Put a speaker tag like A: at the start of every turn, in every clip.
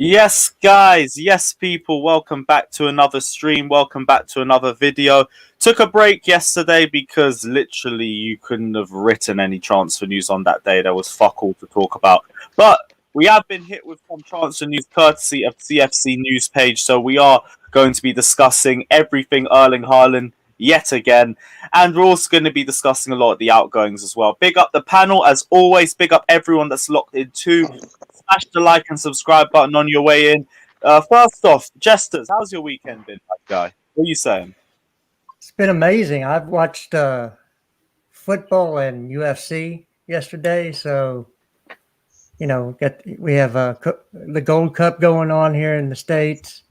A: Yes, guys. Yes, people. Welcome back to another stream. Welcome back to another video. Took a break yesterday because literally you couldn't have written any transfer news on that day. There was fuck all to talk about. But we have been hit with some transfer news courtesy of CFC News page. So we are going to be discussing everything Erling Haaland yet again. And we're also going to be discussing a lot of the outgoings as well. Big up the panel as always. Big up everyone that's locked in too. Smash the like and subscribe button on your way in. First off, Jesters, how's your weekend been, that guy? What are you saying?
B: It's been amazing. I've watched football and UFC yesterday, so we have the Gold Cup going on here in the States,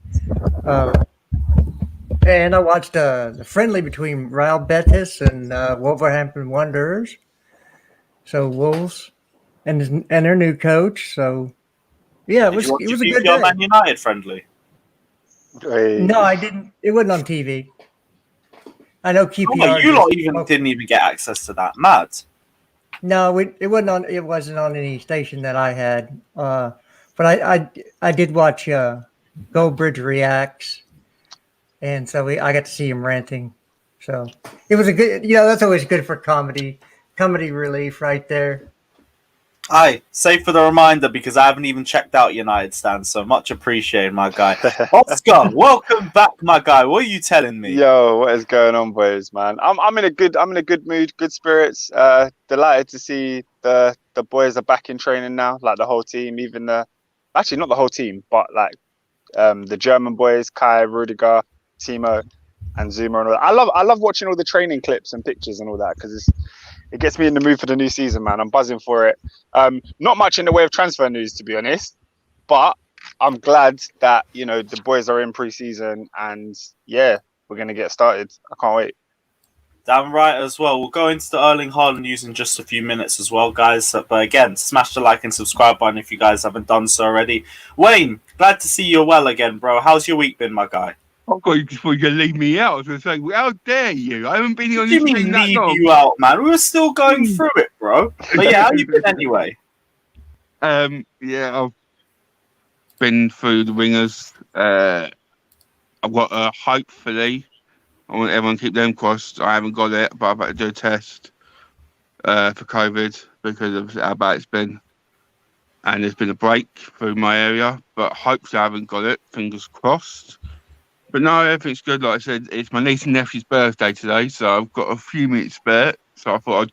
B: and I watched the friendly between Real Betis and Wolverhampton Wanderers. So Wolves and their new coach. So yeah, it was a good day.
A: Man United friendly?
B: No, I didn't. It wasn't on TV. I know QPR.
A: You lot didn't even get access to that. Mad.
B: No, it wasn't on. It wasn't on any station that I had. But I did watch Goldbridge Reacts, and so I got to see him ranting. So it was a good. That's always good for comedy relief right there.
A: Aye, save for the reminder because I haven't even checked out United stands, so much appreciated, my guy. Oscar, welcome back, my guy. What are you telling me?
C: Yo, what is going on, boys, man? I'm in a good mood, good spirits. Delighted to see the boys are back in training now, like the whole team, even actually not the whole team, but like the German boys, Kai, Rudiger, Timo, and Zuma and all that. I love watching all the training clips and pictures and all that because it gets me in the mood for the new season, man. I'm buzzing for it. Not much in the way of transfer news, to be honest, but I'm glad that, the boys are in pre-season and, yeah, we're going to get started. I can't wait.
A: Damn right as well. We'll go into the Erling Haaland news in just a few minutes as well, guys. But again, smash the like and subscribe button if you guys haven't done so already. Wayne, glad to see you well again, bro. How's your week been, my guy?
D: I thought you just wanted to leave me out. I was going to say, well, how dare you? I haven't been here on this stream that long.
A: Leave you out, man. We were still going through it, bro. But yeah, how you been anyway?
D: Yeah, I've been through the ringers. I've got hopefully, I want everyone to keep them crossed. I haven't got it, but I've had to do a test for COVID because of how bad it's been. And there's been a break through my area, but hopefully I haven't got it. Fingers crossed. But no, everything's good. Like I said, it's my niece and nephew's birthday today, so I've got a few minutes spare. So I thought I'd,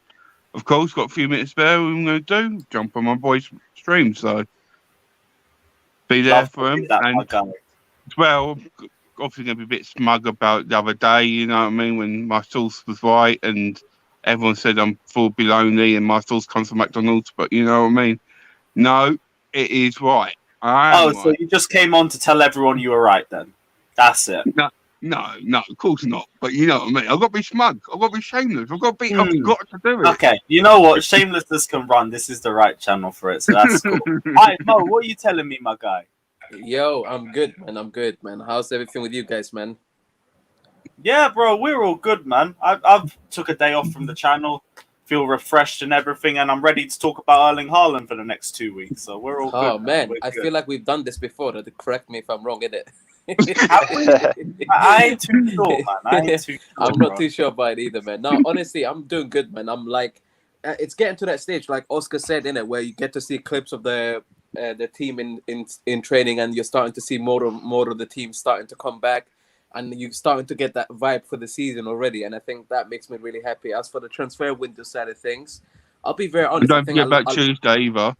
D: of course, got a few minutes spare. What I'm going to do, jump on my boys' stream. So be there for him. And well, obviously going to be a bit smug about the other day, you know what I mean, when my source was right and everyone said I'm full baloney and my source comes from McDonald's, but you know what I mean? No, it is right.
A: So you just came on to tell everyone you were right then? That's it.
D: No, of course not. But you know what I mean. I've got to be smug. I've got to be shameless. I've got to do it.
A: Okay, you know what? Shamelessness can run. This is the right channel for it, so that's cool. Alright, Mo, what are you telling me, my guy?
E: Yo, I'm good, man. How's everything with you guys, man?
A: Yeah, bro, we're all good, man. I've took a day off from the channel, feel refreshed and everything, and I'm ready to talk about Erling Haaland for the next 2 weeks. So we're all good.
E: Oh man, I feel like we've done this before. Correct me if I'm wrong, innit?
A: I ain't too sure, man.
E: I'm not too sure about it either, man. No, honestly, I'm doing good, man. I'm like, it's getting to that stage, like Oscar said, innit, where you get to see clips of the team in training, and you're starting to see more of the team starting to come back, and you're starting to get that vibe for the season already. And I think that makes me really happy. As for the transfer window side of things, I'll be very honest.
D: Don't forget about Tuesday either.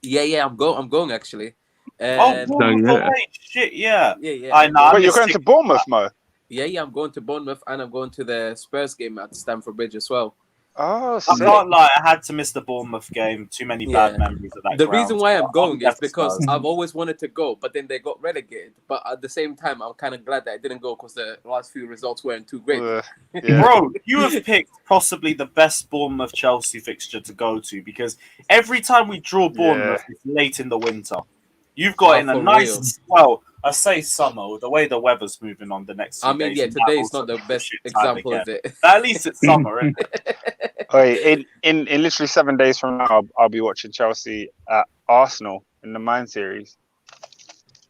E: Yeah, I'm going actually.
A: Shit, yeah.
E: I
C: know. Wait, you're going to Bournemouth, Mo?
E: Yeah, I'm going to Bournemouth, and I'm going to the Spurs game at Stamford Bridge as well.
C: Oh,
A: I can't lie, I had to miss the Bournemouth game. Too many bad memories of that.
E: The reason why I'm going is because I've always wanted to go, but then they got relegated. But at the same time, I'm kind of glad that I didn't go because the last few results weren't too great.
A: Bro, you have picked possibly the best Bournemouth Chelsea fixture to go to because every time we draw Bournemouth, it's late in the winter. You've got in a nice, I say summer, the way the weather's moving on the next few days.
E: Today is not the best example, is it?
A: At least it's summer, isn't it?
C: Wait, in literally 7 days from now, I'll be watching Chelsea at Arsenal in the Mind series.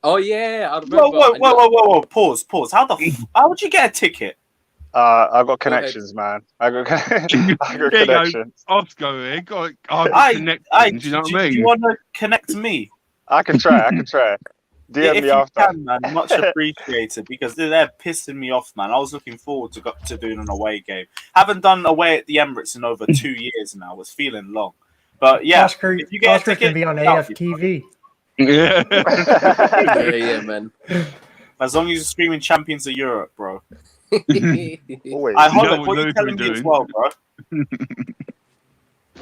E: Oh yeah, I remember.
A: Whoa! Pause. How would you get a ticket?
C: I got
E: Go ahead.
C: connections, man. I got
D: There you go.
C: connections.
D: Oscar here got connections. You know what I
A: Do you
D: mean?
A: want to connect me?
C: I can try. DM
A: If
C: me
A: you
C: after.
A: can, man, much appreciated because they're pissing me off, man. I was looking forward to doing an away game. Haven't done away at the Emirates in over 2 years now. Was feeling long, but yeah, if you get a
B: Oscar's
A: ticket,
B: gonna be on
A: shout me,
B: AFTV.
D: Yeah.
E: Yeah, man.
A: as long as you're screaming champions of Europe, bro.
C: Always.
A: I
D: You know
A: Holland,
D: what
A: what are you
D: Lewis
A: telling
D: be
A: me as
D: doing.
A: well, bro?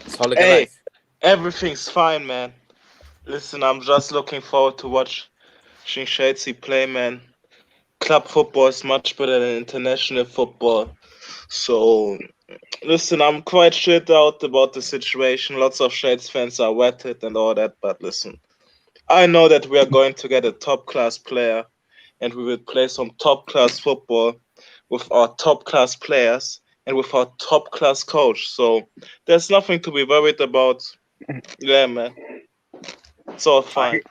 E: It's holiday
F: Hey,
E: life.
F: everything's fine, man. Listen, I'm just looking forward to watching Chelsea play, man. Club football is much better than international football. So, listen, I'm quite shit out about the situation. Lots of Shades fans are wetted and all that, but listen, I know that we are going to get a top class player and we will play some top class football with our top class players and with our top class coach. So, there's nothing to be worried about. Yeah, man. It's all fine.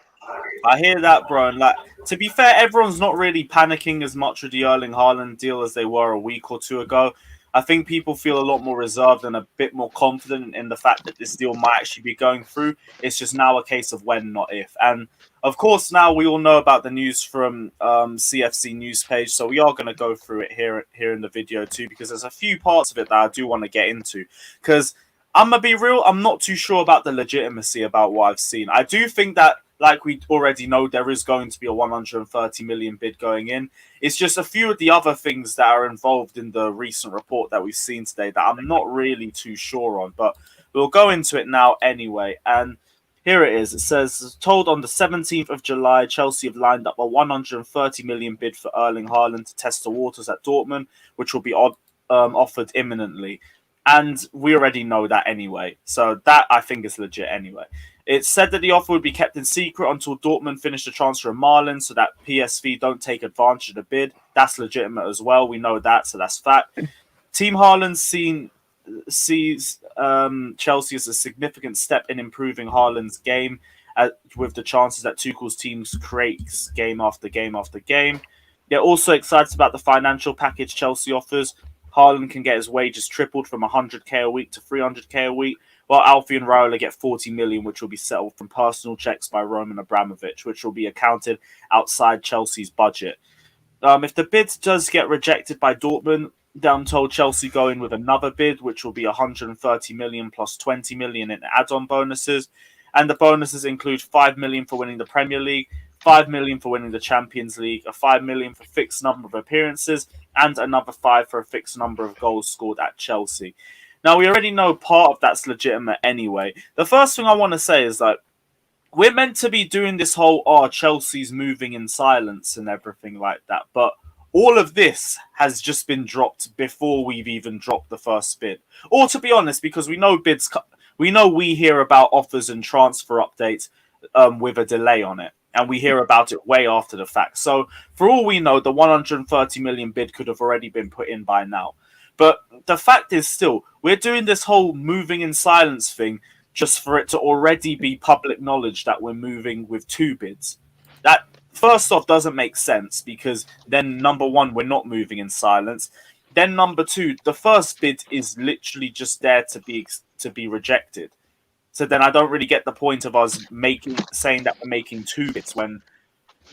A: I hear that, bro. And like, to be fair, everyone's not really panicking as much with the Erling Haaland deal as they were a week or two ago. I think people feel a lot more reserved and a bit more confident in the fact that this deal might actually be going through. It's just now a case of when, not if. And of course, now we all know about the news from CFC news page, so we are going to go through it here in the video too, because there's a few parts of it that I do want to get into. Because I'm gonna be real, I'm not too sure about the legitimacy about what I've seen. I do think that, like we already know, there is going to be a 130 million bid going in. It's just a few of the other things that are involved in the recent report that we've seen today that I'm not really too sure on, but we'll go into it now anyway. And here it is. It says, told on the 17th of July, Chelsea have lined up a 130 million bid for Erling Haaland to test the waters at Dortmund, which will be offered imminently. And we already know that anyway. So that, I think, is legit anyway. It said that the offer would be kept in secret until Dortmund finish the transfer of Marlon so that PSV don't take advantage of the bid. That's legitimate as well. We know that, so that's fact. Team Haaland sees Chelsea as a significant step in improving Haaland's game with the chances that Tuchel's teams create game after game after game. They're also excited about the financial package Chelsea offers. Haaland can get his wages tripled from 100k a week to 300k a week, while Alfie and Raiola get 40 million, which will be settled from personal checks by Roman Abramovich, which will be accounted outside Chelsea's budget. If the bid does get rejected by Dortmund, then I'm told Chelsea go in with another bid, which will be 130 million plus 20 million in add-on bonuses. And the bonuses include 5 million for winning the Premier League, 5 million for winning the Champions League, a 5 million for fixed number of appearances, and another 5 for a fixed number of goals scored at Chelsea. Now, we already know part of that's legitimate anyway. The first thing I want to say is that we're meant to be doing this whole, Chelsea's moving in silence and everything like that. But all of this has just been dropped before we've even dropped the first bid. Or to be honest, because we know we hear about offers and transfer updates with a delay on it. And we hear about it way after the fact. So for all we know, the 130 million bid could have already been put in by now. But the fact is still, we're doing this whole moving in silence thing just for it to already be public knowledge that we're moving with 2 bids. That, first off, doesn't make sense because then, number one, we're not moving in silence. Then number two, the first bid is literally just there to be rejected. So then I don't really get the point of us saying that we're making 2 bids when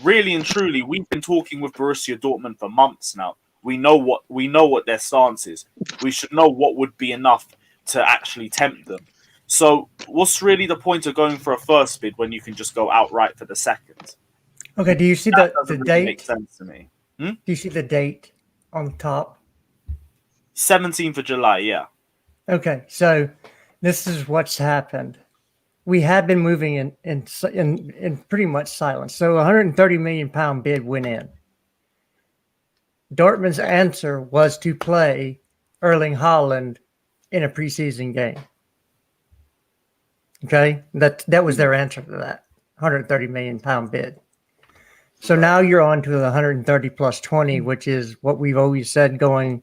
A: really and truly we've been talking with Borussia Dortmund for months now. We know what their stance is. We should know what would be enough to actually tempt them. So what's really the point of going for a first bid when you can just go outright for the second?
B: Okay, do you see
A: That
B: the
A: doesn't really
B: date?
A: make sense to me.
B: Do you see the date on the top?
A: 17th of July, yeah.
B: Okay, so this is what's happened. We have been moving in pretty much silence. So 130 million pound bid went in. Dortmund's answer was to play Erling Haaland in a preseason game. Okay, that was their answer to that 130 million pound bid. So now you're on to the 130 plus 20, which is what we've always said going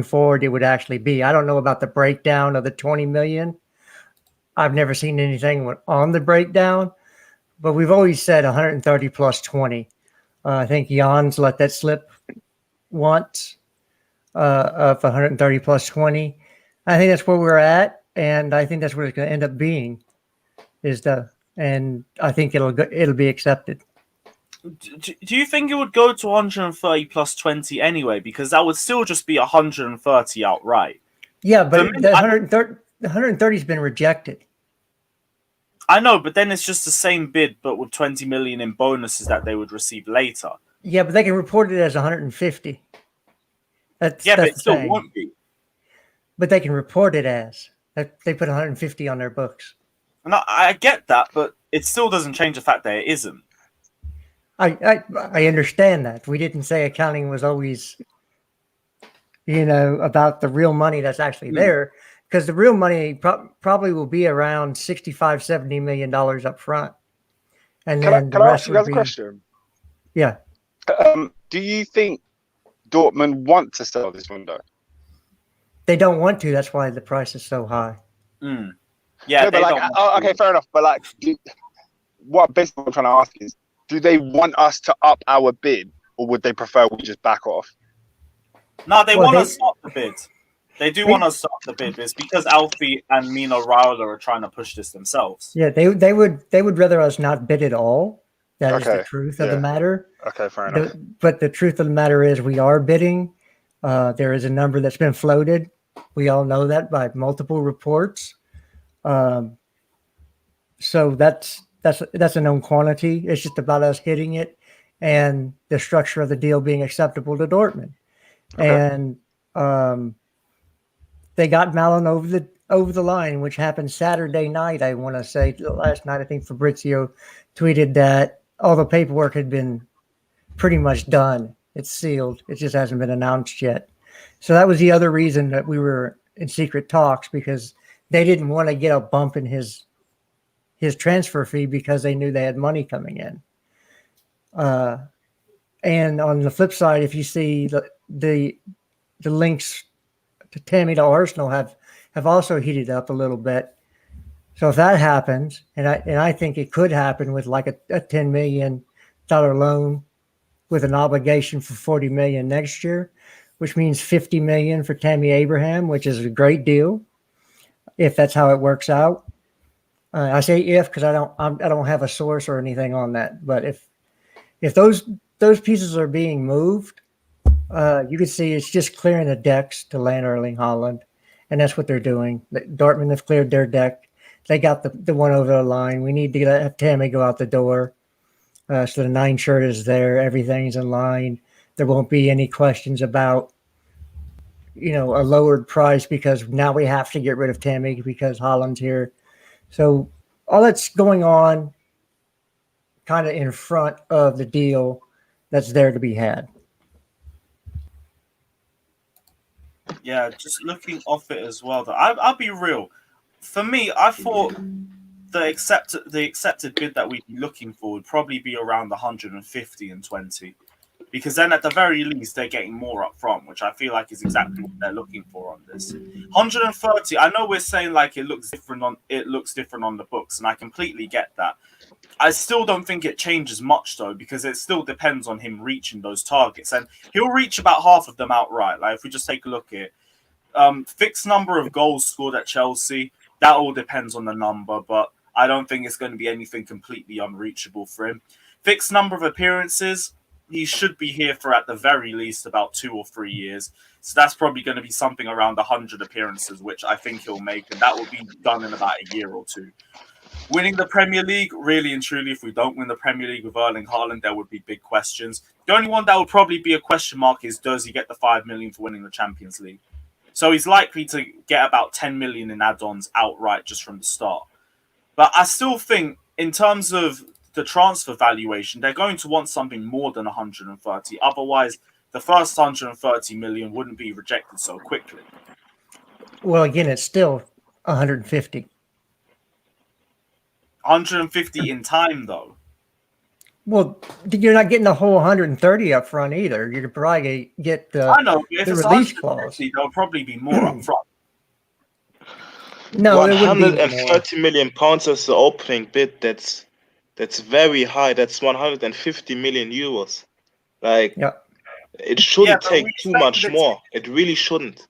B: forward it would actually be. I don't know about the breakdown of the 20 million. I've never seen anything on the breakdown, but we've always said 130 plus 20. I think Jan's let that slip once of 130 plus 20. I think that's where we're at, and I think that's what it's going to end up being. And I think it'll be accepted.
A: Do you think it would go to 130 plus 20 anyway? Because that would still just be 130 outright.
B: Yeah, but the 130 has been rejected.
A: I know, but then it's just the same bid, but with 20 million in bonuses that they would receive later.
B: Yeah, but they can report it as 150. But
A: it still won't be.
B: But they can report it as they put 150 on their books.
A: And I get that, but it still doesn't change the fact that it isn't.
B: I understand that. We didn't say accounting was always, about the real money that's actually there, because the real money probably will be around $65-70 million up front, and then
C: can I ask you guys a question?
B: Yeah.
C: Do you think Dortmund want to sell this window?
B: They don't want to. That's why the price is so high.
A: Yeah,
C: no, but okay, fair enough. But what basically I'm trying to ask is, do they want us to up our bid, or would they prefer we just back off?
A: No, they want us to up the bid. They do want us to up the bid. It's because Alfie and Mino Raiola are trying to push this themselves.
B: Yeah, they would rather us not bid at all. That is the truth of the matter.
C: Okay, fair enough.
B: But the truth of the matter is we are bidding. There is a number that's been floated. We all know that by multiple reports. So that's a known quantity. It's just about us hitting it and the structure of the deal being acceptable to Dortmund. Okay. And they got Malin over the line, which happened Saturday night. I want to say last night. I think Fabrizio tweeted that all the paperwork had been pretty much done. It's sealed. It just hasn't been announced yet. So that was the other reason that we were in secret talks, because they didn't want to get a bump in his transfer fee because they knew they had money coming in. And on the flip side, if you see the links to Tammy to Arsenal have also heated up a little bit. So if that happens, and I think it could happen with like a $10 million loan with an obligation for $40 million next year, which means $50 million for Tammy Abraham, which is a great deal if that's how it works out. I say if because I don't have a source or anything on that. But if those pieces are being moved, you can see it's just clearing the decks to land Erling Haaland, and that's what they're doing. Dortmund have cleared their deck. They got the one over the line. We need to have Tammy go out the door. So the 9 shirt is there. Everything's in line. There won't be any questions about, a lowered price because now we have to get rid of Tammy because Haaland's here. So all that's going on kind of in front of the deal that's there to be had.
A: Yeah, just looking off it as well. Though, I'll be real. For me, I thought the accepted bid that we'd be looking for would probably be around 150 and 20, because then at the very least they're getting more up front, which I feel like is exactly what they're looking for on this. 130. I know we're saying like it looks different on the books, and I completely get that. I still don't think it changes much though, because it still depends on him reaching those targets, and he'll reach about half of them outright. Like if we just take a look at fixed number of goals scored at Chelsea, that all depends on the number, but I don't think it's going to be anything completely unreachable for him. Fixed number of appearances, he should be here for at the very least about 2 or 3 years. So that's probably going to be something around 100 appearances, which I think he'll make, and that will be done in about a year or two. Winning the Premier League, really and truly, if we don't win the Premier League with Erling Haaland, there would be big questions. The only one that would probably be a question mark is, does he get the 5 million for winning the Champions League? So he's likely to get about 10 million in add-ons outright just from the start. But I still think, in terms of the transfer valuation, they're going to want something more than 130. Otherwise, the first 130 million wouldn't be rejected so quickly.
B: Well, again, it's still 150.
A: 150 in time, though.
B: Well, you're not getting the whole 130 up front either. You're probably get the release clause.
A: There'll probably be more up front.
B: No,
F: 130 million pounds is the opening bid. That's That's very high. That's 150 million euros. Like,
B: Yeah.
F: it shouldn't
A: but
F: take
A: we
F: too much
A: expected it
F: more. It really shouldn't.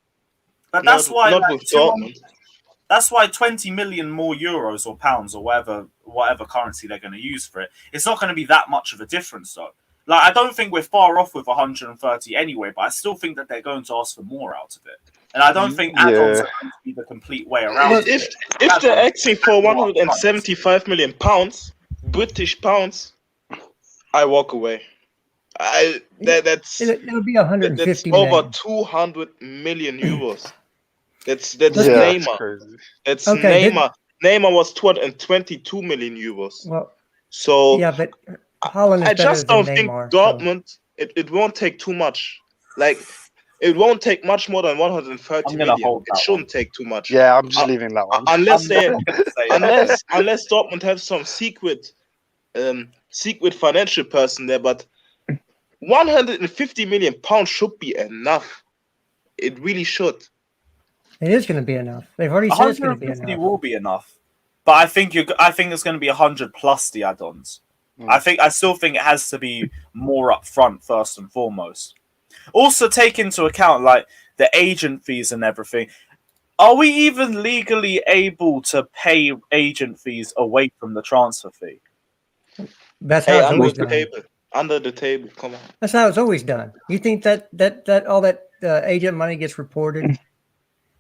A: But that's why
F: Not
A: like,
F: with Dortmund.
A: that's why 20 million more euros or pounds or whatever currency they're going to use for it, it's not going to be that much of a difference though. Like I don't think we're far off with 130 anyway, but I still think that they're going to ask for more out of it. And I don't think add-ons are going to be the complete way around
F: If
A: it.
F: if they're asking for 175 million pounds, British pounds, I walk away. That's
B: It'll be 150
F: over
B: million.
F: 200 million euros. That's
C: That's
F: Neymar.
C: crazy.
F: That's
B: Okay,
F: Neymar. Neymar was 222 million euros.
B: Well,
F: So
B: yeah, but Haaland is
F: I
B: better
F: just
B: than
F: don't think
B: Neymar.
F: Dortmund. It won't take too much. Like it won't take much more than 130
A: I'm gonna
F: million.
A: hold
F: It
A: that
F: shouldn't
A: one.
F: take too much.
C: Yeah, I'm just leaving that one.
F: Unless
A: I'm
F: they
A: not gonna say it.
F: unless Dortmund have some secret financial person there, but 150 million pounds should be enough. It really should.
B: It is going to be enough. They've already said it's going to be
A: 150
B: enough.
A: will be enough, but I think it's going to be 100 plus the add-ons. I still think it has to be more up front first and foremost. Also, take into account like the agent fees and everything. Are we even legally able to pay agent fees away from the transfer fee?
B: That's how
F: Hey,
B: it's
F: under
B: always
F: the
B: done.
F: table. Under the table. Come on.
B: That's how it's always done. You think that all that agent money gets reported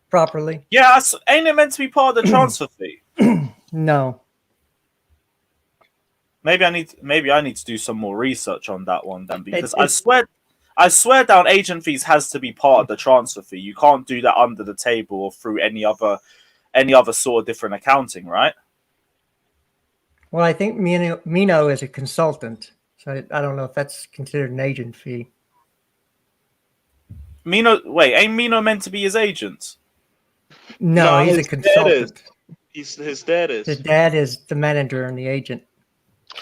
B: properly?
A: Yeah, ain't it meant to be part of the transfer fee?
B: No.
A: Maybe I need to do some more research on that one then, because
B: It's-
A: I swear down agent fees has to be part of the transfer fee. You can't do that under the table or through any other sort of different accounting, right?
B: Well, I think Mino is a consultant, so I don't know if that's considered an agent fee.
A: Ain't Mino meant to be his agent?
B: No, he's a
F: his dad
B: consultant.
F: His dad is.
B: His dad is the manager and the agent.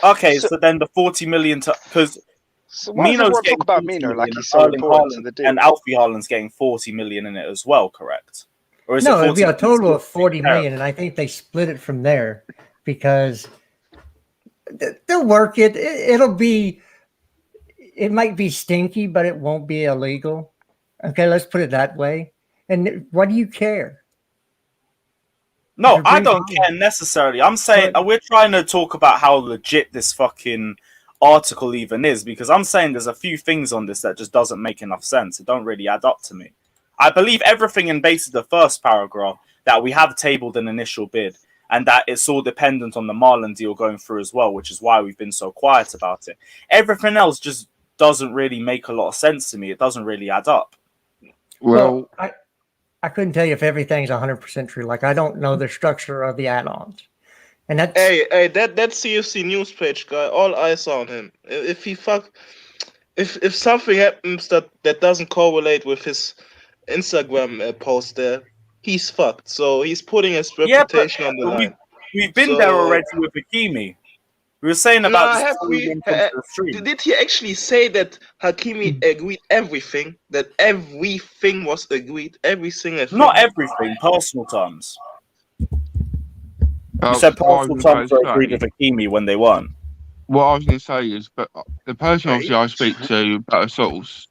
A: Okay, so then the 40 million because
C: So why does everyone talk about Mino like he's so
A: Erling
C: important to
A: Haaland
C: the deal?
A: and Alfie Haaland's getting 40 million in it as well, correct? Or is
B: No,
A: it
B: it'd be a
A: 40
B: total of 40 million, and I think they split it from there because they'll work it. It might be stinky, but it won't be illegal. Okay, let's put it that way. And what do you care?
A: No,
B: If it
A: I
B: brings
A: don't
B: money.
A: care necessarily. I'm saying
B: But-
A: we're trying to talk about how legit this fucking article even is, because I'm saying there's a few things on this that just doesn't make enough sense. It don't really add up to me. I believe everything in basically the first paragraph that we have tabled an initial bid and that it's all dependent on the Marlon deal going through as well, which is why we've been so quiet about it. Everything else just doesn't really make a lot of sense to me. It doesn't really add up.
D: Well,
B: I couldn't tell you if everything's 100% true. Like I don't know the structure of the add-ons, and that's
F: Hey, that CFC news page guy, all eyes on him. If something happens that doesn't correlate with his Instagram post there, he's fucked. So he's putting his reputation on the line.
A: We've been there already with Hakimi. We were saying about this before we went into the stream.
F: Did he actually say that Hakimi agreed everything? That everything was agreed? Every single thing?
A: Not everything, personal terms. You said
D: what I
A: personal
D: was
A: terms
D: gonna
A: were agreed
D: say-
A: with Hakimi when they weren't.
D: What I was going to say is, but the person obviously I speak to about a source,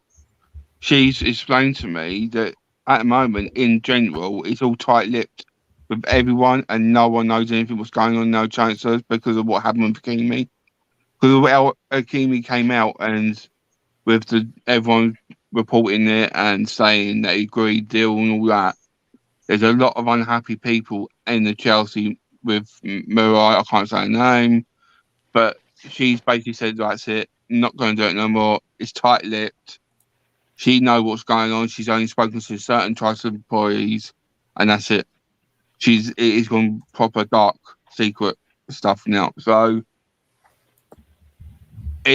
D: she's explained to me that at the moment, in general, it's all tight-lipped with everyone, and no one knows anything what's going on, no transfers, because of what happened with Hakimi. Because of how Hakimi came out and with everyone reporting it and saying that he agreed deal and all that, there's a lot of unhappy people in the Chelsea with Mariah, I can't say her name, but she's basically said, that's it, not going to do it no more. It's tight-lipped. She knows what's going on. She's only spoken to certain trusted employees, and that's it. It is gone proper dark, secret stuff now. So,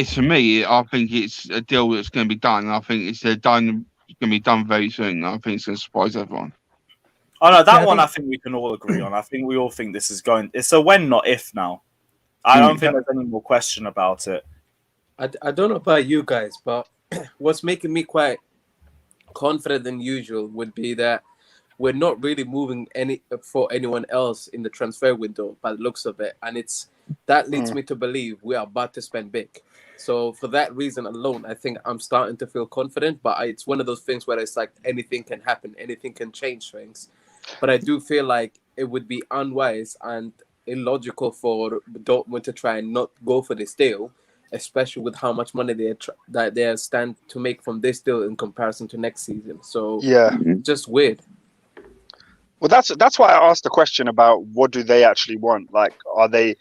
D: for me, I think it's a deal that's going to be done. I think it's going to be done very soon. I think it's going to surprise everyone.
A: Oh no, that
B: Yeah,
A: one I think we can all agree on. I think we all think this is going. It's a when, not if now. I don't think there's any more question about it.
E: I don't know about you guys, but what's making me quite confident than usual would be that we're not really moving for anyone else in the transfer window by the looks of it, and that leads me to believe we are about to spend big. So for that reason alone, I think I'm starting to feel confident. But it's one of those things where it's like anything can happen, anything can change things. But I do feel like it would be unwise and illogical for Dortmund to try and not go for this deal, especially with how much money they stand to make from this deal in comparison to next season. So
C: Yeah.
E: just weird.
C: Well, that's why I asked the question about what do they actually want? Like, are they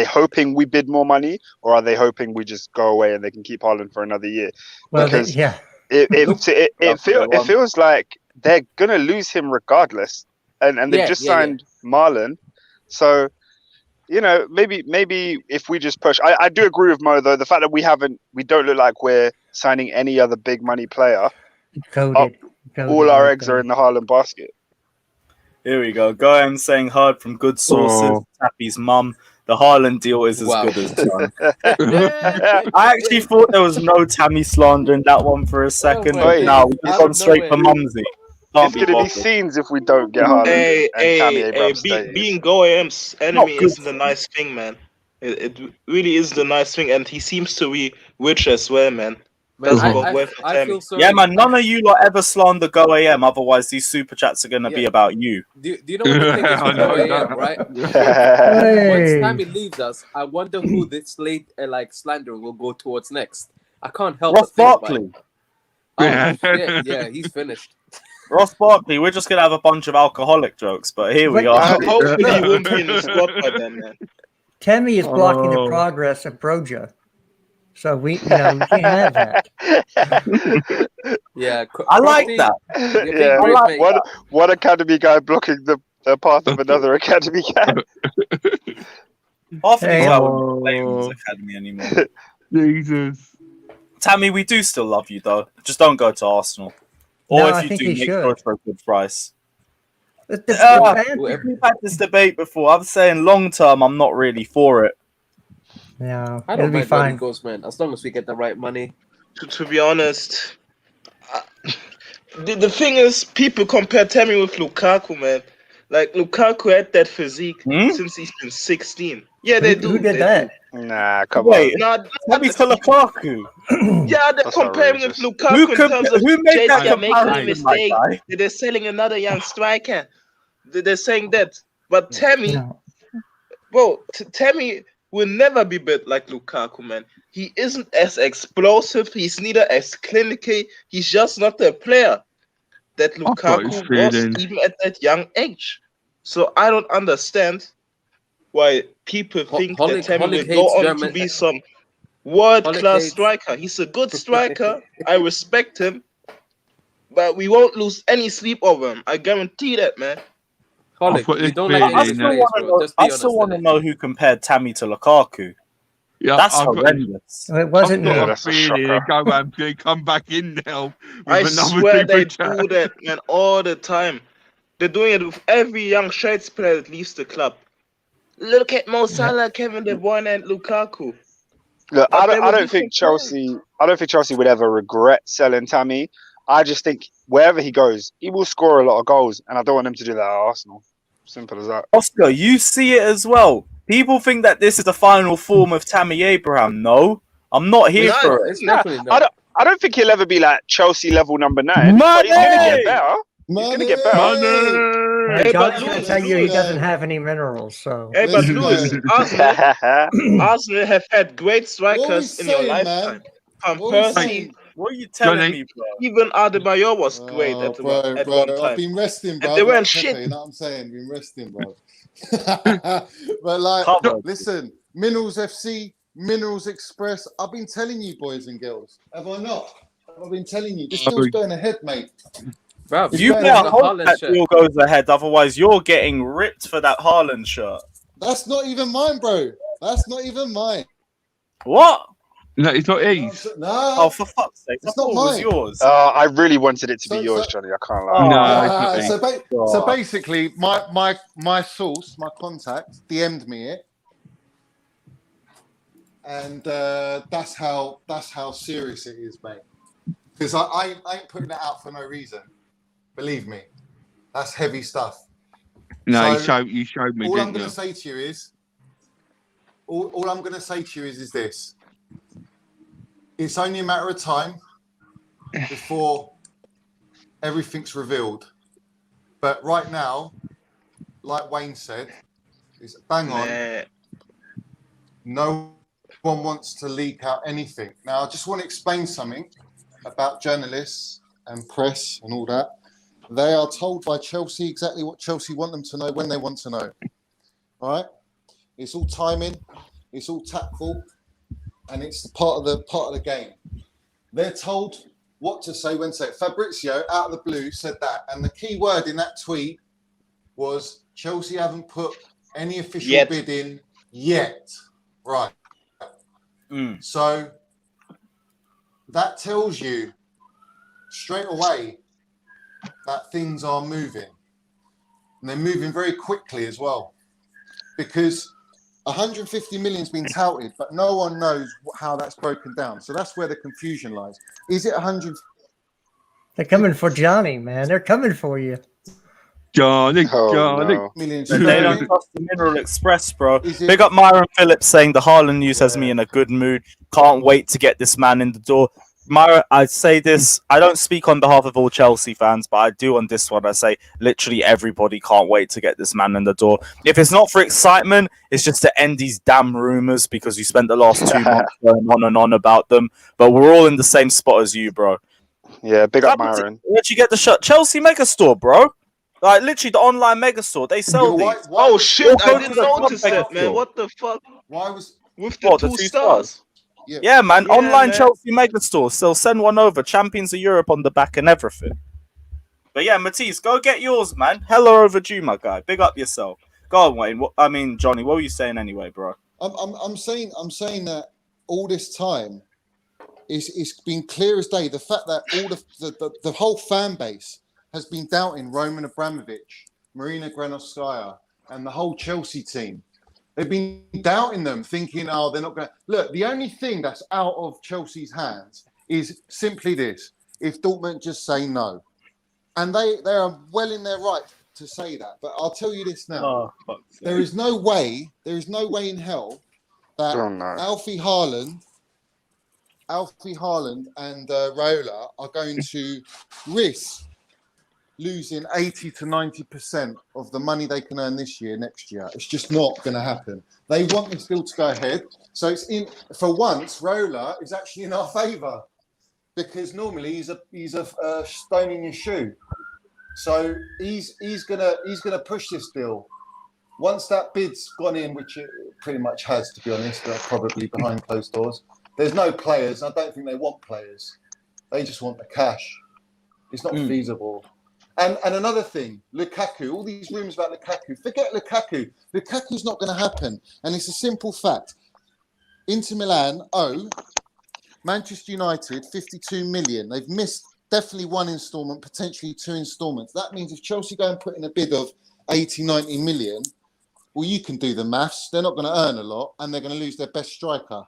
C: hoping we bid more money, or are they hoping we just go away and they can keep Haaland for another year?
B: Well,
C: Because
B: yeah.
C: it feels like they're gonna lose him regardless, and they've just signed Marlon, so maybe if we just push. I do agree with Mo though. The fact that we don't look like we're signing any other big money player.
B: Coded
C: all our
B: right
C: eggs
B: there.
C: are in the Haaland basket.
A: Here we go. Gohan saying heard from good sources. Tappy's mum. The Haaland deal is as good as done. I actually thought there was no Tammy slander in that one for a second.
C: Wait,
A: no, we just gone straight for Mumsy.
C: It's going to be scenes if we don't get Haaland and Tammy Abraham stays.
F: Being GoAM's enemy isn't a nice thing, man. It really isn't a nice thing, and he seems to be rich as well, man.
E: I feel sorry.
A: Yeah, man, none of you lot ever slander Go AM, otherwise these super chats are going to be about you.
E: Do you know what the thing is with Go AM, right? Once Tammy leaves us, I wonder who this late slandering will go towards next. I can't help
A: Ross
E: but think
A: Barkley.
E: about it. Oh, shit. Yeah, he's finished.
A: Ross Barkley, we're just going to have a bunch of alcoholic jokes, but here we are.
F: Hopefully he won't be in the squad by then, man.
B: Tammy is blocking the progress of Broja. So we can't have that.
E: Yeah,
A: I like that.
C: Yeah, one academy guy blocking the path of another academy guy.
A: Half of these guys won't play in this academy anymore.
D: Jesus.
A: Tammy, we do still love you though. Just don't go to Arsenal. Or
B: No,
A: if you do, make sure it's for a good price. We've had this debate before. I'm saying long term, I'm not really for it.
B: No,
E: I don't
B: it'll be
E: mind where he
B: fine.
E: goes, man. As long as we get the right money.
F: To be honest, the thing is, people compare Tammy with Lukaku, man. Like, Lukaku had that physique since he's been 16. Yeah, they do.
B: Who did that?
C: Nah, come on.
A: Tammy's to Lukaku.
F: Yeah, they're comparing with Lukaku in terms of JC are making a mistake. They're selling another young striker. They're saying that. But Tammy, Tammy will never be bit like Lukaku, man. He isn't as explosive. He's neither as clinical. He's just not the player that Lukaku was even at that young age. So I don't understand why people think that Tammy will go on to be some world-class striker. He's a good striker. I respect him. But we won't lose any sleep over him. I guarantee that, man.
A: I still want to know who compared Tammy to Lukaku.
D: Yeah,
A: that's horrendous.
B: It wasn't me.
D: That's a shocker. Come back in now.
F: I swear they do that, man, all the time. They're doing it with every young Shades player that leaves the club. Look at Mo Salah, Kevin De Bruyne, and Lukaku.
C: Look, I don't think Chelsea would ever regret selling Tammy. I just think wherever he goes, he will score a lot of goals, and I don't want him to do that at Arsenal. Simple as that.
A: Oscar, you see it as well. People think that this is the final form of Tammy Abraham. No, I'm not here for it.
E: It's definitely not.
C: I don't think he'll ever be like Chelsea level number 9. But he's going to get better. He's going to get better.
B: Hey, God's going to tell you he doesn't have any minerals. So.
F: Hey, but Lewis, Arsenal have had great strikers in your lifetime. From Percy.
A: What are you telling me, bro?
F: Even Adebayor was great at one time.
G: I've been resting, bro.
F: And they weren't shit.
G: You know what I'm saying? Been resting, bro. But like, listen, Minerals FC, Minerals Express. I've been telling you, boys and girls. Have I not? I've been telling you. This deal's going ahead, mate.
E: Bro,
A: you better hope that deal goes ahead. Otherwise, you're getting ripped for that Haaland shirt.
G: That's not even mine, bro. That's not even mine.
A: What?
D: No, it's not his.
G: No.
A: Oh, for fuck's sake.
G: It's not mine.
A: It was yours.
C: I really wanted it to be yours, Johnny. I can't lie.
G: So basically, my source, my contact, DM'd me it. And that's how serious it is, mate. Because I ain't putting it out for no reason. Believe me. That's heavy stuff.
D: No,
G: So,
D: you showed me,
G: all I'm
D: didn't
G: going
D: you?
G: to say to you is, all I'm going to say to you is this: it's only a matter of time before everything's revealed. But right now, like Wayne said, it's bang on.
F: Man.
G: No one wants to leak out anything. Now, I just want to explain something about journalists and press and all that. They are told by Chelsea exactly what Chelsea want them to know when they want to know. All right? It's all timing, it's all tactful, and it's part of the game. They're told what to say when to say it. Fabrizio, out of the blue, said that, and the key word in that tweet was Chelsea haven't put any official bid in yet. Right. So that tells you straight away that things are moving. And they're moving very quickly as well. Because 150 million's been touted, but no one knows how that's broken down. So that's where the confusion lies. Is it 100?
B: They're coming for Johnny, man. They're coming for you.
D: Johnny.
G: Million
A: They don't
G: sterling?
A: trust the Mineral Express, bro.
G: Is it-
A: Big up Myron Phillips saying the Haaland news has me
G: Yeah.
A: in a good mood. Can't wait to get this man in the door. Myron, I say this, I don't speak on behalf of all Chelsea fans, but I do on this one. I say literally everybody can't wait to get this man in the door. If it's not for excitement, it's just to end these damn rumours because you spent the last 2 months going on and on about them. But we're all in the same spot as you, bro.
C: Yeah, big up Myron.
A: Where'd you get the shot? Chelsea Mega Store, bro. Like literally the online Mega Store. They sell these.
F: Oh shit!
A: Go
F: I
A: to
F: didn't
A: the
F: notice
A: Mega
F: that, man.
A: Store.
F: What the fuck?
G: Why was
F: With the
A: What,
F: two
A: the 2
F: stars?
A: Yeah, man.
F: Yeah,
A: Online
F: man.
A: Chelsea Mega Store. So send one over. Champions of Europe on the back and everything. But yeah, Matisse, go get yours, man. Hella overdue, my guy. Big up yourself. Go on, Wayne. Johnny, what were you saying anyway, bro?
G: I'm saying that all this time it's been clear as day. The fact that all the whole fan base has been doubting Roman Abramovich, Marina Granovskaya, and the whole Chelsea team. They've been doubting them, thinking, oh, they're not going to... Look, the only thing that's out of Chelsea's hands is simply this. If Dortmund just say no. And they are well in their right to say that. But I'll tell you this now. There is no way in hell that Alfie Haaland and Raiola are going to risk losing 80 to 90% of the money they can earn this year, next year. It's just not going to happen. They want this deal to go ahead. So for once, Raiola is actually in our favour because normally he's a stone in your shoe. So he's gonna push this deal. Once that bid's gone in, which it pretty much has, to be honest, probably behind closed doors. There's no players. I don't think they want players. They just want the cash. It's not feasible. And another thing, Lukaku, all these rumours about Lukaku, forget Lukaku. Lukaku's not going to happen. And it's a simple fact. Inter Milan owe Manchester United 52 million. They've missed definitely 1 instalment, potentially 2 instalments. That means if Chelsea go and put in a bid of 80, 90 million, well, you can do the maths. They're not going to earn a lot and they're going to lose their best striker.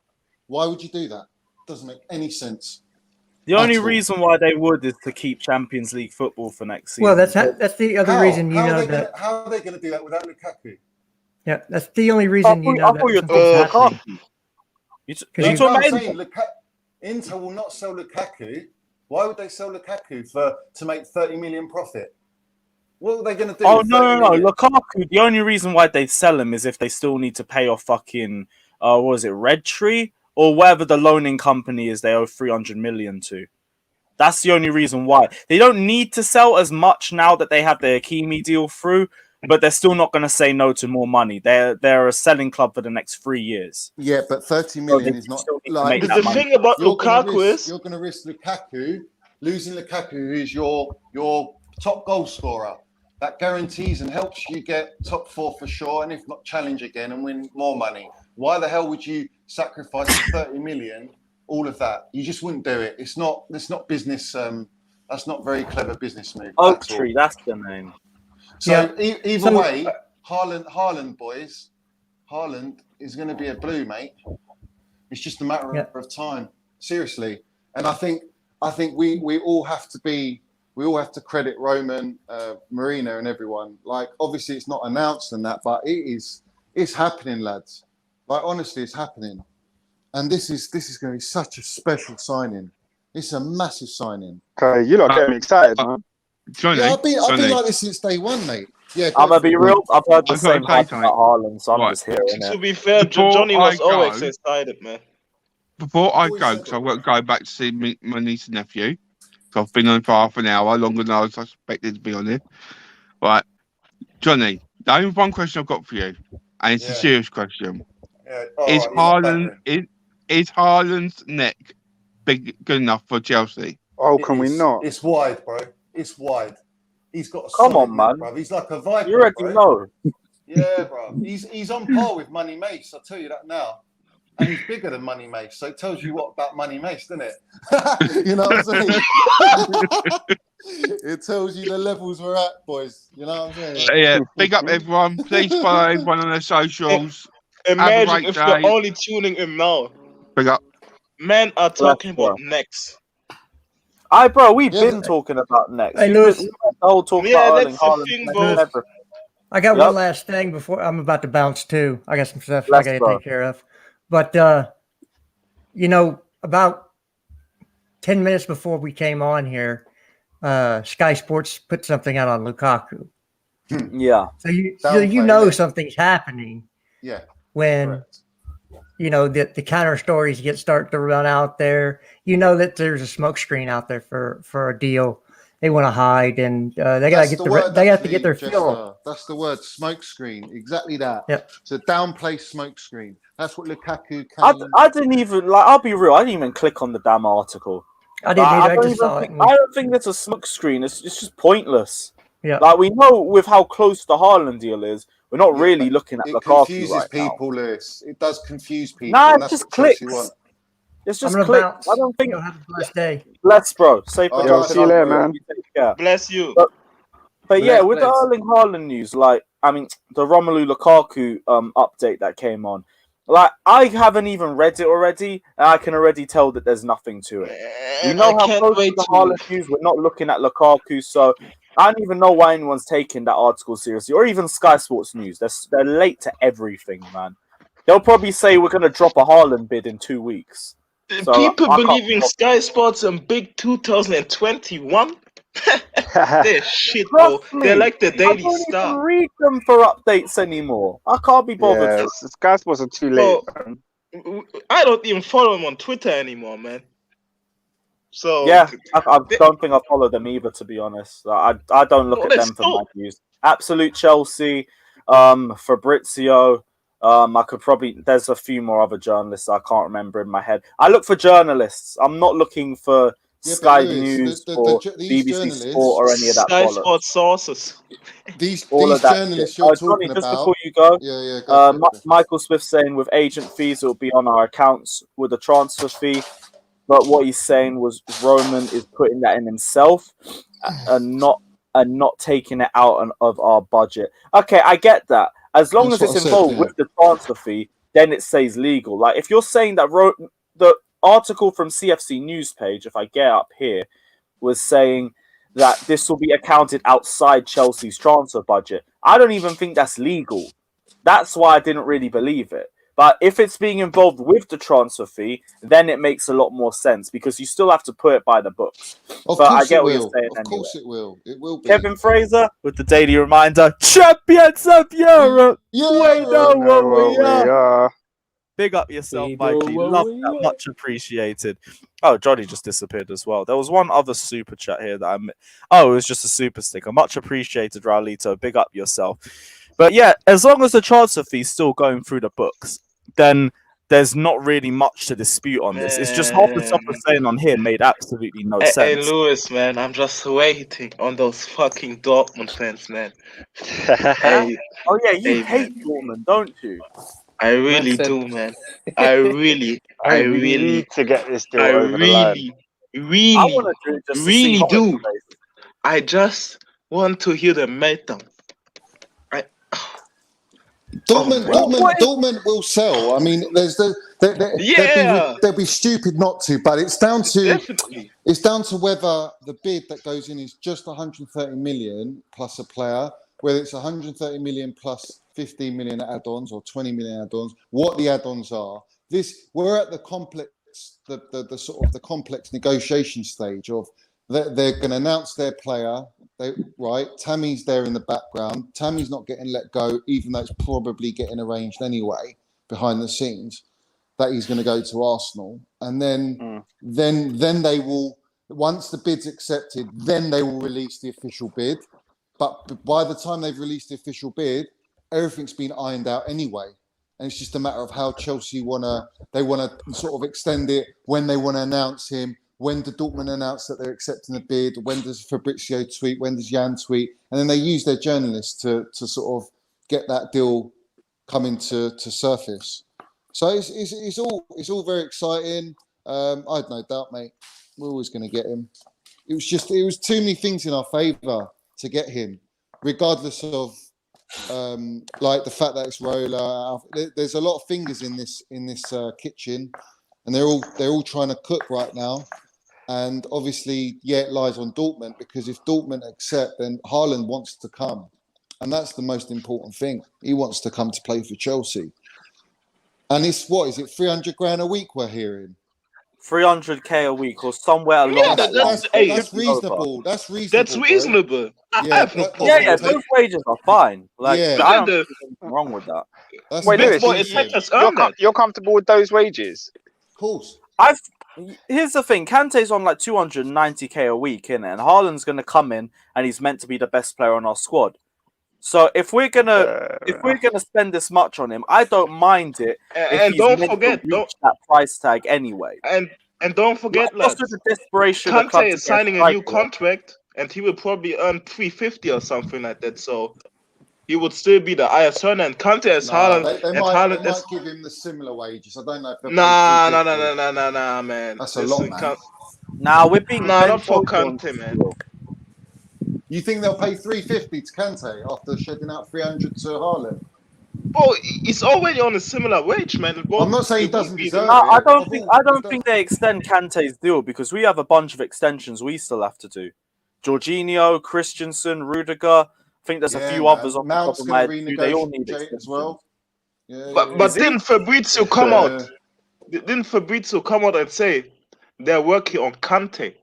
G: Why would you do that? Doesn't make any sense.
A: The only reason why they would is to keep Champions League football for next season.
B: Well, that's the other reason
G: how are they going to do that without Lukaku?
B: Yeah, that's the only reason you know
A: I thought you were
B: that.
A: talking Lukaku.
G: Inter will not sell Lukaku. Why would they sell Lukaku to make 30 million profit? What are they going to do?
A: Oh, no. Lukaku, the only reason why they sell him is if they still need to pay off fucking, what was it, Red Tree? Or whatever the loaning company is they owe 300 million to. That's the only reason why. They don't need to sell as much now that they have their Hakimi deal through, but they're still not going to say no to more money. They're a selling club for the next 3 years.
G: Yeah, but 30 million is not... Like,
F: the thing about Lukaku is...
G: You're going to risk Lukaku, losing Lukaku, who's your top goal scorer. That guarantees and helps you get top 4 for sure, and if not, challenge again and win more money. Why the hell would you sacrifice 30 million, all of that? You just wouldn't do it. It's not business. That's not very clever business move.
A: Oak Tree, that's the name.
G: So either way, Haaland boys, Haaland is going to be a blue, mate. It's just a matter of time. Seriously. And I think we all have to be we all have to credit Roman, Marina, and everyone. Like, obviously, it's not announced and that, but it's happening, lads. Like, honestly, it's happening. And this is going to be such a special signing. It's a massive signing.
C: Okay, you lot getting me excited, man.
D: Johnny,
G: Yeah, I've been
D: Johnny,
G: like this since day one, mate. Yeah,
A: I'm gonna be real. I've heard the
D: I've got
A: same
D: to say
A: hype
D: something.
A: about Haaland, so I'm
D: Right.
A: just hearing
F: To
A: it.
F: be fair,
D: Before
F: Johnny was
D: I go-
F: always excited, man.
D: Before I
G: Always
D: go,
G: said
D: because
G: that.
D: I've got to go back to see my niece and nephew. So I've been on for half an hour, longer than I was expected to be on it. Right, Johnny, the only one question I've got for you, and it's a
G: Yeah.
D: serious question.
G: Yeah.
D: Is Haaland's neck good enough for Chelsea?
C: Oh, can we not?
G: It's wide, bro. It's wide. He's got a
A: Come
G: solid
A: on,
G: neck,
A: man.
G: bro. He's like a viper,
A: You already
G: bro.
A: know.
G: Yeah, bro. He's on par with Money Mace. I'll tell you that now. And he's bigger than Money Mace, so it tells you what about Money Mace, doesn't it? You know what I'm saying? It tells you the levels we're at, boys. You know what I'm saying?
D: Yeah, big up everyone. Please follow everyone on their socials.
F: Imagine
D: great
F: if
D: day.
F: you're only tuning in now.
D: Big up.
F: Men are talking
A: bro.
F: about next.
A: Bro, we've
G: Yeah,
A: been
G: but-
A: talking about next.
B: Hey,
A: We
B: Lewis.
A: had the whole talk
F: Yeah,
A: about Erling
F: that's the
A: Haaland
F: thing,
A: next
F: bro.
A: and everything.
B: I got
A: Yep.
B: one last thing before I'm about to bounce too. I got some stuff
A: Let's
B: I got to
A: go.
B: take care of. But about 10 minutes before we came on here, Sky Sports put something out on Lukaku.
A: Yeah.
B: So you
G: Downplay,
B: know
G: innit?
B: something's happening
G: Yeah.
B: when
G: Correct.
B: the counter stories start to run out there. You know that there's a smoke screen out there for a deal. They want to hide, and they gotta
G: That's
B: get
G: the word,
B: they have to
G: actually,
B: get their
G: Jester.
B: fill.
G: That's the word, smoke screen. Exactly that.
B: Yep.
G: It's a downplay smoke screen. That's what Lukaku
A: I
G: came.
A: didn't even I'll be real. I didn't even click on the damn article.
B: I didn't
A: Like,
B: either. I just saw it.
A: I don't think it's a smoke screen. It's just pointless.
B: Yeah.
A: Like, we know with how close the Haaland deal is, we're not
G: Yeah,
A: really
G: but
A: looking at
G: It
A: Lukaku
G: confuses
A: right
G: people, Lewis. It does confuse people.
A: Nah,
G: and
A: it
G: that's
A: just
G: what Chelsea
A: clicks.
G: want.
A: It's
B: I'm
A: just
B: gonna
A: clicks.
B: bounce.
A: I don't think.
B: You'll have a blessed day.
A: Bless, bro. Safe
G: All
A: and
G: right,
C: Yo, see you later, man.
A: You take care.
F: Bless you.
A: But yeah,
B: Bless,
A: with
B: bless.
A: the Erling Haaland news, like, I mean, the Romelu Lukaku update that came on, like, I haven't even read it already, and I can already tell that there's nothing to it. We
F: Man,
A: know
F: I
A: how
F: can't
A: close to
F: wait
A: the
F: to.
A: Haaland news. We're not looking at Lukaku, so I don't even know why anyone's taking that article seriously, or even Sky Sports News. They're late to everything, man. They'll probably say we're going to drop a Haaland bid in 2 weeks. So,
F: People
A: I can't-
F: believe in Sky Sports and big 2021. They're shit, bro.
A: Trust me,
F: They're like the
A: I
F: Daily
A: don't even
F: Star.
A: read them for updates anymore. I can't be bothered.
C: Yeah, Sky Sports are too late.
F: Bro, I don't even follow them on Twitter anymore, man. So
A: Yeah, I don't think I follow them either, to be honest. I don't look
F: Oh,
A: at
F: let's
A: them for
F: go.
A: my news. Absolute Chelsea, Fabrizio. I could probably. There's a few more other journalists I can't remember in my head. I look for journalists. I'm not looking for
G: Yeah, but
A: Sky
G: Lewis,
A: News
G: the-
A: or
G: these
A: BBC
G: journalists-
A: Sport or any of that
F: Sky
A: bollocks.
F: Sports sources.
G: These
A: All of that
G: journalists
A: shit.
G: you're
A: Johnny,
G: talking
A: just
G: about.
A: before you go,
G: Yeah, go for it.
A: Michael Swift saying with agent fees it will be on our accounts with a transfer fee. But what he's saying was Roman is putting that in himself and not taking it out of our budget. Okay, I get that. As long
G: That's
A: as
G: what
A: it's
G: I said,
A: involved
G: yeah.
A: with the transfer fee, then it stays legal. Like, if you're saying that the article from CFC News page, if I get up here, was saying that this will be accounted outside Chelsea's transfer budget, I don't even think that's legal. That's why I didn't really believe it. But if it's being involved with the transfer fee, then it makes a lot more sense because you still have to put it by the books.
G: Of
A: But I
G: course
A: get
G: it
A: what you're
G: will.
A: saying
G: Of
A: anyway.
G: course it will. It will be.
A: Kevin Fraser with the daily reminder, champions of Europe.
G: Yeah.
A: We know what we are.
C: are.
A: Big up yourself,
E: We know
A: Mikey.
E: what
A: Love
E: we
A: that.
E: are.
A: Much appreciated. Oh, Johnny just disappeared as well. There was one other super chat here that it was just a super sticker. Much appreciated, Raulito. Big up yourself. But yeah, as long as the transfer fee's still going through the books, then there's not really much to dispute on this. It's just half the stuff we're saying on here made absolutely no
F: Hey,
A: sense.
F: Lewis, man, I'm just waiting on those fucking Dortmund fans, man. Hey,
A: Oh yeah, you
F: Hey,
A: hate Dortmund, don't you?
F: I really
E: Said-
F: do, man. I really
C: need to get this deal over the line.
A: I want to do it just to see
F: really do.
A: Holland's face.
F: I just want to hear the meltdown.
G: Dortmund will sell. I mean, they'd be stupid not to, but it's down to whether the bid that goes in is just 130 million plus a player, whether it's 130 million plus 15 million add-ons or 20 million add-ons, what the add-ons are. We're at the complex, the sort of the complex negotiation stage of they're going to announce their player. Right, Tammy's there in the background. Tammy's not getting let go, even though it's probably getting arranged anyway behind the scenes that he's going to go to Arsenal. And then they will, once the bid's accepted, then they will release the official bid. But by the time they've released the official bid, everything's been ironed out anyway. And it's just a matter of how Chelsea want to sort of extend it, when they want to announce him. When do Dortmund announce that they're accepting the bid? When does Fabrizio tweet? When does Jan tweet? And then they use their journalists to sort of get that deal coming to surface. So it's all very exciting. I had no doubt, mate. We're always going to get him. It was too many things in our favour to get him, regardless of like the fact that it's Roller. There's a lot of fingers in this kitchen, and they're all trying to cook right now. And obviously, it lies on Dortmund, because if Dortmund accept, then Haaland wants to come. And that's the most important thing. He wants to come to play for Chelsea. And it's, what is it, 300 grand a week we're hearing?
A: 300k a week or somewhere along
G: that's reasonable. That's reasonable.
F: That's reasonable.
A: Those wages are fine. Like, I don't think there's anything wrong with that.
C: Wait, Lewis, you're comfortable with those wages?
G: Of course.
A: Here's the thing: Kante's on like 290k a week, innit? And Haaland's gonna come in, and he's meant to be the best player on our squad. So if we're gonna spend this much on him, I don't mind it.
F: And don't forget,
A: that price tag anyway.
F: And don't forget, lads,
A: the desperation.
F: Kante is signing a new contract, and he will probably earn 350 or something like that. So he would still be the highest earner, and Kante as Haaland.
G: They might give him the similar wages. I don't know if
F: Nah, man.
G: That's a lot, man.
A: We're being
F: not for Kante, man.
G: You think they'll pay 350 to Kante after shedding out 300 to Haaland?
F: Oh, he's already on a similar wage, man.
G: I'm not saying he doesn't deserve it.
A: I don't think they extend Kante's deal, because we have a bunch of extensions we still have to do. Jorginho, Christensen, Rudiger. I think there's a few others on
G: Mount's
A: top of my head. They all need
G: it as well.
F: But didn't Fabrizio come out? Didn't Fabrizio come out and say they're working on Kante?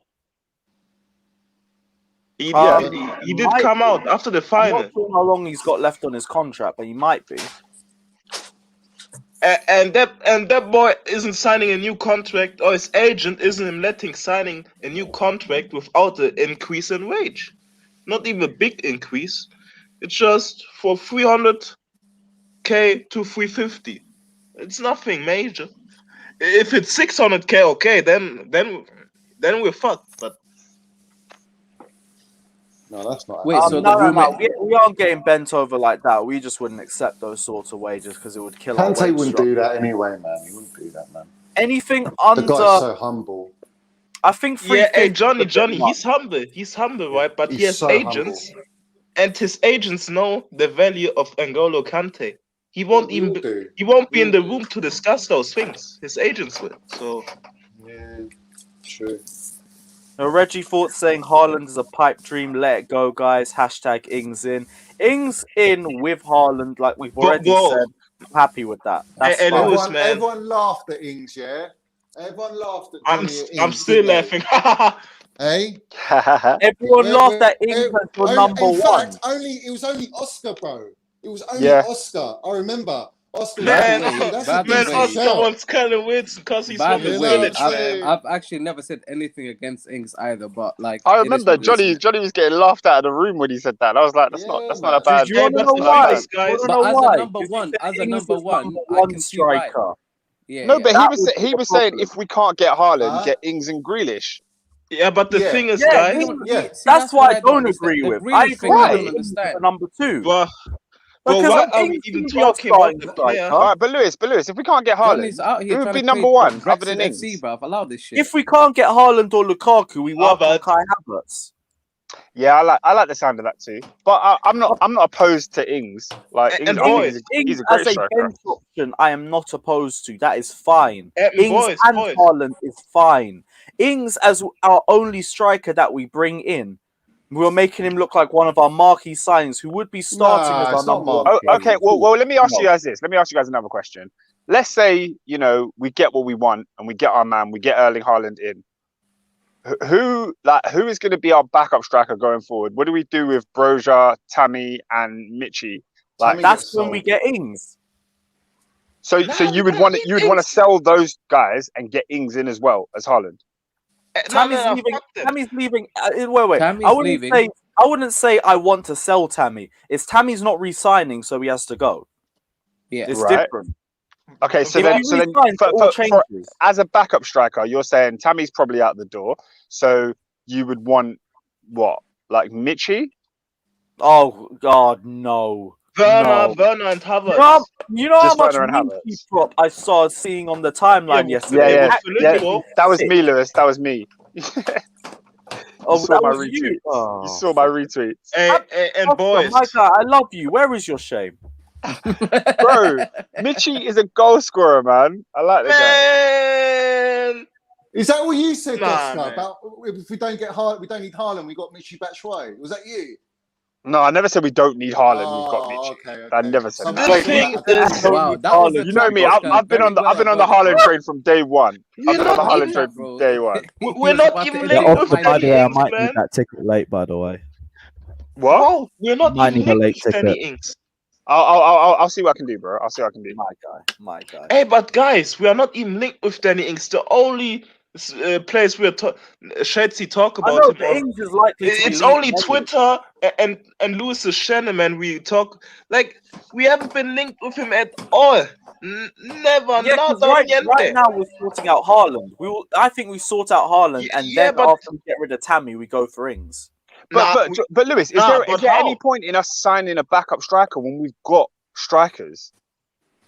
F: He did come out after the final.
A: I'm not sure how long he's got left on his contract, but he might be.
F: And that boy isn't signing a new contract, or his agent isn't letting signing a new contract without an increase in wage. Not even a big increase. It's just for 300k to 350. It's nothing major. If it's 600k, okay, then we're fucked. But
G: no, that's not.
E: Wait, so
A: we aren't getting bent over like that. We just wouldn't accept those sorts of wages because it would kill.
G: Kante wouldn't do that anyway, man. He wouldn't do that, man.
A: Anything under.
G: The guy's so humble.
A: I think.
F: Johnny, he's humble. He's humble, right? But he has so agents, and his agents know the value of N'Golo Kante. He won't be in the room to discuss those things. His agents will. So.
G: Yeah, true.
A: Reggie Fort saying Haaland is a pipe dream. Let it go, guys. # Ings in. Ings in with Haaland, like we've already said. I'm happy with that. That's
G: everyone laughed at Ings, yeah? Everyone laughed at Ings.
F: I'm still laughing.
G: Hey?
A: Everyone laughed at Ings for number one.
G: In fact, it was only Oscar, bro. It was only Oscar. I remember. Oscar,
F: Oscar wants kind of weird because he's from the village.
E: I've actually never said anything against Ings either, but like
C: I remember Johnny was getting laughed out of the room when he said that. I was like, that's not a bad.
A: You want to know why?
E: But as a number one, I can see why.
C: But he was saying if we can't get Haaland, get Ings and Grealish.
F: Yeah, but the thing is, guys,
A: that's why I don't agree with. I agree with number two.
F: But why are we even talking about the player?
C: All right, but Lewis, if we can't get Haaland, who would be number one other than Ings?
E: Allow this shit.
A: If we can't get Haaland or Lukaku, we work on Kai Havertz.
C: Yeah, I like the sound of that too. But I'm not opposed to Ings. Like
F: And
C: Ings, I think
F: boys,
C: he's a
A: as
C: great
A: a
C: striker.
A: bench option, I am not opposed to. That is fine.
F: and
A: Ings
F: boys,
A: and Haaland is fine. Ings as our only striker that we bring in, we're making him look like one of our marquee signings who would be starting
G: Nah,
A: as our
G: it's not
A: number one.
G: marquee.
C: Oh, okay. Well, let me ask
A: No.
C: you guys this. Let me ask you guys another question. Let's say we get what we want and we get our man, we get Erling Haaland in. Who is going to be our backup striker going forward? What do we do with Broja, Tammy, and Michi? Like
G: Tammy
A: That's
G: gets
A: when
G: sold.
A: we get Ings.
C: so
F: Nah,
C: you
F: we
C: would
F: don't
C: want
F: need
C: you would want to
F: Ings.
C: sell those guys and get Ings in as well as Haaland.
A: Tammy's leaving.
F: fuck that.
A: Tammy's leaving. Wait.
E: Tammy's
A: I wouldn't
E: leaving.
A: say. I wouldn't say I want to sell Tammy. It's Tammy's not re-signing, so he has to go.
E: Yeah.
A: It's
C: Right.
A: different.
C: Okay, so
A: If
C: then
A: he resigns, it all changes.
C: as a backup striker, you're saying Tammy's probably out the door. So you would want what? Like Michi?
A: Oh God, no.
F: Werner,
A: No.
F: Werner, and Havertz.
A: You know how
C: Just
A: much
C: Werner and
A: Michi
C: Havertz.
A: prop I saw seeing on the timeline
F: Yeah,
A: yesterday?
C: Yeah,
F: Filippo.
C: That was
A: Sick.
C: me, Lewis. That was me.
A: Oh,
C: saw
A: that
C: my
A: was
C: retweets.
A: you. Oh,
C: You saw my retweets.
F: And
A: Oscar,
F: boys,
A: my guy, I love you. Where is your shame?
C: Bro, Michi is a goal scorer, man. I like the guy.
F: man.
G: Is that what you said,
F: Nah,
G: Oscar?
F: man.
G: About if we don't get Haaland, we don't need Haaland. We got Michy Batshuayi. Was that you?
C: No, I never said we don't need Haaland. We've got Michi.
G: Okay.
C: I never said
G: Somehow-
C: that.
F: The thing is,
E: Wow, that was a
C: You know me.
E: track,
C: I've
E: Oscar.
C: been on the
E: Very well
C: Haaland
E: avoided.
C: train from day one.
F: we're
C: I've been on the
F: not
C: Haaland
F: even,
C: train from day one.
F: we're not even
E: Yeah,
F: linked
H: Yeah,
F: with
H: Oscar, by the
F: Danny
H: way, I
F: Ings,
H: might
F: man.
H: need that ticket late, by the way.
C: What?
F: Wow, we're not
H: Might
F: even
H: need a
F: linked
H: late
F: with Danny
H: ticket.
F: Ings.
C: I'll see what I can do, bro. I'll see what I can do.
A: My guy.
F: Hey, but guys, we are not even linked with Danny Ings. The only place we're Shadesy talk
A: I
F: about
A: know,
F: him
A: but
F: on.
A: Ings is likely to be
F: It's
A: leaving
F: only
A: anyway.
F: Twitter and Lewis's Shannon, man. We talk like we haven't been linked with him at all. Never,
A: Yeah,
F: not
A: because right
F: niente.
A: now we're sorting out Haaland. I think we sort out Haaland, and
F: Yeah,
A: then
F: but-
A: after we get rid of Tammy, we go for Ings.
C: But Lewis, is there
F: but
C: any
F: how?
C: point in us signing a backup striker when we've got strikers?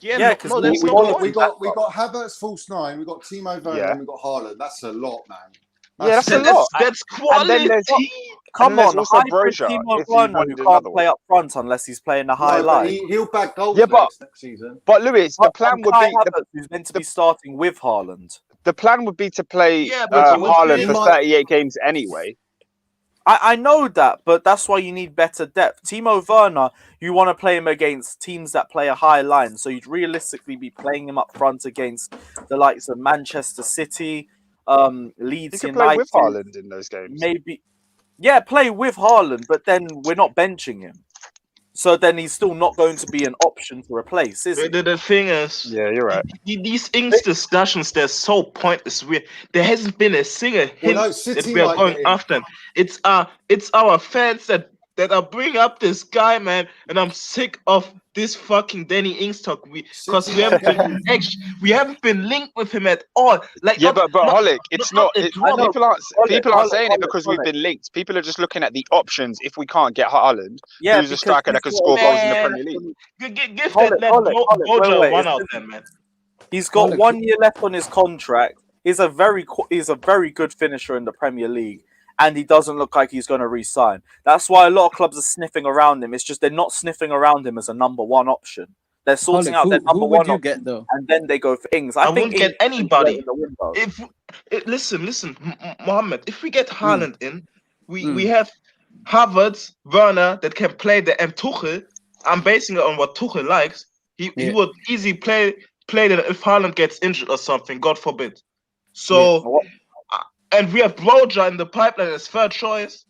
A: Yeah, 'cause
F: no, that's
A: we
F: not
A: want-
F: the
G: we
F: point.
G: got Havertz false nine. We got Timo Werner.
C: Yeah.
G: And we got Haaland. That's a lot, man.
C: Yeah, that's a
F: That's
C: lot.
F: that's
C: And then
F: quality.
C: there's-
A: Come
C: there's
A: on,
C: also
A: hybrid
C: Broja,
A: Timo
C: if you
A: Werner who
C: wanted
A: can't
C: another
A: play
C: one.
A: up front unless he's playing a high
G: No, but
A: line.
G: he'll bag goals
C: Yeah, but-
G: next season.
C: But Lewis, the plan
A: And
C: would
A: Kai
C: be
A: Havertz, who's meant to be starting with Haaland.
C: the plan would be to play
F: Yeah, but you would
C: Haaland
F: be-
C: for 38 games anyway.
A: I know that, but that's why you need better depth. Timo Werner, you want to play him against teams that play a high line, so you'd realistically be playing him up front against the likes of Manchester City,
C: You
A: Leeds
C: can play
A: United.
C: with Haaland in those games.
A: Maybe, yeah, play with Haaland, but then we're not benching him. So then he's still not going to be an option to replace, is he?
F: The thing is,
C: Yeah, you're right.
F: these Ings discussions, they're so pointless. There hasn't been a single hint
G: no,
F: that
G: City
F: we are
G: might
F: going
G: get in.
F: after him. It's our fans that are bringing up this guy, man, and I'm sick of this fucking Danny Ings talk. Because
G: City
F: we haven't
G: might
F: been we haven't been linked with him at all. Like
C: Yeah, but Holic, it's not.
F: a drop.
C: People aren't
A: Holic,
C: saying it because we've
A: Holic.
C: been linked. People are just looking at the options. If we can't get Haaland,
A: Yeah,
C: who's a
A: because
C: striker that
A: he's
C: can
A: got-
C: score goals in the
F: Man.
C: Premier League?
F: Give
A: Holic,
F: that
A: Holic,
F: Boja
A: wait,
F: one
A: it's
F: out
A: just-
F: there, man.
A: He's got
E: Haaland-
A: 1 year left on his contract. He's a very good finisher in the Premier League, and he doesn't look like he's going to re-sign. That's why a lot of clubs are sniffing around him. It's just they're not sniffing around him as a number one option. They're sorting out their number
E: who would
A: one
E: you
A: option,
E: get though?
A: and then they go for Ings.
F: I
A: think
F: wouldn't get
A: Ings is
F: anybody.
A: in the window.
F: Listen, Mohammed. If we get Haaland in, we
E: Mm.
F: have Havertz, Werner that can play there, and Tuchel. I'm basing it on what Tuchel likes. He would easily play that if Haaland gets injured or something, God forbid. So, and we have Broja in the pipeline as third choice.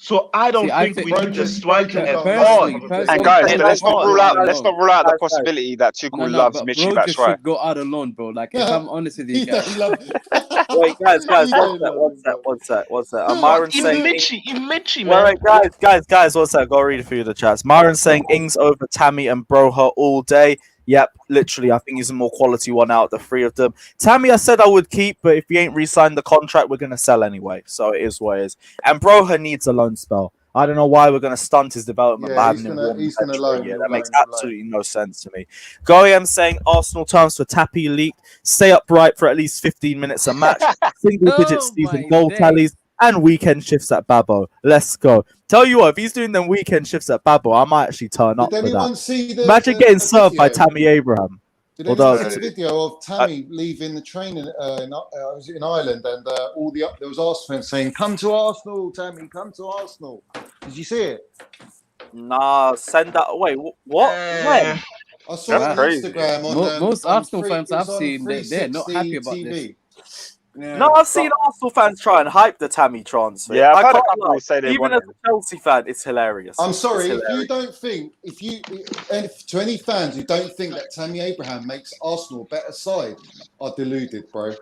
F: So I don't
E: See, I
F: think
E: think
F: we need to
G: Broja's-
F: strike
G: Broja
F: at
G: got
F: all.
G: nothing.
E: Personally,
C: And guys,
E: Broja
C: but let's
E: should
C: not
E: go
C: rule out.
E: alone.
C: Let's not rule out the
A: Guys,
C: possibility that Tuchel
E: No,
C: loves
E: but
C: Michy
E: Broja
C: Batshuayi.
E: should go out alone, bro. Like, if I'm honest with you
G: He
E: guys.
G: don't love
A: Wait, guys,
G: He don't
A: one
G: love
A: sec.
G: But
A: Myron's
F: Even
A: saying
F: Michi, man.
A: Alright, guys, one sec. Go read a few of the chats. Myron's saying Ings over Tammy and Broha all day. Yep, literally, I think he's a more quality one out of the three of them. Tammy, I said I would keep, but if he ain't re-signed the contract, we're going to sell anyway. So it is what it is. And Broha needs a loan spell. I don't know why we're going to stunt his development by having him warm
G: he's gonna
A: bench for a
G: loan.
A: year.
G: He'll
A: That makes
G: loan, he'll
A: absolutely no sense to me. Goyam saying Arsenal terms for Tappy leaked. Stay upright for at least 15 minutes a match. Single-digit
E: Oh
A: season
E: my
A: goal
E: days.
A: tallies. and weekend shifts at Babbo. Let's go. Tell you what, if he's doing them weekend shifts at Babbo, I might actually turn up
G: Did
A: for
G: anyone
A: that.
G: see the
A: Imagine getting served by
G: video?
A: Tammy Abraham.
G: Did
A: Although-
G: anyone see the video of Tammy leaving the train was it in Ireland, and there was Arsenal fans saying, "Come to Arsenal, Tammy, come to Arsenal." Did you see it?
A: Nah, send that away. What? When?
G: I saw it on
C: crazy.
G: Instagram. On
E: Most
G: on
E: Arsenal
G: free-
E: fans
G: it was
E: I've
G: on
E: seen, they're not
G: 360
E: happy about
G: TV. Yeah.
A: No, I've seen Arsenal fans try and hype the Tammy transfer.
C: Yeah, I've
A: I
C: heard a
A: can't
C: couple
A: lie.
C: say they
A: Even
C: want
A: as
C: him.
A: a Chelsea fan, it's hilarious.
G: I'm sorry
A: It's
G: if you
A: hilarious.
G: don't think to any fans who don't think that Tammy Abraham makes Arsenal a better side are deluded, bro.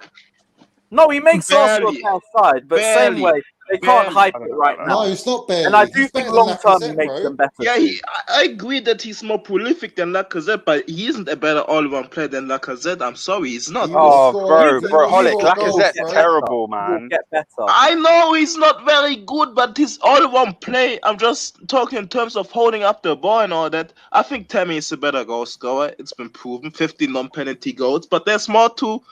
A: No, he makes Arsenal a
F: Barely.
A: better side, but same
F: Barely.
A: way they can't
F: Barely.
A: hype
C: I don't
A: it
C: know
A: right
C: about
A: now.
G: No, it's not barely.
A: And I do
G: He's
A: think
G: better than
A: long term he
G: Lacazette,
A: makes
G: bro.
A: them better.
F: Yeah,
A: too.
F: I agree that he's more prolific than Lacazette, but he isn't a better all-round player than Lacazette. I'm sorry, he's not.
G: He will
C: Oh,
G: score-
C: bro,
G: he
C: bro,
G: will
C: Holic,
G: score goals,
C: Lacazette's
G: bro.
C: terrible,
A: He will
C: man.
A: get better.
F: I know he's not very good, but his all-round play, I'm just talking in terms of holding up the ball and all that. I think Tammy is a better goal scorer. It's been proven, 15 non-penalty goals, but there's more to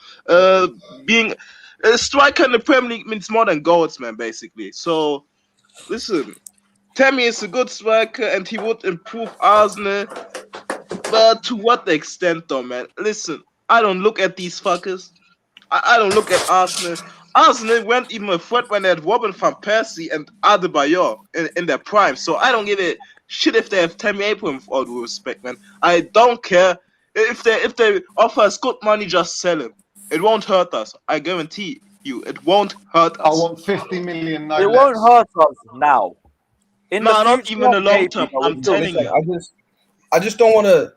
F: being a striker in the Premier League means more than goals, man, basically. So, listen, Tammy is a good striker and he would improve Arsenal, but to what extent, though, man? Listen, I don't look at these fuckers. I don't look at Arsenal. Arsenal went even a threat when they had Robin van Persie and Adebayor in their prime. So I don't give a shit if they have Tammy Abraham, with all due respect, man. I don't care if they offer us good money, just sell him. It won't hurt us. I guarantee you, it won't hurt
G: I
F: us.
G: want 50 million. No
A: It
G: less.
A: won't hurt us now. In
F: No,
A: the
F: not
A: future,
F: even the long
A: maybe,
F: term.
A: but we're
F: I'm
A: still
F: telling
A: saying-
F: you.
H: I just don't want to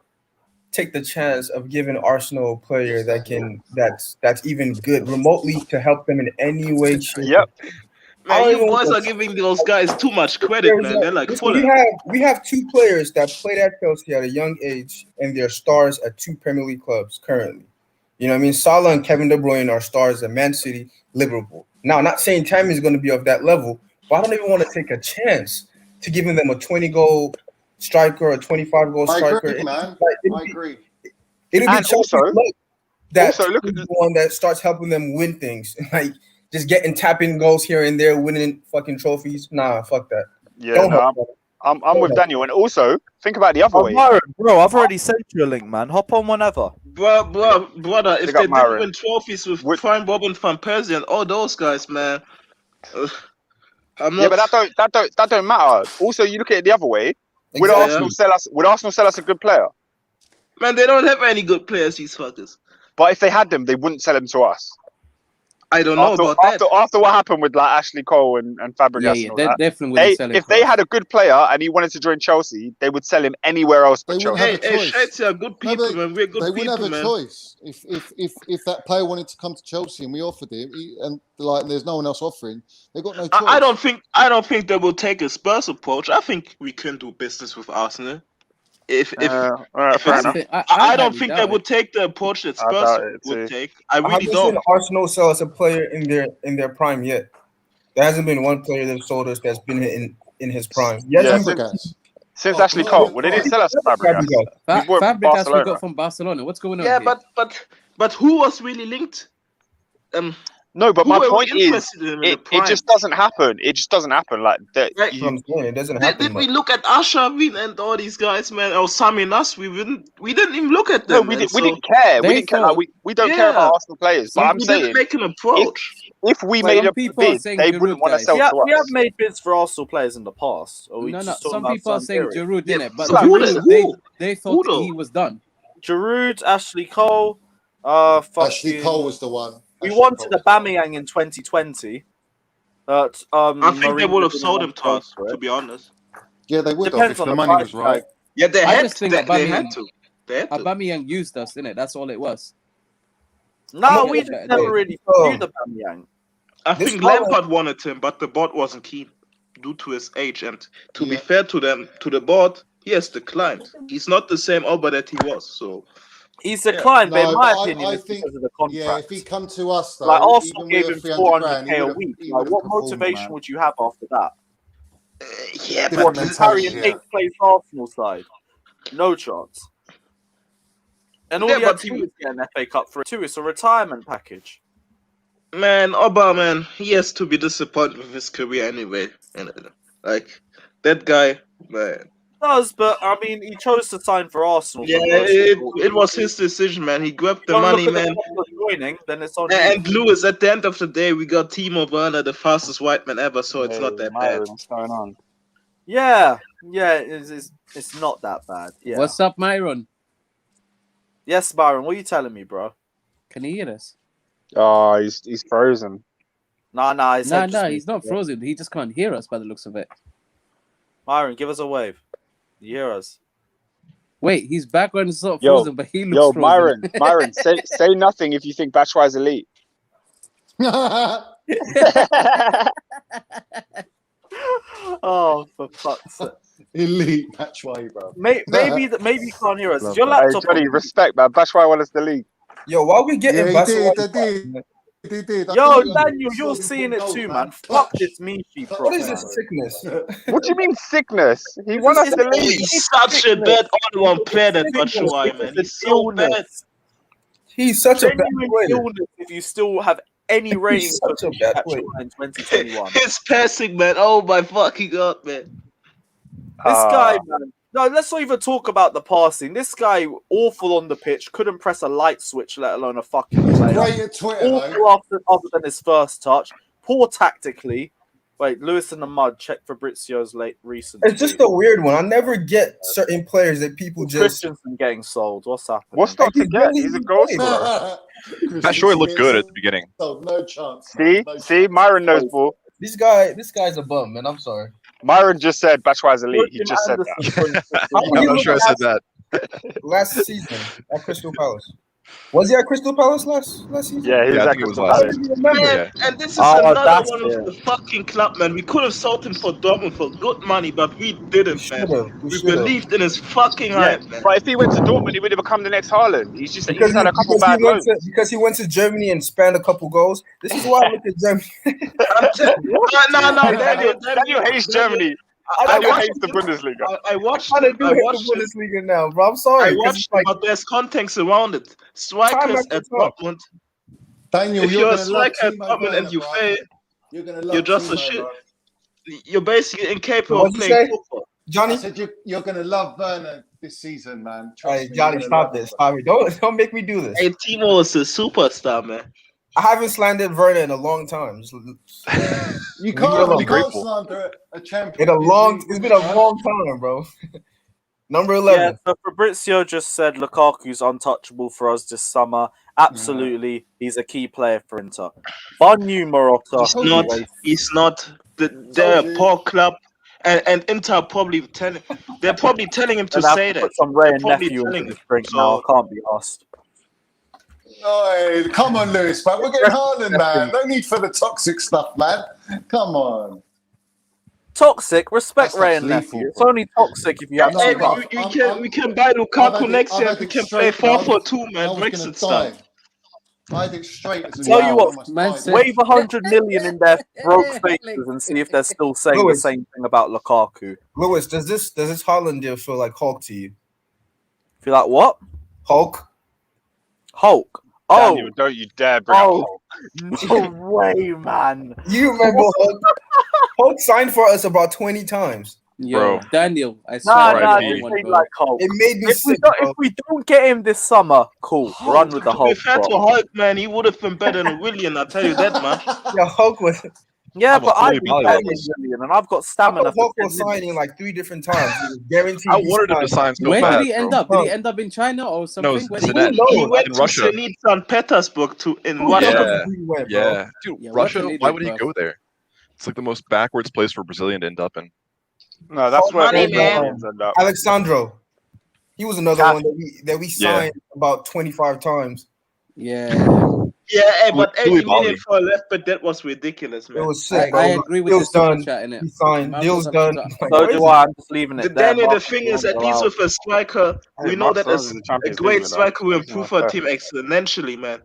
H: take the chance of giving Arsenal a player that's even good remotely to help them in any way, shape.
C: Yep.
F: Man,
H: I
F: you
H: don't
F: boys
H: know.
F: are giving those guys too much credit, man. They're like
H: Listen,
F: Fulham.
H: we have two players that played at Chelsea at a young age, and they're stars at two Premier League clubs currently. You know what I mean? Salah and Kevin De Bruyne are stars at Man City, Liverpool. Now, not saying Tammy is going to be of that level, but I don't even want to take a chance to giving them a 20-goal striker or a 25-goal
G: I
H: striker.
G: agree, man. I agree.
H: It'll be
C: And
H: Chelsea's
C: also-
H: luck that
C: also look at
H: the one that starts helping them win things, like just getting tapping goals here and there, winning fucking trophies. Nah, fuck that.
C: Yeah,
H: Don't
C: no,
H: help them.
C: I'm with Daniel. And also, think about the other
A: Oh,
C: way.
A: Myron, bro, I've already sent you a link, man. Hop on whenever.
F: Brother, if
C: Big
F: they
C: up
F: didn't
C: Myron.
F: win trophies with
C: Would-
F: Prime Robin van Persie and all those guys, man, I'm not.
C: Yeah, but that don't matter. Also, you look at it the other way. Would
H: Exactly.
C: Arsenal sell us? Would Arsenal sell us a good player?
F: Man, they don't have any good players, these fuckers.
C: But if they had them, they wouldn't sell them to us.
F: I don't know about that.
C: After what happened with like Ashley Cole and Fabregas
E: Yeah,
C: and
E: yeah,
C: all
E: they
C: that,
E: definitely wouldn't sell it.
C: if they had a good player and he wanted to join Chelsea, they would sell him anywhere else but
G: They wouldn't
C: Chelsea.
G: have a
F: Hey,
G: choice.
F: Shades are good
G: No,
F: people,
G: but
F: man. We're good
G: They
F: people,
G: wouldn't have a
F: man.
G: choice if that player wanted to come to Chelsea and we offered him, and there's no one else offering. They've got no choice.
F: I don't think they will take a Spurs approach. I think we can do business with Arsenal. If
C: All right, fair enough.
F: I don't think they would take the approach that
C: I
F: Spurs
C: doubt it
F: would
C: too.
F: take. I
H: I
F: really
H: haven't
F: don't.
H: seen Arsenal sell us a player in their prime yet. There hasn't been one player they've sold us that's been in his prime. Yes,
C: Yeah,
G: Fabregas.
C: Since
G: Oh,
C: Ashley
G: no,
C: Cole,
G: no,
C: well, they didn't
G: no.
C: sell us Fabregas. We bought
E: Fabregas we
C: Barcelona.
E: got from Barcelona. What's going on
F: Yeah,
E: here?
F: but who was really linked?
C: No, but
F: Who
C: my
F: were we
C: point is,
F: interested in the
C: it
F: prime?
C: just doesn't happen. It just doesn't happen. Like that.
F: Right.
H: That's what I'm saying. It doesn't
F: Did,
H: happen
F: did we
H: much.
F: look at Ashraf and all these guys, man, or Sami Nas? We didn't even look at
C: No,
F: them.
C: we
F: man.
C: didn't. We
F: So
C: didn't care. We
E: They
C: didn't care. Like,
E: thought-
C: we don't care about
F: Yeah.
C: Arsenal players. But I'm
F: we
C: saying,
F: didn't make an approach.
C: if we
E: Well,
C: made a
E: people are
C: bid,
E: saying
C: they
E: Giroud,
C: wouldn't want to
E: guys.
C: sell to
A: We have
C: us.
A: made bids for Arsenal players in the past. Are we
E: No.
A: just talking
E: Some
A: about
E: people are saying
A: Sampdoria?
E: Giroud,
F: Yeah,
E: didn't it? But
F: so who
E: Giroud,
F: the-
E: they thought
F: though?
E: he was done.
A: Giroud, Ashley Cole,
G: Ashley Cole was the one.
A: We
G: Ashley
A: wanted
G: Cole.
A: a Bamiyang in 2020. But
F: I think they
A: Mourinho
F: would have
A: didn't
F: sold
A: want
F: him to
A: go
F: us,
A: for
F: to
A: it.
F: be honest.
G: Yeah, they would have
A: Depends
G: if
A: on
G: the
A: the
G: money was
A: price
G: right.
A: tag.
F: Yeah, they
E: I
F: had
E: just think
F: they
E: Aubameyang-
F: had to. They had to.
E: Aubameyang used us, innit? That's all it was.
A: No,
E: Come
A: we
E: on,
A: just
E: man.
A: never really
H: Oh.
A: viewed the Bamiyang.
F: I
H: This
F: think
H: Haaland-
F: Lampard wanted him, but the board wasn't keen due to his age. And to be
G: Yeah.
F: fair to them, to the board, he has declined. He's not the same Oba that he was. So
A: He's declined, but
G: No,
A: in my
G: but
A: opinion,
G: I
A: it's
G: think-
A: because of the
G: Yeah,
A: contract.
G: if he come to us though,
A: Like Arsenal
G: even
A: gave
G: with
A: him
G: 300
A: 400k
G: grand,
A: a
G: he
A: week.
G: would
A: Like,
G: have
A: what
G: performed,
A: motivation
G: man.
A: would you have after that?
F: yeah,
G: Different
A: What,
F: but
A: to
G: mentality,
A: carry an
G: yeah.
A: 8th place Arsenal side? No chance. And all
F: Yeah,
A: he had
F: but
A: to
F: he-
A: do was get an FA Cup for it too. It's a retirement package.
F: Man, Oba, man, he has to be disappointed with his career anyway. And like that guy, man.
A: Does, but I mean, he chose to sign for Arsenal.
F: Yeah,
A: For most people.
F: it was his decision, man. He grabbed the
A: Don't
F: money,
A: look at
F: man.
A: the cost of joining, then it's on you.
F: And Lewis, at the end of the day, we got Timo Werner, the fastest white man ever, so it's not that bad.
C: What's going on?
A: Yeah, it's not that bad. Yeah.
E: What's up, Myron?
A: Yes, Byron, what are you telling me, bro?
E: Can you hear us?
C: Oh, he's frozen.
A: Nah,
E: No,
A: he's
E: not frozen. He just can't hear us by the looks of it.
A: Myron, give us a wave. You hear us?
E: Wait, he's background is sort of
C: Yo,
E: frozen, but he looks frozen.
C: Myron, say nothing if you think Batshuayi's elite.
A: Oh, for fuck's sake.
G: Elite. That's why, bro.
A: Maybe you can't hear us. Is your
C: Hey,
A: laptop
C: Johnny, respect, man. Batshuayi won us the league.
H: Yo, why we getting
G: Yeah,
H: Batshuayi?
G: he did. I
A: Yo,
G: told you,
A: Daniel,
G: he
A: you're
G: scored
A: seeing it
G: goals,
A: too, man. Fuck this Mishi
G: What
A: prop.
H: What is
A: man.
H: this sickness?
C: What do you mean sickness? He won us the league.
F: He's such a bad all-round player, that Batshuayi, man. He's so bad.
H: He's such a bad
A: Genuine
H: player.
A: illness if you still have any rating
H: He's
A: for
H: such a bad player.
A: in 2021.
F: His passing, man. Oh my fucking god, man.
A: This guy, man. No, let's not even talk about the passing. This guy, awful on the pitch, couldn't press a light switch, let alone a fucking player.
G: Great at Twitter, though.
A: Awful other than his first touch. Poor tactically. Wait, Lewis in the mud. Check Fabrizio's recent.
H: It's just
A: tweet.
H: a weird one. I never get certain players that people just.
A: Christensen getting sold. What's happening?
C: What's not to get? He's a goal scorer.
I: That sure looked good at the beginning.
G: No chance.
C: See, Myron knows ball.
H: This guy's a bum, man. I'm sorry.
C: Myron just said Batshuayi's elite. He just said that.
I: I'm not sure I said that.
H: Last season at Crystal Palace. Was he at Crystal Palace last season?
C: Yeah, he was
I: Yeah, I
C: at
I: think it was
C: Crystal
I: last
C: Palace.
I: season.
H: Remember?
F: Man, and this is
A: Oh,
F: another
A: that's
F: one
A: it.
F: of the fucking club, man. We could have sold him for Dortmund for good money, but we didn't, man.
H: We
F: We
H: should've.
F: believed in his fucking
C: Yeah,
F: hype, man.
C: but if he went to Dortmund, he would have become the next Haaland. He's just had a couple
H: because
C: bad loans.
H: because he went to Germany and spanned a couple goals. This is why I look at Germany.
F: No,
C: Daniel hates Germany.
F: I
C: Daniel
F: watched
C: hates the Bundesliga.
F: I watched
H: How they
F: it.
H: do
F: I
H: hate
F: watched
H: the
F: it.
H: Bundesliga now, bro. I'm sorry.
F: I
H: 'cause
F: watched
H: it's
F: it,
H: like,
F: but there's context around it. Strikers
H: after
F: at
H: time.
F: Dortmund.
G: Daniel,
F: If
G: you're
F: you're a
G: gonna love
F: striker at
G: Timo
F: Dortmund and
G: Werner,
F: you
G: bro.
F: fail,
G: You're gonna love
F: you're just a
G: Timo,
F: shit.
G: bro.
F: You're basically incapable
H: What'd
F: of
H: you
F: playing
H: say?
F: football.
G: I
H: Johnny.
G: said you're gonna love Werner this season, man. Trust
H: Hey,
G: me,
H: Johnny,
G: you're gonna
H: stop
G: love
H: this.
G: him,
H: Stop it. Don't make me do this.
F: Hey, Timo is a superstar, man.
H: I haven't slandered Werner in a long time.
G: You
H: me
G: can't,
H: alone.
G: you can't slander a champion.
H: It's been a long time, bro. Number 11.
A: Yeah, so Fabrizio just said Lukaku's untouchable for us this summer. Absolutely, he's a key player for Inter. Banu Morata.
F: He's not. They're a poor club, and Inter are probably telling him to
A: And I have
F: say
A: to
F: that.
A: put some Ray and
F: They're probably
A: nephew
F: telling
A: into this
F: him.
A: drink
F: So-
A: now. I can't be asked.
G: Oh, come on, Lewis, man. We're getting Haaland, man. No need for the toxic stuff, man. Come on.
A: Toxic, respect
G: That's
A: Ray and
G: lethal,
A: nephew. It's
G: bro.
A: only toxic if you have
G: No,
F: Hey,
A: some
F: we can buy Lukaku next year. We can play 4-4-2, man. Brexit style.
G: I had it straight as a
A: Tell you
G: child,
A: what,
G: almost
E: man
G: died.
E: said-
A: wave 100 million in their broke faces and see if they're still saying the
H: Lewis.
A: same thing about Lukaku.
H: Lewis, does this Haaland deal feel like Hulk to you?
A: Feel like what?
H: Hulk?
A: Hulk. Oh,
C: Daniel, don't you dare bring up
A: oh,
C: Hulk.
A: no way, man.
H: You remember Hulk? Hulk signed for us about 20 times.
E: Yo,
I: Bro.
E: Daniel, I swear
A: Nah,
E: I
I: Right,
A: nah,
E: don't
I: he-
A: this
E: want
A: ain't
E: bro.
A: like Hulk.
H: It made me
A: If we,
H: sick,
A: don't,
H: bro.
A: if we don't get him this summer, cool. Run with the
F: To be
A: Hulk.
F: fair to
A: bro.
F: Hulk, man, he would have been better than Willian. I tell you that, man.
H: Yeah, Hulk was.
A: Yeah,
I: I'm a
A: but I'd
I: fully
A: be
I: valid.
A: better than Willian, and I've got
H: I
A: stamina
H: thought
A: for
H: Hulk
A: 10
H: was
A: minutes.
H: signing like 3 different times. He was guaranteed.
I: I
H: he
I: wanted him to
H: signed.
I: sign so
E: Where
I: bad,
E: did he end
I: bro.
E: up? Did he end up in China or something?
I: No,
E: Where did
I: Zenit.
H: knows?
F: He went
I: In
F: to
I: Russia.
F: Zenit St. Petersburg in
H: Who
F: Russia.
H: knows
I: Yeah.
H: where he went, bro?
I: Yeah. Dude,
E: Yeah, what
I: Russia,
E: an
I: why
E: idiot,
I: would he
E: bro.
I: go there? It's like the most backwards place for a Brazilian to end up in.
C: No, that's where
F: Money,
C: all
F: man.
C: Brazilians end up.
H: Alexandro. He was another
A: Cap.
H: one that we signed about 25 times.
E: Yeah,
F: Yeah, hey, but
I: Louis
F: 80 million
I: Bali.
F: for a left, but that was ridiculous,
H: It
F: man.
H: was sick.
E: I
H: bro.
E: agree with
H: Deal's
E: the super
H: done.
E: chat in it.
H: He signed. Deal's done.
A: So do I. I'm just leaving it there.
F: Daniel, the
A: Mark.
F: thing is, at least with a striker, we know that
C: Barcelona's
F: as
C: in the
F: a
C: Champions League
F: great
C: with
F: striker will
C: that.
F: improve our team exponentially, man.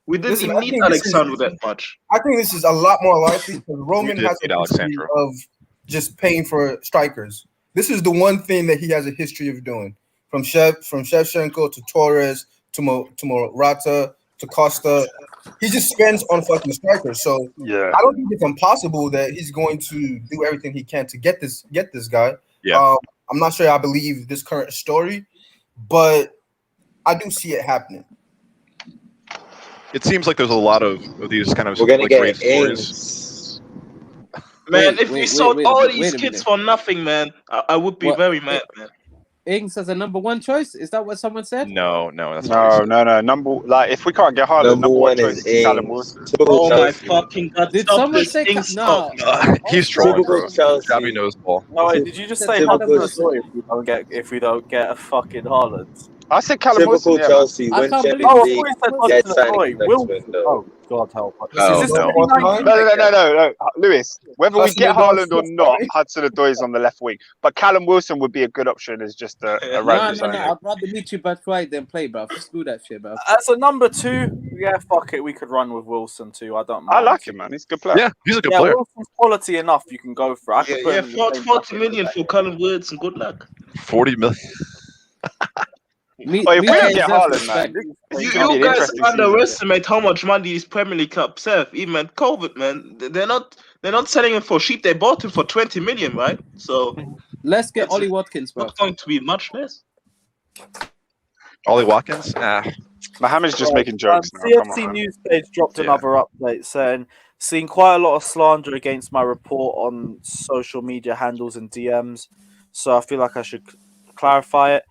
F: We didn't
H: Listen,
F: even
H: I
F: need
H: think this is-
F: Alexandro that much.
H: I think this is a lot more likely because Roman
I: did
H: has
I: need
H: a history
I: Alexandro.
H: of just paying for strikers. This is the one thing that he has a history of doing. From Shevchenko to Torres to Morata to Costa. he just spends on fucking strikers. So
C: Yeah.
H: I don't think it's impossible that he's going to do everything he can to get this guy.
I: Yeah.
H: I'm not sure I believe this current story, but I do see it happening.
I: It seems like there's a lot of these kind of
J: We're gonna
I: like
J: get
I: great stories.
J: Ings.
F: Man,
E: Wait,
F: if we
E: wait,
F: sold
E: wait a
F: all
E: minute,
F: these
E: wait a
F: kids
E: minute.
F: for nothing, man, I would be
E: What?
F: very mad, man.
E: Ings as a number one choice? Is that what someone said?
I: No, that's not what he
C: No,
I: said.
C: no. If we can't get Haaland,
J: Number one
C: choice
J: is
C: is Callum
J: Ings.
C: Wilson.
J: Typical
F: Oh my
J: Chelsea.
F: fucking god!
E: Did
F: Stop
E: someone
F: this
E: say
F: Ings
E: no?
F: talk, man.
I: He's trolling,
J: Typical
I: bro.
J: Chelsea.
I: Gabby knows ball.
A: No, wait, did you just say
J: Typical
A: Haaland
J: Chelsea.
A: Wilson if we don't get a fucking Haaland?
C: I said Callum Wilson.
J: Typical
C: Yeah,
J: Chelsea.
E: I
J: Win
E: can't believe
J: Champions
A: Oh, I
J: League.
A: thought you said
J: Get
A: Hudson
J: signed
A: Odoi.
J: next
A: Wilson.
J: window.
A: Oh, God help us.
I: Oh,
A: Is this
I: no.
A: 2019?
C: No. Lewis, whether we
H: Hudson
C: get
H: Odoi
C: Haaland or
H: first
C: not,
H: time.
C: Hudson Odoi's on the left wing. But Callum Wilson would be a good option as just a
E: No,
C: random signing.
E: I'd rather meet you back right than play, bro. Screw that shit, bro.
A: As a number 2, yeah, fuck it. We could run with Wilson too. I don't mind.
C: I like him, man. He's a good player.
I: Yeah, he's a good
A: Yeah,
I: player.
A: Wilson's quality enough. You can go for. I could put him in the same
F: 40
A: bucket
F: million
A: with
F: for Callum Wilson. Good luck.
I: 40 million.
C: Oh, if we don't get Haaland, man, this is gonna be
F: You
C: an
F: guys
C: interesting season.
F: underestimate how much money these Premier League clubs have. Even COVID, man, they're not selling him for cheap. They bought him for 20 million, right? So
E: Let's get
F: It's
E: Ollie Watkins, bro.
F: not going to be much less.
I: Ollie Watkins?
C: Mohamed's just making jokes now. Come
A: CFC
C: on, man.
A: News page dropped
I: Yeah.
A: another update saying, seeing quite a lot of slander against my report on social media handles and DMs, so I feel like I should clarify it.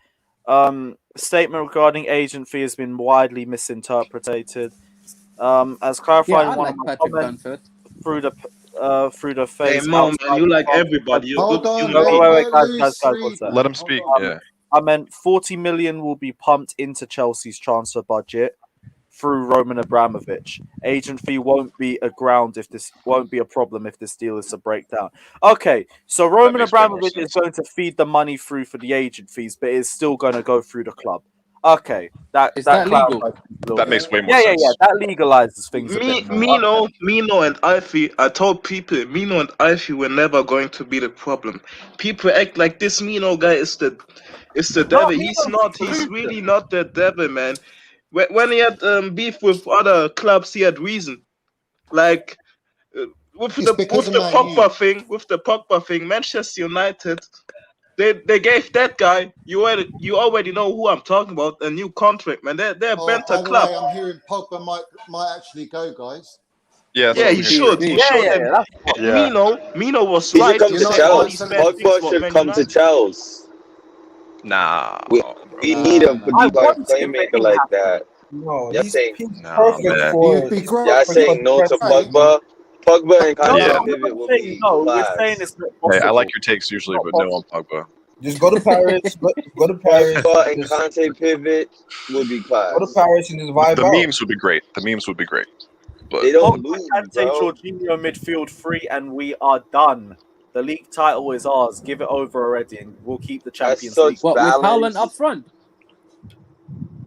A: Statement regarding agent fee has been widely misinterpreted. As clarified
E: Yeah, I
A: in one
E: like
A: of my
E: Patrick
A: comments
E: Bamford.
A: through the
F: Hey,
A: face.
F: Mo, man,
A: outside
F: you
A: the
F: like
A: box.
F: everybody. You're
G: Hold
F: good.
G: on,
F: You
A: Wait,
F: know,
A: wait, guys,
G: Louis
A: one
G: Street.
A: sec.
I: Let him speak. Yeah.
A: I meant 40 million will be pumped into Chelsea's transfer budget through Roman Abramovich. Agent fee won't be a problem if this deal is a breakdown. Okay, so Roman
I: makes way more
A: Abramovich is
I: sense.
A: going to feed the money through for the agent fees, but it's still going to go through the club. Okay,
E: Is that legal?
A: clarifies things a little
I: That
A: bit.
I: makes way more
A: Yeah,
I: sense.
A: that legalizes things a bit more.
F: Mino and Alfie, I told people Mino and Alfie were never going to be the problem. People act like this Mino guy is the devil. He's
A: Mino's
F: not.
A: the
F: He's
A: solution.
F: really not the devil, man. When he had beef with other clubs, he had reason. Like with
G: It's
F: the
G: because
F: with
G: of
F: the
G: Man U.
F: Pogba thing, Manchester United. They gave that guy, you already know who I'm talking about, a new contract, man. They're a
G: Oh,
F: better
G: by the
F: club.
G: way, I'm hearing Pogba might actually go, guys.
I: Yeah, that's
F: Yeah,
I: what
F: he
I: I'm
F: should.
I: hearing.
F: He should. And
A: that's
C: Yeah.
F: Mino was
J: He should
F: right
J: come
F: to
J: to
G: You're not
F: say all these
J: Chelsea.
F: bad things
J: Pogba
F: about
J: should
F: Man
J: come to
F: United.
J: Chelsea.
I: Nah.
J: We need him to
A: I
J: be our
A: want him, but
J: playmaker
A: he
J: like
A: has to.
J: that.
H: No,
J: Y'all
H: he's
J: saying,
I: Nah,
H: perfect
I: man.
H: for.
G: You'd be great.
J: y'all saying no to
G: Right.
J: Pogba. Pogba and
A: No,
J: Kante
I: Yeah.
A: I'm
J: pivot
A: not
J: will
A: saying
J: be
A: no. We're
J: class.
A: saying it's not
I: Hey,
A: possible.
I: I like your takes usually, but no on Pogba.
H: Just go to Paris. go to Paris.
J: Pogba and
H: Just
J: Kante pivot will be class.
H: go to Paris and just vibe
I: The
H: out.
I: memes would be great. But
J: They don't
A: Pogba,
J: lose,
A: Kante,
J: bro.
A: Jorginho midfield free, and we are done. The league title is ours. Give it over already, and we'll keep the
J: That's
A: Champions
J: such
A: League.
E: What, with
J: balance.
E: Haaland up front?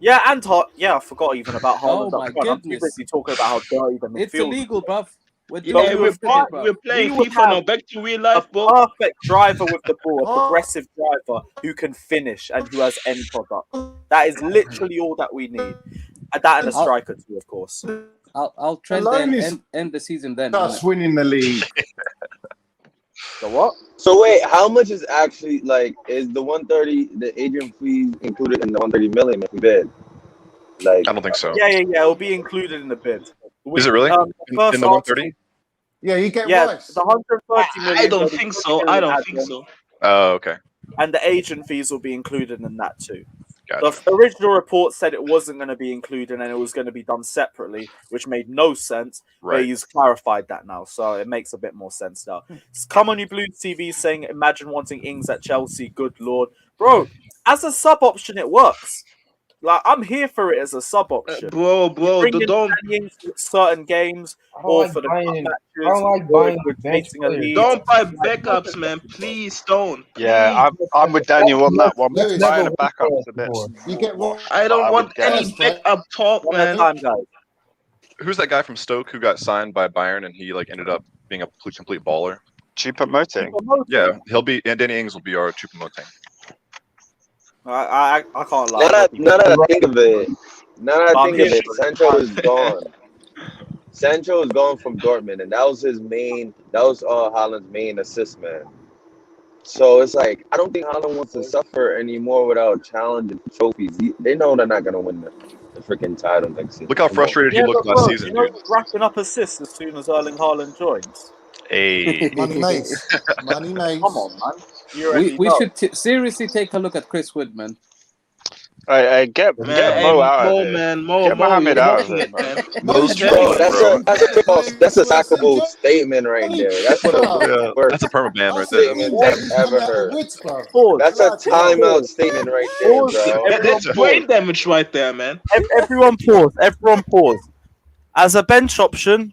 A: Yeah, and I forgot even about Haaland
E: Oh my
A: up front. I'm too
E: goodness.
A: busy talking about how dirty the midfield
E: It's illegal, bruv. We're
F: Yeah,
E: doing
F: we're
E: it, bruv.
F: playing
A: We would
F: FIFA now.
A: have
F: Back to real
A: a
F: life, bro.
A: perfect driver with the ball, a progressive driver who can finish and who has end product. That is literally all that we need. And that and a striker too, of course.
E: I'll trend
G: Alone
E: and
G: is-
E: end the season then.
G: Us winning the league.
A: The what?
J: So wait, how much is actually is the 130 the agent fee included in the 130 million if we bid? Like
I: I don't think so.
A: Yeah. It'll be included in the bid.
I: Is it really?
A: The first
I: In the 130?
G: Yeah, you get
A: Yeah,
G: Rice.
A: the 130 million.
F: I don't think so. I don't think so.
I: Oh, okay.
A: And the agent fees will be included in that too.
I: Gotcha.
A: The original report said it wasn't going to be included and it was going to be done separately, which made no sense. But
I: Right.
A: he's clarified that now, so it makes a bit more sense now. Come on, you Blue TV saying, imagine wanting Ings at Chelsea. Good lord, bro. As a sub option, it works. Like I'm here for it as a sub option.
F: Bro,
A: Bring in
F: don't
A: Danny Ings for certain games or for the cup matches.
H: I don't like
A: or
H: buying
A: if we're
H: bench
A: chasing a
H: players.
A: lead.
F: don't buy backups, man. Please don't.
C: Yeah, I'm with Daniel on that one.
G: Lewis,
C: Buying a backup is a bit.
G: You get Rice.
F: I don't
C: I
F: want
C: would get
F: any
G: it.
F: backup talk,
A: One at a
F: man.
A: time, guys.
I: Who's that guy from Stoke who got signed by Bayern and he ended up being a complete baller?
C: Choupo-Moting.
I: Yeah, he'll be, and Danny Ings will be our Choupo-Moting.
A: I can't lie.
J: now that I think of it, Sancho is gone. Sancho is going from Dortmund, and that was Haaland's main assist man. So it's like I don't think Haaland wants to suffer anymore without challenging trophies. They know they're not gonna win the freaking title next season.
I: Look how frustrated he looked last season,
A: you know,
I: dude.
A: he's racking up assists as soon as Erling Haaland joins.
I: Hey.
G: Money mace. Money mace.
A: Come on, man. You already
E: We
A: know.
E: should seriously take a look at Chris Wood, man.
C: Get Mo out of here. Get Mohammed out of here, man.
J: Bro, that's a sackable statement right there. That's one of the worst
I: That's a perma ban right there.
J: statements I've ever heard.
A: Pause.
J: That's a timeout statement right there, bro.
F: That's brain damage right there, man.
A: Everyone pause. Everyone pause. As a bench option,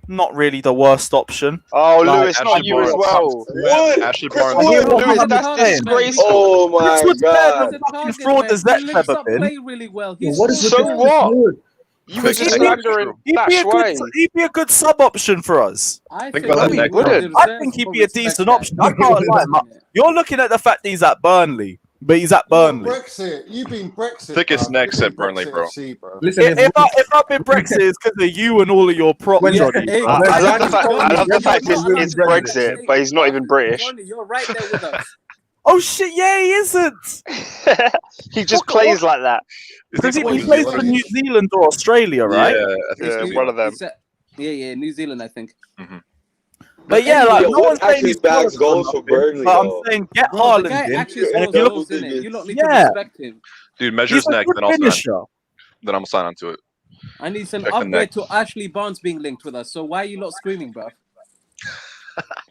A: not really the worst option.
C: Oh,
A: Like,
C: Lewis, not you as well.
J: What?
I: Ashley
J: Chris
I: Barnes.
J: Wood?
C: Lewis, that's disgraceful.
J: Oh my god.
A: Fucking fraud as that
E: He
A: ever
E: links up
A: been.
E: play really well. He's
B: What is with
C: So
B: this
C: what?
B: Wood?
C: You were just
I: He'd
C: slandering
A: He'd
C: Bash
A: be a
C: Way.
A: good. He'd be a good sub option for us.
E: I
I: Think
E: think
I: about that
E: he
I: next
E: would.
C: time.
E: The
A: I
E: reserves
A: think he'd
E: will
A: be a
E: respect
A: decent
E: that.
A: option. I can't lie. You're looking at the fact that he's at Burnley, but he's at Burnley.
G: Brexit. You've been Brexit.
I: Thickest
G: bruv.
I: necks
G: You've
I: at
G: been
I: Burnley,
G: Brexit
I: bro.
G: FC, bro.
B: Listen,
A: If I've been Brexit, it's because of you and all of your prop
B: When-
A: Johnny.
E: Hey,
C: I love the fact. I love the fact
E: You're not
C: it's
E: allowed to
C: Brexit,
E: say
C: but he's not even British.
E: Johnny, you're right there with us.
A: Oh shit! Yeah, he isn't.
C: He just plays like that.
A: Because he
I: What, New
A: plays for
I: Zealand?
A: New Zealand or Australia, right?
I: Yeah, I think
C: Yeah,
I: it's
C: one of them.
E: Yeah, New Zealand, I think.
A: But yeah, like
J: Yo,
A: no one's
J: Wood
A: saying
J: actually
A: he's
J: bags
A: quality
J: goals
A: or
J: for
A: nothing,
J: Burnley,
A: but I'm
J: though.
A: saying get
E: Bro, the
A: Haaland
E: guy
A: in.
E: actually
J: And
E: scores
J: if you
E: goals,
J: look-
E: innit? You don't need
A: Yeah.
E: to respect him.
I: Dude, measures
A: He's a
I: neck,
A: good
I: then I'll sign.
A: finisher.
I: Then I'm sign onto it.
E: And it's an
I: Check the
E: upgrade
I: neck.
E: to Ashley Barnes being linked with us. So why are you not screaming, bro?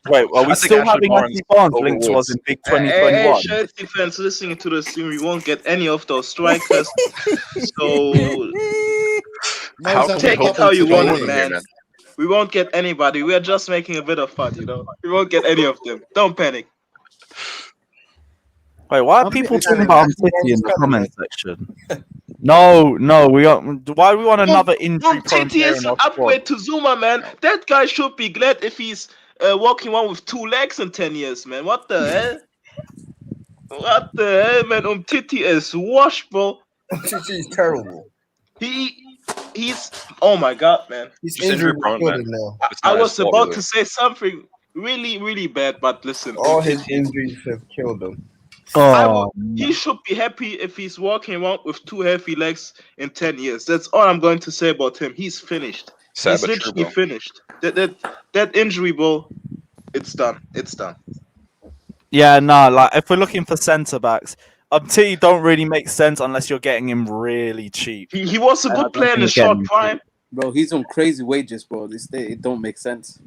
A: Wait, are we
I: I think
A: still
I: Ashley
A: having
I: Barnes
A: Ashley Barnes
I: over
A: linked to
I: Woods.
A: us in Big
F: Hey,
A: 2021?
F: Chelsea fans listening to the stream, we won't get any of those strikers. So
I: How can we
F: take
I: hope
F: it how
I: for
F: you
I: more
F: want
I: than
F: it,
I: here,
F: man. We won't get anybody. We are just making a bit of fun, you know. We won't get any of them. Don't panic.
A: Wait, why are people talking about Titty in the comment section? No, we are. Why do we want another injury prone
F: Titi
A: player
F: is
A: in
F: an
A: our squad?
F: upgrade to Zuma, man. That guy should be glad if he's walking one with 2 legs in 10 years, man. What the hell? What the hell, man? Titi is washed, bro.
H: Titi is terrible.
F: He's oh my god, man.
H: He's
I: Just injury
H: injured
I: prone, man.
H: now.
I: It's
F: I
I: not
F: was
I: his fault
F: about
I: either.
F: to say something really, really bad, but listen.
H: All his injuries have killed him.
F: He should be happy if he's walking around with 2 healthy legs in 10 years. That's all I'm going to say about him. He's finished.
I: Sad
F: He's
I: but true,
F: literally
I: bro.
F: finished. That injury, bro, it's done. It's done.
A: Yeah, no, like if we're looking for centre backs, T don't really make sense unless you're getting him really cheap.
F: He was a
A: And I
F: good
A: don't
F: player in the
A: think you're
F: short
A: getting
F: prime.
E: Bro, he's on crazy wages, bro. It don't make sense.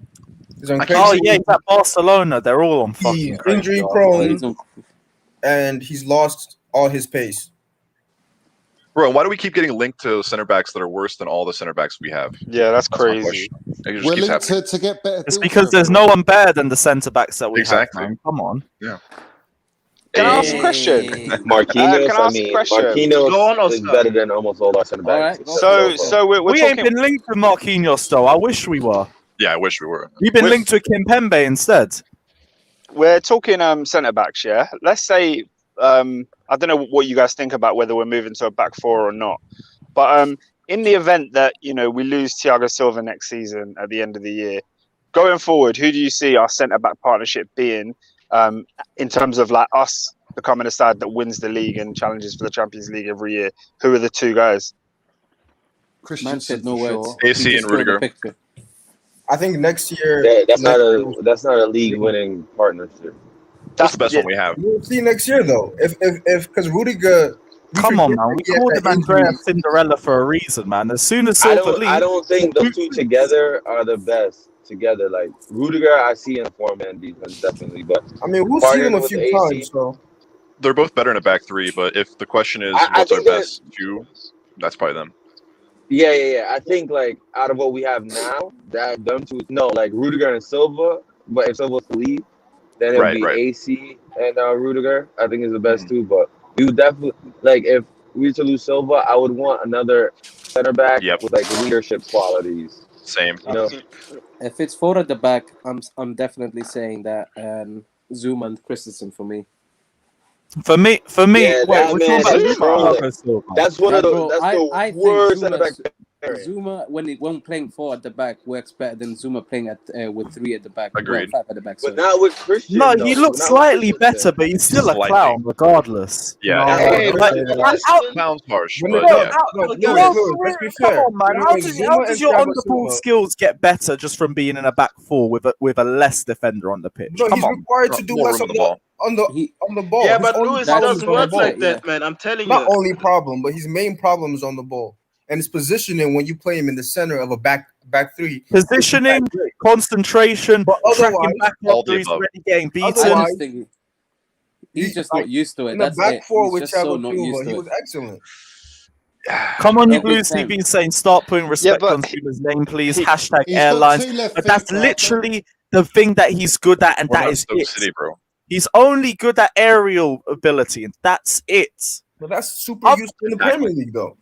H: He's on
A: Oh
H: crazy.
A: yeah, he's at Barcelona. They're all on fucking
H: He's
A: crazy.
H: injury
A: aren't
H: prone,
E: He's on,
H: and he's lost all his pace.
I: Bro, why do we keep getting linked to center backs that are worse than all the center backs we have?
C: Yeah, that's
I: my
C: crazy.
I: question. It just
G: We're
I: keeps
G: linked
I: happening.
G: to get better.
A: It's
G: deals
A: because
G: for
A: there's no
G: everyone.
A: one better than the centre backs that we
I: Exactly.
A: have, man. Come on.
C: Can I ask a question?
J: Marquinhos,
C: can I
J: I
C: ask a
J: mean,
C: question?
F: Go on,
J: Marquinhos is
F: Oscar.
J: better than almost all our center backs.
E: Alright,
C: So we're
A: We ain't
C: talking.
A: been linked to Marquinhos though. I wish we were.
I: Yeah, I wish we were.
A: We've been
C: We're-
A: linked to Kimpembe instead.
C: We're talking centre backs, yeah. Let's say I don't know what you guys think about whether we're moving to a back 4 or not, but in the event that we lose Thiago Silva next season at the end of the year, going forward, who do you see our centre back partnership being in terms of like us becoming a side that wins the league and challenges for the Champions League every year? Who are the 2 guys?
E: man
G: Christensen
E: said no
G: for
E: words.
G: sure.
E: He
I: AC
E: just
I: and
E: stole the
I: Rudiger.
E: picture.
H: I think next year.
J: That's not a league winning partnership.
I: That's the best one we have.
H: We'll see next year though. If because Rudiger.
A: Come on, man. We called him Andrea Cinderella for a reason, man. As soon as Silva leaves,
J: I don't think those 2 together are the best together. Like Rudiger, I see in form and defense definitely, but
H: I mean, we'll see him a
J: Partnered
H: few
J: with AC.
H: times. So
I: They're both better in a back 3, but if the question is
J: I
I: what's our
J: think that-
I: best few, that's probably them.
J: yeah. I think like out of what we have now, that them 2, no, like Rudiger and Silva. But if Silva was to leave, then it would
I: Right,
J: be
I: right.
J: AC and Rudiger. I think is the best 2. But we would definitely like if we were to lose Silva, I would want another center back with like leadership qualities.
I: Same.
J: You know,
E: If it's 4 at the back, I'm definitely saying that Zuma and Christensen for me.
A: for me,
J: Yeah,
A: wait,
J: that
A: we're
J: man
A: talking about
J: is
A: Zuma or
J: trolling.
A: Thiago Silva?
J: That's one of
E: Yeah,
J: the
E: bro,
J: that's
E: I
J: the
E: think
J: worst
E: Zuma
J: center back
E: Zuma, when playing 4 at the back, works better than Zuma playing with 3 at the back.
I: Agreed.
E: 5 at the back.
J: But
E: Sorry.
J: not with Christian.
A: No,
J: though.
A: he looks
J: Not with
A: slightly
J: Christensen.
A: better, but he's still a
I: Slightly.
A: clown regardless.
I: Yeah.
B: No,
F: Hey,
B: don't
F: but
B: say that.
F: listen,
I: Clown's harsh,
H: When
I: but
H: the-
I: yeah.
H: No,
F: Give
H: Lewis,
F: me-
H: Lewis, let's be
A: Come
H: fair.
A: on, man. How does
H: Zuma and
A: your
H: Thiago
A: on-the-ball
H: Silva-
A: skills get better just from being in a back 4 with a less defender on the pitch?
H: No,
A: Come
H: he's
A: on.
H: required to do
I: More
H: less
I: room
H: on
I: on the ball.
H: on the ball.
F: Yeah,
H: His
F: but
H: only
F: Lewis, it
H: problem is
F: doesn't
H: on the
F: work
H: ball.
F: like that, man. I'm telling
H: Not
F: you.
H: only problem, but his main problem is on the ball. And his positioning when you play him in the center of a back 3.
A: Positioning, concentration,
H: But
A: tracking
H: otherwise-
A: back
I: All
A: after
I: the
A: he's
I: above.
A: already getting
E: I
A: beaten.
H: Otherwise-
E: just think he's just
H: like,
E: not used to it.
H: In the
E: That's
H: back
E: it.
H: 4
E: He's
H: with
E: just so
H: Thiago
E: not used
H: Silva,
E: to
H: he
E: it.
H: was excellent.
A: Come on, you
E: Every
A: Blue
E: time.
A: CB saying start putting respect
C: but
A: on Zuma's name, please.
C: he-
A: Hashtag
G: He's got
A: airlines.
G: 2 left
A: But
G: feet,
A: that's
G: Barker.
A: literally the thing that he's good at, and
I: We're
A: that
I: not
A: is
I: Stoke
A: it.
I: City, bro.
A: He's only good at aerial ability, and that's it.
H: But that's super
A: Up-
H: used in the
I: Exactly.
H: Premier League, though.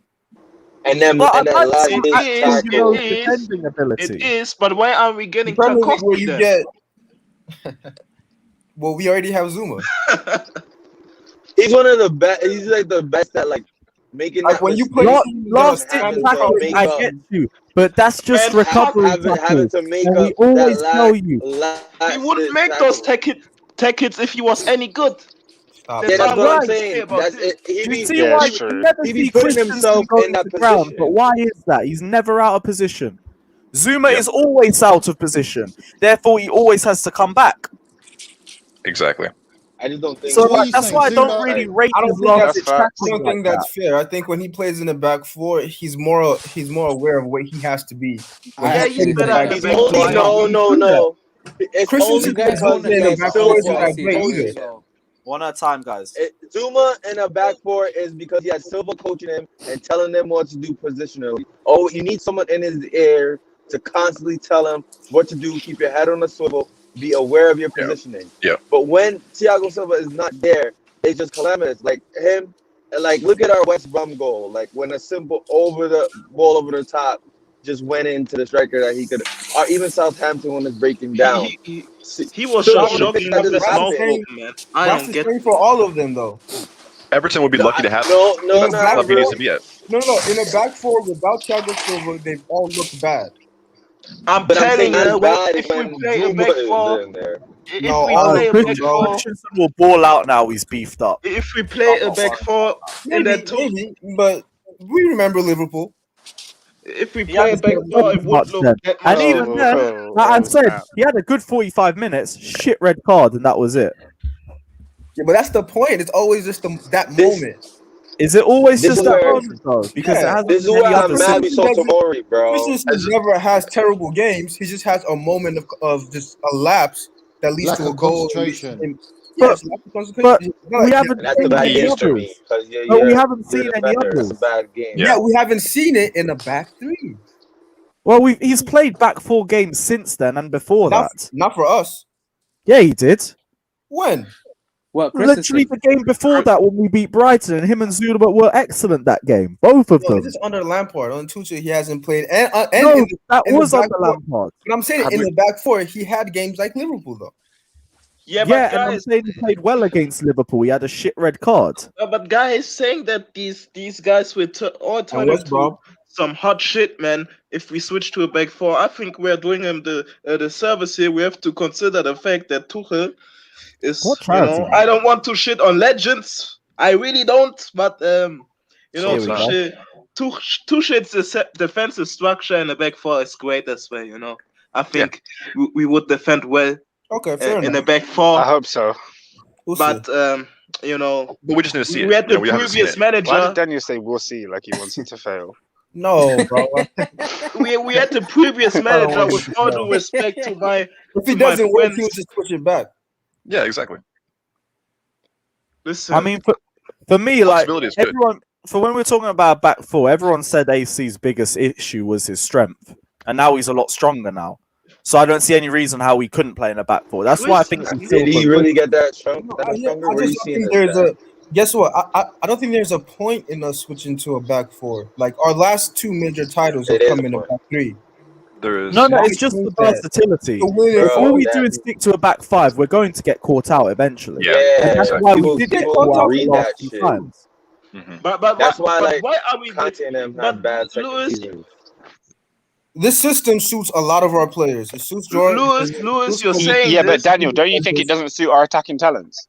J: And then
A: But
J: and
A: I'd
J: that
A: like
J: last
A: some
F: It
J: big
F: is,
A: actual,
J: tackle.
A: defending ability.
F: It is, but why are we
H: The
F: getting
H: Premier League where
F: Tarkovsky
H: you
F: then?
H: get. Well, we already have Zuma.
J: He's one of the best. He's like the best at like making
H: Like
J: that
H: when you
J: mistake.
H: play
A: Last
J: having
A: ditch
J: to
A: tackling,
J: make
A: I
J: up-
A: get you, but that's just
F: And
A: recovery
J: having
A: tackles.
J: to make
A: And
J: up
A: we always
J: that
A: tell you,
F: He wouldn't make those tech hits if he was any good.
H: Stop.
J: Yeah, that's
F: all
J: what I'm
F: I say
J: saying.
F: about
J: That's
F: him.
J: it.
A: do you
J: He
A: see
C: Yeah,
A: why
C: it's
A: you
C: true.
A: never
J: He be
A: see
J: putting
A: Christensen
J: himself
A: go
J: in
A: into
J: that
A: the ground?
J: position.
A: But why is that? He's never out of position. Zuma
I: Yep.
A: is always out of position. Therefore, he always has to come back.
I: Exactly.
J: I just don't think.
A: So
G: what are
A: like,
G: you
A: that's
G: saying,
A: why I don't
G: Zuma?
A: really rate
H: I don't
A: his
H: think
A: last
H: that's
A: ditch
C: facts.
H: I
A: tackling
H: don't
A: like
H: think
A: that.
H: that's fair. I think when he plays in the back 4, he's more aware of what he has to be. When
F: Yeah,
H: he's
F: he's
H: in the
F: better
H: back
F: at the
J: He's
F: back
H: four.
F: four.
J: only no. It's
H: Christensen
J: only
E: You guys
H: is
J: because
H: good in
J: he
H: the
J: has
H: back
E: Silva
H: 4
J: Silva.
H: that I play
J: coaching
H: either.
J: him.
A: One at a time, guys.
J: Zuma in a back 4 is because he has Silva coaching him and telling him what to do positionally. Oh, you need someone in his ear to constantly tell him what to do. Keep your head on the swivel. Be aware of your
I: Yeah.
J: positioning.
I: Yeah.
J: But when Thiago Silva is not there, it's just calamitous. Like him, like look at our West Brom goal. Like when a simple ball over the top just went into the striker that he could, or even Southampton when it's breaking down.
F: He was
J: Silva
F: just
J: would have
F: jogging
J: picked
F: up
J: that
F: his
J: up.
F: mouth open, man. I
H: That's
F: don't
H: the
F: get
H: same for all of them, though.
I: Everton would be lucky to have
J: No,
H: In a back
I: club he needs
H: four,
I: to be at.
H: no. In a back 4 without Thiago Silva, they've all looked bad.
F: I'm
J: But I'm
F: telling
J: saying that's
F: you,
J: bad
F: if we
J: when
F: play a
J: Zuma
F: back
J: is
F: 4,
J: in there.
F: if
H: No,
F: we
H: all
F: play a
H: of them,
F: back
H: bro.
F: 4,
A: Christensen will ball out now. He's beefed up.
F: if we play a back 4 in
H: Maybe,
F: that two,
H: maybe, but we remember Liverpool.
F: if we
A: He
F: play a
A: hasn't
F: back
A: done
F: 4, it
A: much
F: would look
A: then.
F: that
A: And
F: much
A: even
F: better.
A: then, like I said,
C: snap.
A: he had a good 45 minutes. Shit red card, and that was it.
H: Yeah, but that's the point. It's always just that
J: This-
H: moment.
A: Is it always
J: This
A: just
J: is
A: that
J: where-
A: moment though? Because
H: Yeah,
A: it hasn't
J: This is
A: been any
J: why I'm
A: other
J: mad
A: since.
J: we saw Tomori, bro.
H: Christensen never has terrible games. He just has a moment of just a lapse that leads
G: Lack
H: to a
G: of
H: goal.
G: concentration.
H: Yes, lack of concentration.
A: but
H: It's not-
A: we haven't
J: And that's a
A: seen
J: bad
A: any
J: game for
A: others.
J: me because
A: But we haven't seen any
J: That's a
A: others.
J: bad game.
H: yeah, we haven't seen it in the back 3.
A: Well, he's played back 4 games since then and before that.
H: Not for us.
A: Yeah, he did.
H: When?
E: Well,
A: Literally
E: Christensen.
A: the game before that when we beat Brighton, and him and Zuma were excellent that game. Both of
H: No,
A: them.
H: this is under Lampard. On Tuchel, he hasn't played. And
A: No,
H: in
A: that
H: in the
A: was
H: back
A: under
H: four-
A: Lampard.
H: But I'm saying in the back 4, he had games like Liverpool, though.
F: Yeah,
A: Yeah,
F: but
A: and I'm
F: guys,
A: saying he played well against Liverpool. He had a shit red card.
F: but guys saying that these guys will all turn
H: And West
F: into
H: Brom.
F: some hot shit, man. If we switch to a back 4, I think we're doing him the service here. We have to consider the fact that Tuchel is,
A: What
F: you know,
A: charity?
F: I don't want to shit on legends. I really don't, but you know,
A: Here we go.
F: Tuchel's defensive structure in the back 4 is great as well. You know, I think we would defend well
H: Okay, fair
F: in the
H: enough.
F: back 4,
C: I hope so.
H: We'll see.
F: but you know,
I: But we just need to see
F: we
I: it.
F: had the
I: we haven't seen
F: previous
I: it.
C: Why
F: manager.
C: did Daniel say we'll see like he wants it to fail?
H: No, bro.
F: We had the previous
H: don't
F: manager.
H: want
F: With
H: to
F: all
H: know.
F: due respect to my
H: If it
F: to my
H: doesn't work,
F: friends.
H: he'll just push it back.
I: Yeah, exactly.
F: Listen,
A: I mean, for me, like
I: Flexibility is good.
A: everyone, for when we're talking about back 4, everyone said AC's biggest issue was his strength, and now he's a lot stronger now. So I don't see any reason how we couldn't play in a back 4. That's why I think we
J: Did he really get that strong?
H: No,
J: That
H: I
J: stronger? Where you
H: just
J: seeing
H: think
J: this
H: there's
J: at?
H: guess what? I don't think there's a point in us switching to a back 4. Like our last 2 major titles have
J: It is
H: come
J: a
H: in a
J: point.
H: back 3.
I: There is.
A: No,
H: Why
A: it's just
H: do
A: the
H: that?
A: versatility.
H: The winner,
A: If all we
J: that-
A: do is stick to a back 5, we're going to get caught out eventually.
I: Yeah,
A: And that's
J: Yeah,
A: why we
J: people-
A: did get
J: people
A: caught out
J: read
A: the
J: that
A: last few
J: shit.
A: times.
I: Mhm.
F: but
J: That's why, like,
F: why are we?
J: Conte and them
F: but
J: had bad second
F: Lewis,
J: seasons.
H: This system suits a lot of our players. It suits Jordan.
F: Lewis, you're saying
C: Yeah, but
F: this.
C: Daniel, don't you think it doesn't suit our attacking talents?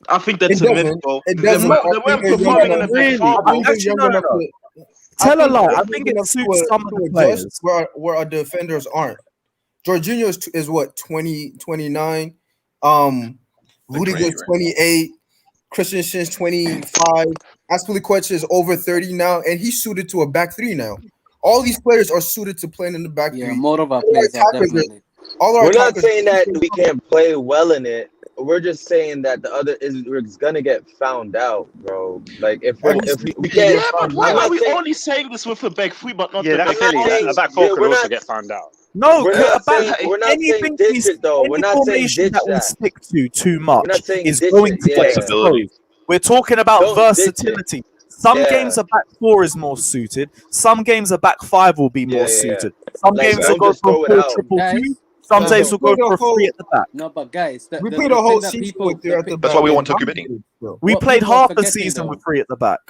F: I think that's
H: It
F: a myth,
H: doesn't.
F: bro.
H: It
F: They
H: doesn't.
F: weren't
H: I think they're young
F: performing in
H: enough.
F: the big four,
H: I
F: bro.
H: think they're
A: Actually,
H: young
A: no.
H: enough to.
A: Tell a lie.
H: they're
A: I
H: young
A: think it
H: enough
A: suits some of the
H: adjust
A: players.
H: where our defenders aren't. Jorginho is what 29. Rudiger's 28. Christensen's 25. Aspilicueta is over 30 now, and he's suited to a back three now. All these players are suited to playing in the back
E: Yeah,
H: three.
E: more of our
H: All our
E: players are
H: attackers
E: definitely.
H: All our
J: We're not
H: attackers-
J: saying that we can't play well in it. We're just saying that the other is we're gonna get found out, bro. Like if we can't.
F: Yeah, but why
J: I'm
F: are
J: not
F: we
J: saying-
F: only saying this with a back three, but not
C: Yeah,
F: the
C: that's
F: back
C: silly.
F: four?
C: A back four
J: yeah,
C: could
J: we're
C: also
J: not-
C: get found out.
A: No,
J: We're not saying
A: anything
J: ditch it though. We're
A: any
J: not saying
A: formation
J: ditch
A: that we
J: that.
A: stick to too much
J: not saying
A: is
J: ditch
A: going
J: it,
A: to get
J: yeah.
I: Flexibility.
A: exposed. We're talking about
J: Don't ditch it.
A: versatility. Some
J: Yeah.
A: games a back four is more suited. Some games a back five will be more
J: Yeah.
A: suited. Some
J: Like,
A: games will
J: don't
A: go
J: just
A: for
J: throw
A: a
J: it out.
A: 4-3-2.
E: Guys,
A: Some
H: Yeah.
A: days we'll go for a three at the back.
E: No, but guys,
H: We played a
E: thing
H: whole
E: that
H: season
E: people-
H: with three at the back.
I: That's why we want
H: and
I: Tokyo Mini.
A: We
E: What
A: played
E: people are
A: half the
E: forgetting,
A: season
E: though-
A: with three at the back.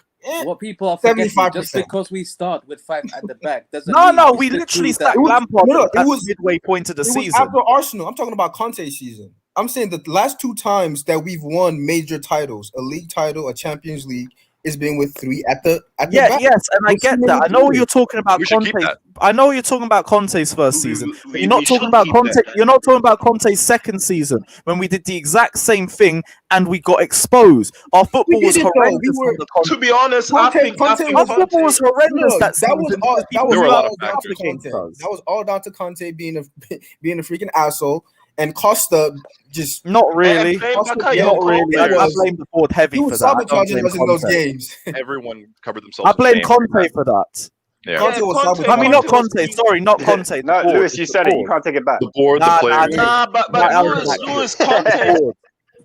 E: What people are forgetting, just
H: 75%.
E: because we start with 5 at the back doesn't
A: No,
E: mean
A: no,
E: it's
A: we
E: the
A: literally
E: truth that-
A: sacked
H: It was-
A: Lampard
H: no,
A: at
H: it was-
A: the midway point of the
H: It was
A: season.
H: after Arsenal. I'm talking about Conte season. I'm saying the last two times that we've won major titles, a league title, a Champions League, is been with three at the back.
A: Yes, and I
H: With
A: get
H: too
A: that. I
H: many
A: know
H: players.
A: you're talking about
I: We should keep
A: Conte.
I: that.
A: I know you're talking about Conte's first season. But you're not
F: we
A: talking
F: should
A: about
F: keep
A: Conte.
F: that.
A: You're not talking about Conte's second season when we did the exact same thing and we got exposed. Our football was
H: didn't, though.
A: horrendous.
H: We were-
A: under Conte.
F: To be honest,
H: Conte-
F: I think
H: Conte
A: Our football was horrendous that season.
H: was
A: because
H: all.
A: people
I: There were a
A: knew
I: lot
A: how
I: of
A: to
I: factors.
A: play against us.
H: That was all down to Conte being a freaking asshole, and Costa just
A: Not really.
F: blame
H: Costa-
F: Bakayoko.
A: Not really. I
H: was-
A: blame the board heavy
H: he
A: for
H: was
A: that. I don't
H: sabotaging
A: blame
H: us in those
A: Conte.
H: games.
I: Everyone covered themselves.
A: I
I: in
A: blame
I: shame.
A: Conte for that.
I: Yeah.
H: Conte was
F: Conte-
H: sabotaging.
A: I mean, not
F: Conte was
A: Conte.
F: being-
A: Sorry, not Conte. the
C: No,
A: board,
C: Lewis,
A: it's
C: you
A: the
C: said it. You
A: board.
C: can't take it back.
I: The board,
A: Nah,
I: the players.
F: Nah, but
A: Nah,
F: Lewis, Conte.
A: Board.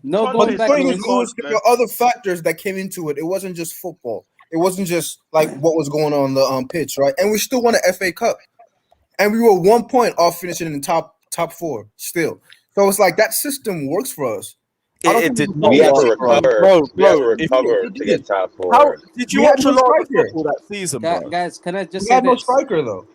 E: No
F: Conte
E: going
F: is
E: back
H: But
E: to
F: doing
H: there
E: his
F: good,
H: there
F: man.
H: were other factors that came into it. It wasn't just football. It wasn't just like what was going on the pitch, right? And we still won an FA Cup, and we were 1 point off finishing in the top four still. So it's like that system works for us. I don't
A: It
H: think
A: did not
J: We had to
A: work, bro.
J: recover.
A: Bro,
J: We had to
A: bro, if
J: recover
H: you-
J: to get top four.
A: How did you
H: We
A: watch
H: had
A: a
H: no
A: lot of
H: striker.
A: football that season, bro?
E: Guys, can I just
H: We
E: say
H: had no
E: this?
H: striker though.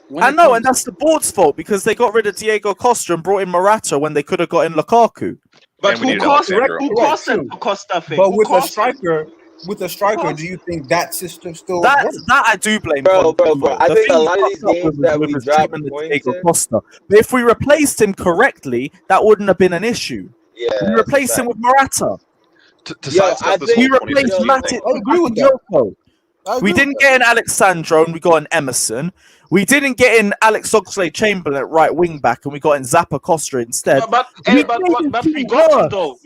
E: When
A: I
E: it
A: know,
E: comes-
A: and that's the board's fault because they got rid of Diego Costa and brought in Morata when they could have got in Lukaku.
F: But
I: And we
F: who
I: needed
F: caused
I: Alexandro.
F: who caused that Costa thing?
H: But
F: Who
H: with a
F: caused it?
H: striker, do you think that system still
A: That
H: works?
A: I do blame.
J: Bro,
A: Conte
J: bro.
A: for.
J: I
A: The
J: think a
A: thing
J: lot
A: he
J: of these
A: fucked up
J: games
A: with
J: that
A: was
J: we
A: his
J: dropped
A: treatment of
J: points
A: Diego
J: in.
A: Costa. But if we replaced him correctly, that wouldn't have been an issue.
J: Yeah,
A: We
J: that's
A: replaced
J: a
A: him
J: fact.
A: with Morata.
I: To
J: Yo,
I: sidestep
J: I
I: this
J: think-
A: We
I: whole
A: replaced
I: 2016
A: Matic
I: thing.
H: I agree with that.
A: Bakayoko.
H: I
A: We
H: agree
A: didn't
H: with
A: get in Alexandro and we got in Emerson. We didn't get in Alex Oxlade-Chamberlain at right wing back and we got in Zappa Costa instead.
F: But
A: We
F: but
A: made
F: but
A: it
F: we
A: too
F: got him
A: hard.
F: though.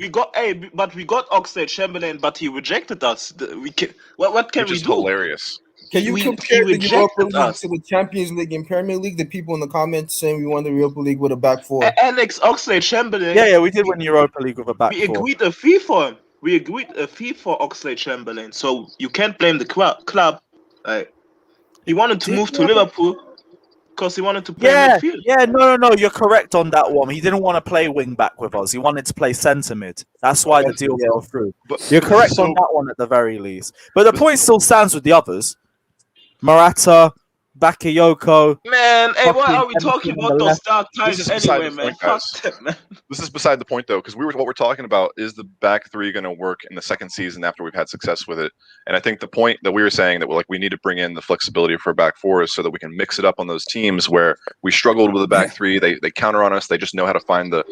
F: But we got Oxlade-Chamberlain, but he rejected us. What can
I: Which
F: we
I: is
F: do?
I: hilarious.
H: Can you
F: He
H: compare the
F: rejected
H: Europa League
F: us.
H: to the Champions League and Premier League? The people in the comments saying we won the Europa League with a back four.
F: Alex Oxlade-Chamberlain.
A: Yeah, we did win Europa League with a back
F: We
A: four.
F: agreed a fee for him. We agreed a fee for Oxlade-Chamberlain. So you can't blame the club. Like, he wanted to move to Liverpool because he wanted to play midfield.
A: Yeah, no, you're correct on that one. He didn't want to play wing back with us. He wanted to play centre mid. That's why the deal fell through.
I: But
A: You're correct
I: so-
A: on that one at the very least. But the point still stands with the others. Morata, Bakayoko.
F: Man, hey, why
A: Fucking
F: are we talking
A: Emerson on
F: about
A: the
F: those
A: left.
F: dark
I: This
F: times
I: is beside
F: anyway,
I: the
F: man?
I: point,
F: Fuck
I: guys.
F: them, man.
I: This is beside the point, though, because what we're talking about is the back three going to work in the second season after we've had success with it. And I think the point that we were saying that we need to bring in the flexibility for a back four is so that we can mix it up on those teams where we struggled with the back three. They counter on us. They just know how to find the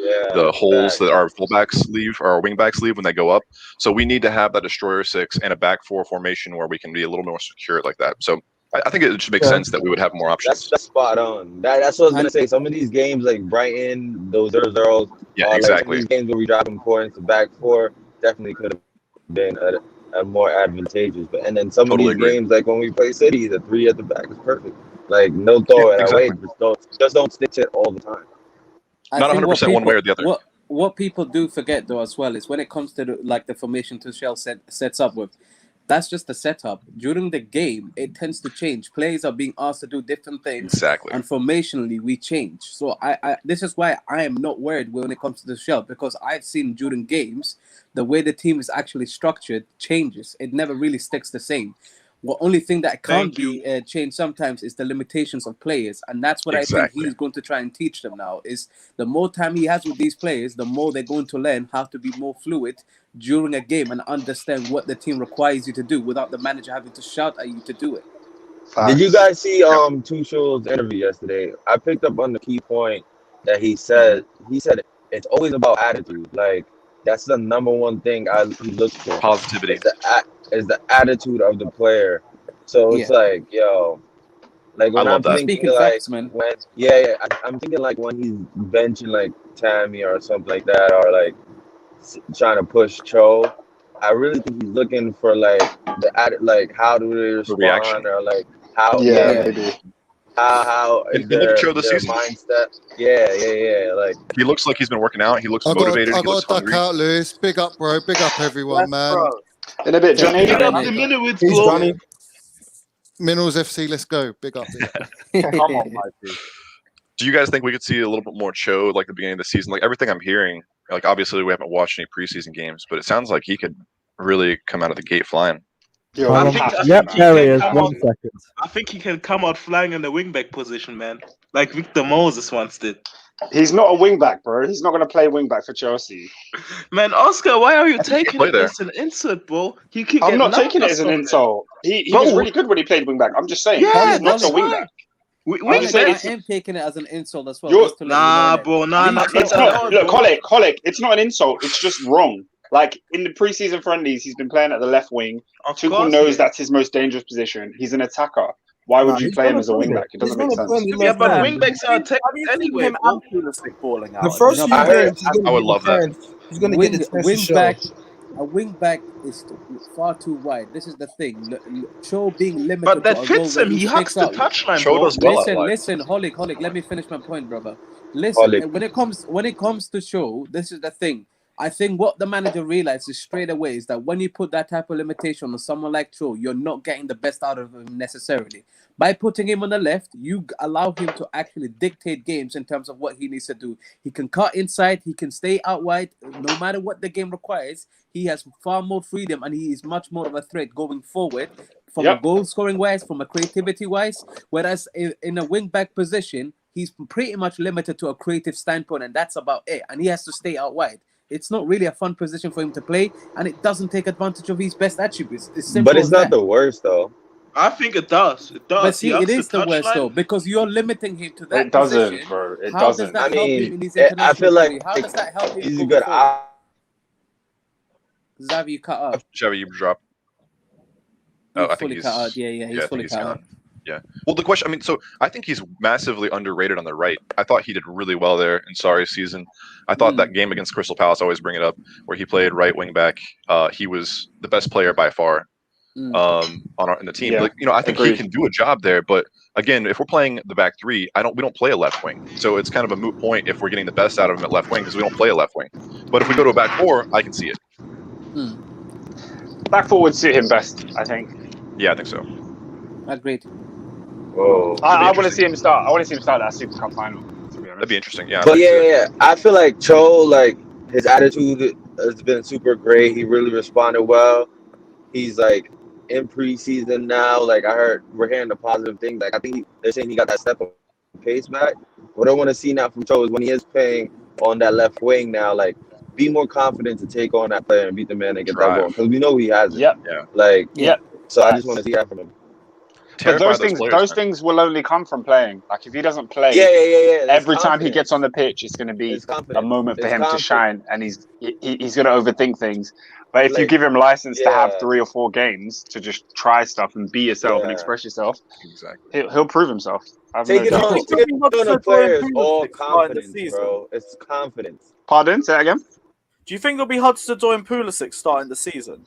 I: holes that our fullbacks leave or our wingbacks leave when they go up. So we need to have that destroyer six and a back four formation where we can be a little more secure like that. So I think it should make sense that we would have more options.
J: That's spot on. That's what I was gonna say. Some of these games like Brighton, those 0-0s,
I: Yeah,
J: like
I: exactly.
J: these games where we drop them points to back four definitely could have been a more advantageous. But and then some
I: Totally
J: of these
I: agree.
J: games, like when we play City, the three at the back is perfect. Like no throw it away, just don't stitch it all the time.
E: I
I: Not
E: think
I: 100% one way or the other.
E: What people do forget though as well is when it comes to the formation Tuchel sets up with, that's just the setup. During the game, it tends to change. Players are being asked to do different things.
I: Exactly.
E: And formationally, we change. So I this is why I am not worried when it comes to the shell, because I've seen during games, the way the team is actually structured changes. It never really sticks the same. The only thing that can't
F: Thank you.
E: be changed sometimes is the limitations of players, and that's what I think he's going to try and teach them now. Is the more time he has with these players, the more they're going to learn how to be more fluid during a game and understand what the team requires you to do without the manager having to shout at you to do it.
J: Did you guys see Tuchel's interview yesterday? I picked up on the key point that he said. He said it's always about attitude. Like that's the number one thing he looks for.
I: Positivity.
J: Is the attitude of the player. So it's like, yo, like when I'm thinking like
E: facts, man.
J: I'm thinking like when he's benching like Tammy or something like that, or like trying to push Cho. I really think he's looking for like like how do they respond, or like how
C: maybe.
J: how
I: And look at Cho this season.
J: mindset. Yeah. Like
I: he looks like he's been working out. He looks motivated.
G: I got to duck out, Lewis. Big up, bro. Big up, everyone, man.
C: Bro. In a bit, Johnny.
F: Big up the Minowitz, bro.
G: Minerals FC, let's go. Big up.
A: Come on, Mikey.
I: Do you guys think we could see a little bit more Cho like the beginning of the season? Like everything I'm hearing, like obviously we haven't watched any preseason games, but it sounds like he could really come out of the gate flying.
F: I think
K: there he is. 1 second.
F: I think he can come out flying in the wingback position, man, like Victor Moses once did.
C: He's not a wingback, bro. He's not going to play wingback for Chelsea.
F: Man, Oscar, why are you taking it as an insult, bro?
C: I'm not taking it as an insult. He was really good when he played wingback. I'm just saying, he's not a wingback.
E: I am taking it as an insult as well.
F: Nah, bro, nah.
C: It's not. Look, Colic, it's not an insult. It's just wrong. Like in the preseason friendlies, he's been playing at the left wing. Tuchel knows that's his most dangerous position. He's an attacker. Why would you play him as a wingback? It doesn't make sense.
F: Yeah, but wingbacks are technical anyway.
H: The first few games,
I: I would love that.
H: He's going to get the chance to show.
E: A wingback is far too wide. This is the thing. Cho being limited.
F: But that fits him. He hugs the touchline, bro.
E: Listen, Holic. Let me finish my point, brother. Listen, when it comes to Cho, this is the thing. I think what the manager realizes straight away is that when you put that type of limitation on someone like Cho, you're not getting the best out of him necessarily. By putting him on the left, you allow him to actually dictate games in terms of what he needs to do. He can cut inside, he can stay out wide, no matter what the game requires. He has far more freedom and he is much more of a threat going forward from a goal scoring wise, from a creativity wise. Whereas in a wing back position, he's pretty much limited to a creative standpoint, and that's about it. And he has to stay out wide. It's not really a fun position for him to play, and it doesn't take advantage of his best attributes. It's simple.
J: But it's not the worst, though.
F: I think it does. It does.
E: But see, it is the worst, though, because you're limiting him to that.
C: It doesn't,
E: position.
C: bro. It
E: How
C: doesn't.
E: Does that help him in his international
J: I feel like
E: How does that help him?
J: He's a good
E: Xavi, you cut out.
I: Xavi, you dropped. Oh, I think
E: he's fully cut out. Yeah, he's fully cut out.
I: Yeah. Well, the question, I mean, so I think he's massively underrated on the right. I thought he did really well there in Sarri's season. I thought that game against Crystal Palace, I always bring it up, where he played right wing back. He was the best player by far in the team.
C: Yeah,
I: like, I think he can do a job there. But again, if we're playing the back three, we don't play a left wing. So it's kind of a moot point if we're getting the best out of him at left wing because we don't play a left wing. But if we go to a back four, I can see it.
C: Back four would suit him best, I think.
I: Yeah, I think so.
E: Agreed.
J: Whoa.
C: I want to see him start. I want to see him start that Super Cup final. To be honest.
I: That'd be interesting. Yeah.
J: But yeah. I feel like Cho, like his attitude has been super great. He really responded well. He's like in preseason now. Like we're hearing the positive things. Like I think they're saying he got that step of pace back. What I want to see now from Cho is when he is playing on that left wing now, like be more confident to take on that player and beat the man and get that goal because we know he has it.
C: Yeah.
J: So I just want to see that from him.
C: But those things will only come from playing. Like if he doesn't play, every time he gets on the pitch, it's going to be a moment for him to shine, and he's going to overthink things. But if you give him license to have 3 or 4 games to just try stuff and be yourself and express yourself, he'll prove himself.
J: Taking on a player is all confidence, bro. It's confidence.
C: Pardon? Say that again.
A: Do you think it'll be Hudson-Odoi and Pulisic starting the season?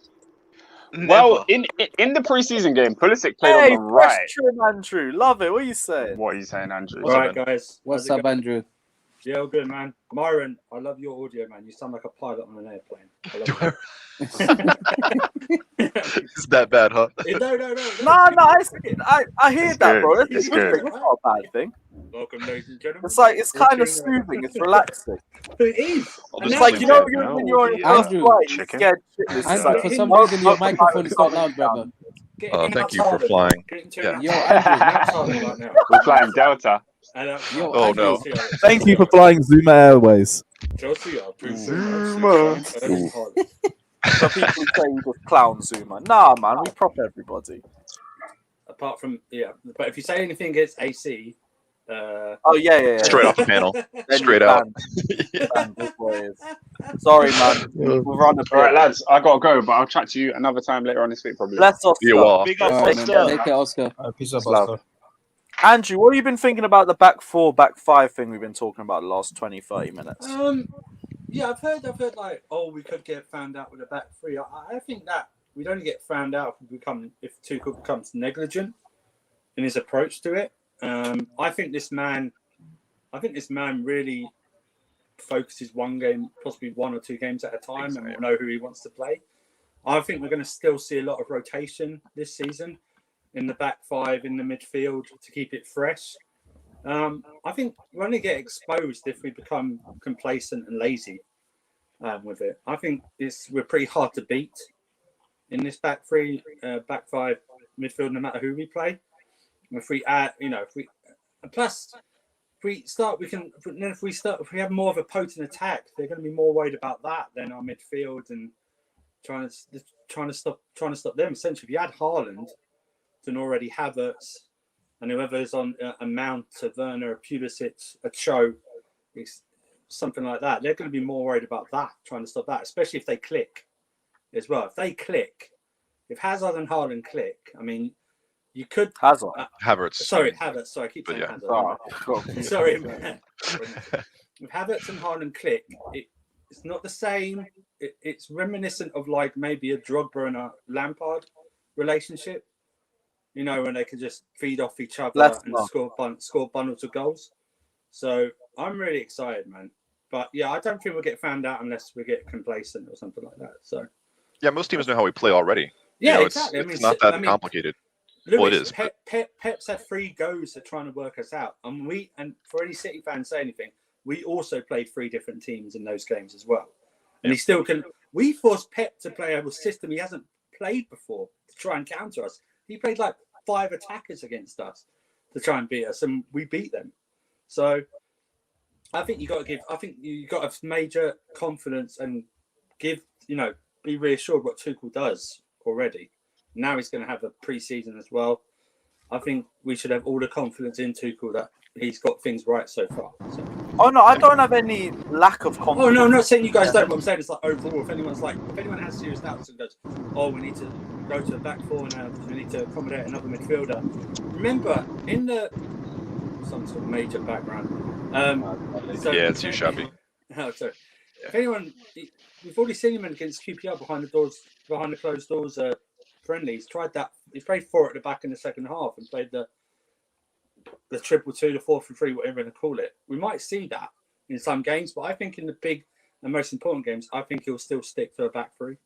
C: Well, in the preseason game, Pulisic played on the right.
A: Andrew, love it. What are you saying?
C: What are you saying, Andrew?
L: All right, guys.
E: What's up, Andrew?
L: Yeah, all good, man. Myron, I love your audio, man. You sound like a pilot on an airplane. I love
I: It's that bad, huh?
L: No.
A: I hear that, bro.
C: It's good.
A: It's not a bad thing.
L: Welcome, ladies and gentlemen.
A: It's kind of soothing. It's relaxing.
L: It is.
A: It's like, when you're on your first flight, you're scared shitless.
E: Andrew, for some reason, your microphone is not loud, brother.
I: Thank you for flying. Yeah.
E: Yo, Andrew, Max Haaland right now.
C: We're flying Delta.
E: Yo,
I: Oh,
E: Andrew,
I: no.
K: Thank you for flying Zuma Airways.
E: Chelsea are pretty
C: Zuma.
E: Erling Haaland.
A: So people say you just clown Zuma. Nah, man, we prop everybody.
E: Apart from but if you say anything against AC,
A: Oh yeah.
I: Straight off the panel.
A: Then
I: Straight
A: you
I: out.
A: can. This way is. Sorry, man. We've run a bit.
C: All right, lads, I gotta go, but I'll chat to you another time later on this week, probably.
A: Bless Oscar.
I: See you all.
A: Big up
J: Alright,
A: Oscar.
E: take care, Oscar.
H: Peace up,
A: Love.
H: Oscar.
A: Andrew, what have you been thinking about the back 4, back 5 thing we've been talking about the last 20, 30 minutes?
E: Yeah, I've heard like, we could get found out with a back 3. I think that we'd only get found out if Tuchel becomes negligent in his approach to it. I think this man really focuses one game, possibly 1 or 2 games at a time, and will know who he wants to play. I think we're going to still see a lot of rotation this season in the back 5, in the midfield, to keep it fresh. I think we only get exposed if we become complacent and lazy with it. I think we're pretty hard to beat in this back 3, back 5 midfield, no matter who we play. If we add, if we have more of a potent attack, they're going to be more worried about that than our midfield and trying to stop them. Essentially, if you add Haaland to already Havertz and whoever's on a Mount, a Werner, a Pulisic, a Cho, something like that, they're going to be more worried about that, trying to stop that, especially if they click as well. If they click, if Hazard and Haaland click, I mean, you could
A: Hazard.
I: Havertz.
E: Sorry, Havertz. Sorry, I keep saying
I: Yeah.
E: Hazard. Sorry, man. If Havertz and Haaland click, it's not the same. It's reminiscent of like maybe a Drogba and a Lampard relationship. When they can just feed off each other and score bundles of goals. So I'm really excited, man. But yeah, I don't think we'll get found out unless we get complacent or something like that. So
I: Yeah, most teams know how we play already.
E: yeah,
I: It's
E: exactly.
I: it's not that complicated. Well, it is.
E: Pep's had 3 goes at trying to work us out, and for any City fans say anything, we also played 3 different teams in those games as well, and he still can. We forced Pep to play a system he hasn't played before to try and counter us. He played like 5 attackers against us to try and beat us, and we beat them. So I think you got to have major confidence and be reassured what Tuchel does already. Now he's going to have a pre-season as well. I think we should have all the confidence in Tuchel that he's got things right so far. So.
A: Oh no, I don't have any lack of confidence.
E: Oh no, I'm not saying you guys don't. But I'm saying it's like overall. If anyone has serious doubts and goes, we need to go to the back 4 now because we need to accommodate another midfielder. Remember, in some sort of major background.
I: It's too shabby.
E: Oh, sorry. If anyone, we've already seen him against QPR behind the closed doors. Friendly. He's tried that. He's played 4 at the back in the second half and played the 2-2, the 4-3, whatever you call it. We might see that in some games, but I think in the big and most important games, I think he'll still stick to a back 3.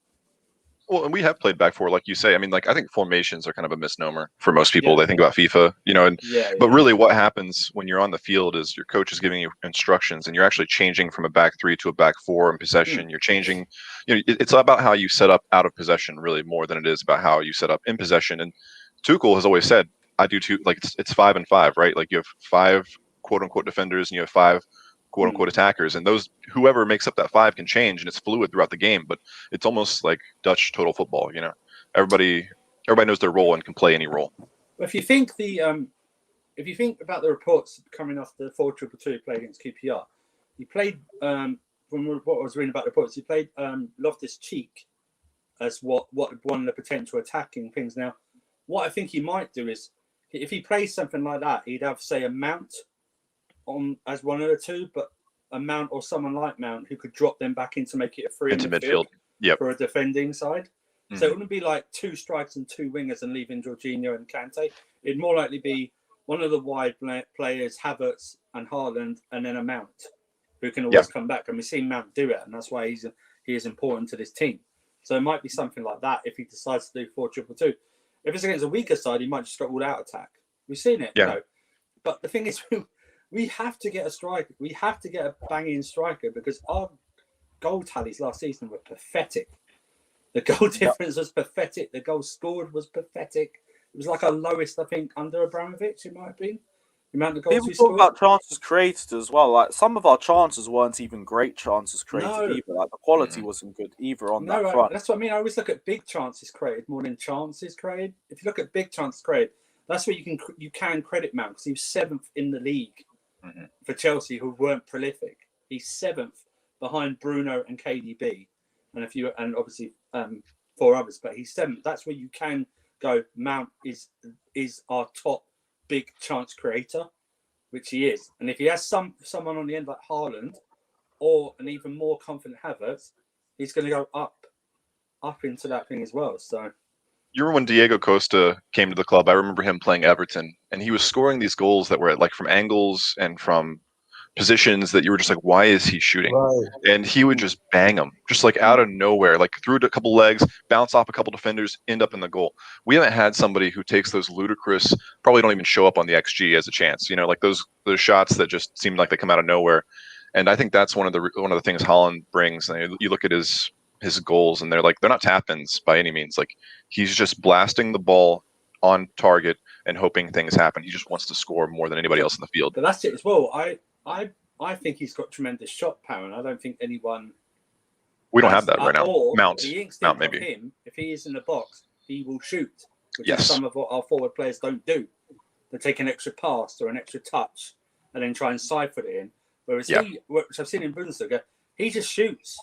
I: Well, and we have played back 4, like you say. I mean, I think formations are kind of a misnomer for most people. They think about FIFA, but really what happens when you're on the field is your coach is giving you instructions and you're actually changing from a back 3 to a back 4 in possession. You're changing, it's about how you set up out of possession really more than it is about how you set up in possession. And Tuchel has always said, I do too, it's 5 and 5, right? Like you have 5 quote unquote defenders and you have 5 quote unquote attackers, and those whoever makes up that 5 can change, and it's fluid throughout the game. But it's almost like Dutch total football. Everybody knows their role and can play any role.
E: If you think about the reports coming off the 4-2-2 play against QPR, he played from what I was reading about the reports. He played Loftus-Cheek as one of the potential attacking things. Now, what I think he might do is if he plays something like that, he'd have say a Mount on as one of the 2, but a Mount or someone like Mount who could drop them back in to make it a 3
I: into midfield.
E: For a defending side. Mm-hmm. So it wouldn't be like 2 strikers and 2 wingers and leaving Jorginho and Kante. It'd more likely be one of the wide players, Havertz and Haaland, and then a Mount who can always come back. And we've seen Mount do it, and that's why he is important to this team. So it might be something like that if he decides to do 4-2-2. If it's against a weaker side, he might just go all out attack. We've seen it. But the thing is, we have to get a striker. We have to get a banging striker because our goal tallies last season were pathetic.
L: The goal difference was pathetic. The goal scored was pathetic. It was like our lowest, I think, under Abramovich. It might have been the amount of goals
A: People
L: we
A: talk
L: scored.
A: about chances created as well. Like some of our chances weren't even great chances created
L: No.
A: either. Like the quality wasn't good either on that front.
L: That's what I mean. I always look at big chances created more than chances created. If you look at big chances created, that's where you can credit Mount because he was 7th in the league for Chelsea, who weren't prolific. He's 7th behind Bruno and KDB, and obviously 4 others. But he's 7th. That's where you can go. Mount is our top big chance creator, which he is. And if he has someone on the end like Haaland or an even more confident Havertz, he's going to go up into that thing as well. So.
I: You remember when Diego Costa came to the club? I remember him playing Everton, and he was scoring these goals that were like from angles and from positions that you were just like, why is he shooting?
J: Right.
I: And he would just bang them, just like out of nowhere, like through a couple legs, bounce off a couple defenders, end up in the goal. We haven't had somebody who takes those ludicrous, probably don't even show up on the XG as a chance. You know, like those shots that just seem like they come out of nowhere. And I think that's one of the things Haaland brings. And you look at his goals, and they're not tap-ins by any means. Like he's just blasting the ball on target and hoping things happen. He just wants to score more than anybody else in the field.
L: But that's it as well. I think he's got tremendous shot power, and I don't think anyone.
I: We don't have that right now.
L: Mount
I: maybe.
L: Him, if he is in the box, he will shoot, which
I: Yes.
L: is some of what our forward players don't do. They take an extra pass or an extra touch and then try and siphon it in. Whereas which I've seen in Bundesliga, he just shoots.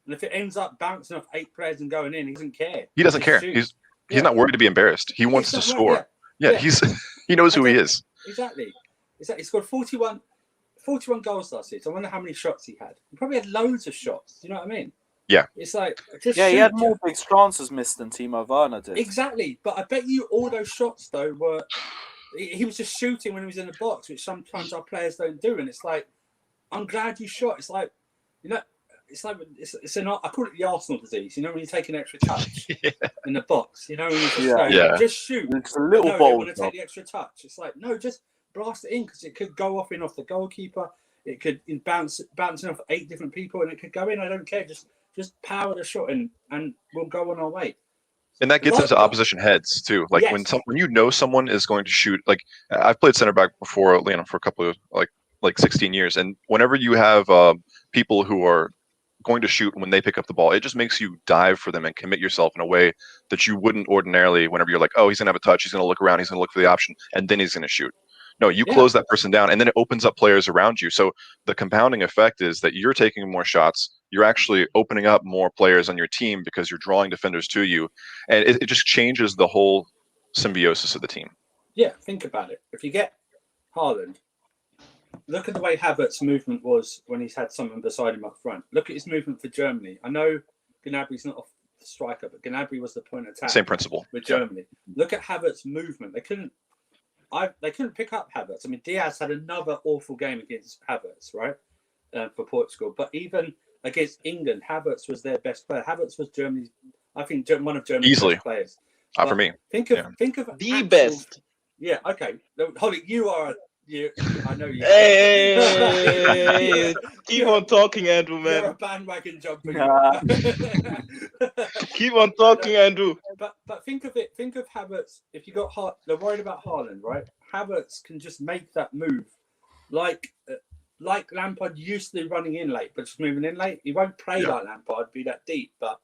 L: And if it ends up bouncing off 8 players and going in, he doesn't care.
I: He doesn't care. He's not worried to be embarrassed. He wants to score. Yeah, he knows who he is.
L: Exactly. He scored 41 goals last year. So I wonder how many shots he had. He probably had loads of shots. Do you know what I mean?
I: Yeah.
L: It's like just
A: he had more big chances missed than Timo Werner did.
L: Exactly. But I bet you all those shots though were he was just shooting when he was in the box, which sometimes our players don't do. And it's like, I'm glad you shot. It's like, you know, it's I call it the Arsenal disease. You know, when you take an extra touch in the box, you know, when you just shoot.
A: It's a little
L: no,
A: bold.
L: You want to take the extra touch. It's like, no, just blast it in because it could go off the goalkeeper. It could bouncing off 8 different people, and it could go in. I don't care. Just power the shot in, and we'll go on our way.
I: And that gets into opposition heads too. Like when you know someone is going to shoot. Like I've played center back before, for a couple of like 16 years, and whenever you have people who are going to shoot when they pick up the ball, it just makes you dive for them and commit yourself in a way that you wouldn't ordinarily. Whenever you're like, oh, he's gonna have a touch, he's gonna look around, he's gonna look for the option, and then he's gonna shoot. No, you close that person down, and then it opens up players around you. So the compounding effect is that you're taking more shots. You're actually opening up more players on your team because you're drawing defenders to you, and it just changes the whole symbiosis of the team.
L: Yeah, think about it. If you get Haaland, look at the way Havertz's movement was when he's had someone beside him up front. Look at his movement for Germany. I know Gnabry's not a striker, but Gnabry was the point of attack.
I: Same principle
L: with Germany. Look at Havertz's movement. They couldn't pick up Havertz. I mean, Diaz had another awful game against Havertz, right, for Portugal. But even against England, Havertz was their best player. Havertz was Germany's, I think, one of Germany's best players.
I: For me.
L: Think of
F: the best.
L: Yeah. Okay. Holly, you are. I know you.
F: Hey, keep on talking, Andrew, man.
L: You're a bandwagon jumper.
F: Keep on talking, Andrew.
L: But think of it. Think of Havertz. If you got they're worried about Haaland, right? Havertz can just make that move, like Lampard used to do, running in late, but just moving in late. He won't play like Lampard, be that deep. But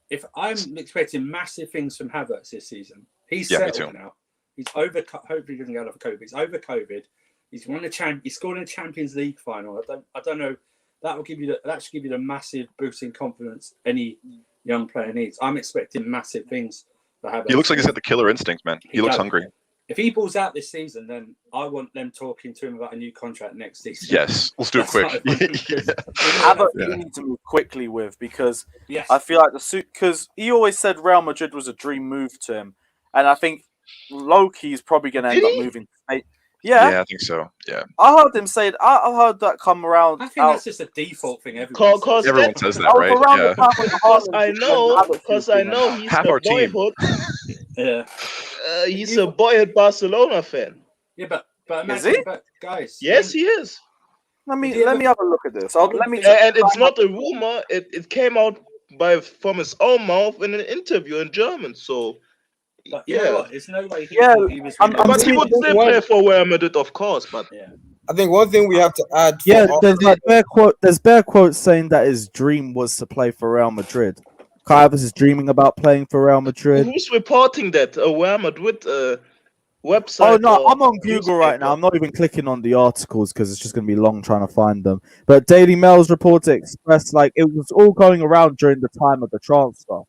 L: if I'm expecting massive things from Havertz this season, he's settled now. He's over. Hopefully, he doesn't get over COVID. He's over COVID. He's won He scored in a Champions League final. I don't know. That should give you the massive boost in confidence any young player needs. I'm expecting massive things for Havertz.
I: He looks like he's got the killer instinct, man. He looks hungry.
L: If he balls out this season, then I want them talking to him about a new contract next season.
I: Yes, let's do it quick.
A: Havertz we need to move quickly with because I feel like because he always said Real Madrid was a dream move to him, and I think Loki is probably going to end up moving.
I: Yeah, I think so. Yeah,
A: I heard him say it. I heard that come around.
L: I think that's just a default thing. Everyone
I: says that, right?
F: Because I know he's
I: half
F: a
I: our team.
F: boyhood.
L: Yeah,
F: he's a boyhood Barcelona fan.
L: Yeah, but imagine,
A: is he?
L: but guys,
F: Yes, he is.
A: Let me have a look at this.
F: And it's not a rumor. It came out from his own mouth in an interview in German. So
L: But you know what? There's no way he
A: Yeah,
L: thought he was.
A: I'm
F: but he would still play for Real Madrid, of course. But
L: yeah.
H: I think one thing we have to add for
K: Yeah,
H: all
K: there's like there's bare quotes saying that his dream was to play for Real Madrid. Kai Havertz is dreaming about playing for Real Madrid.
F: who's reporting that? A Real Madrid website?
K: Oh no,
F: or
K: I'm on Google right now. I'm not even clicking on the articles because it's just going to be long trying to find them. But Daily Mail's report expressed like it was all going around during the time of the transfer,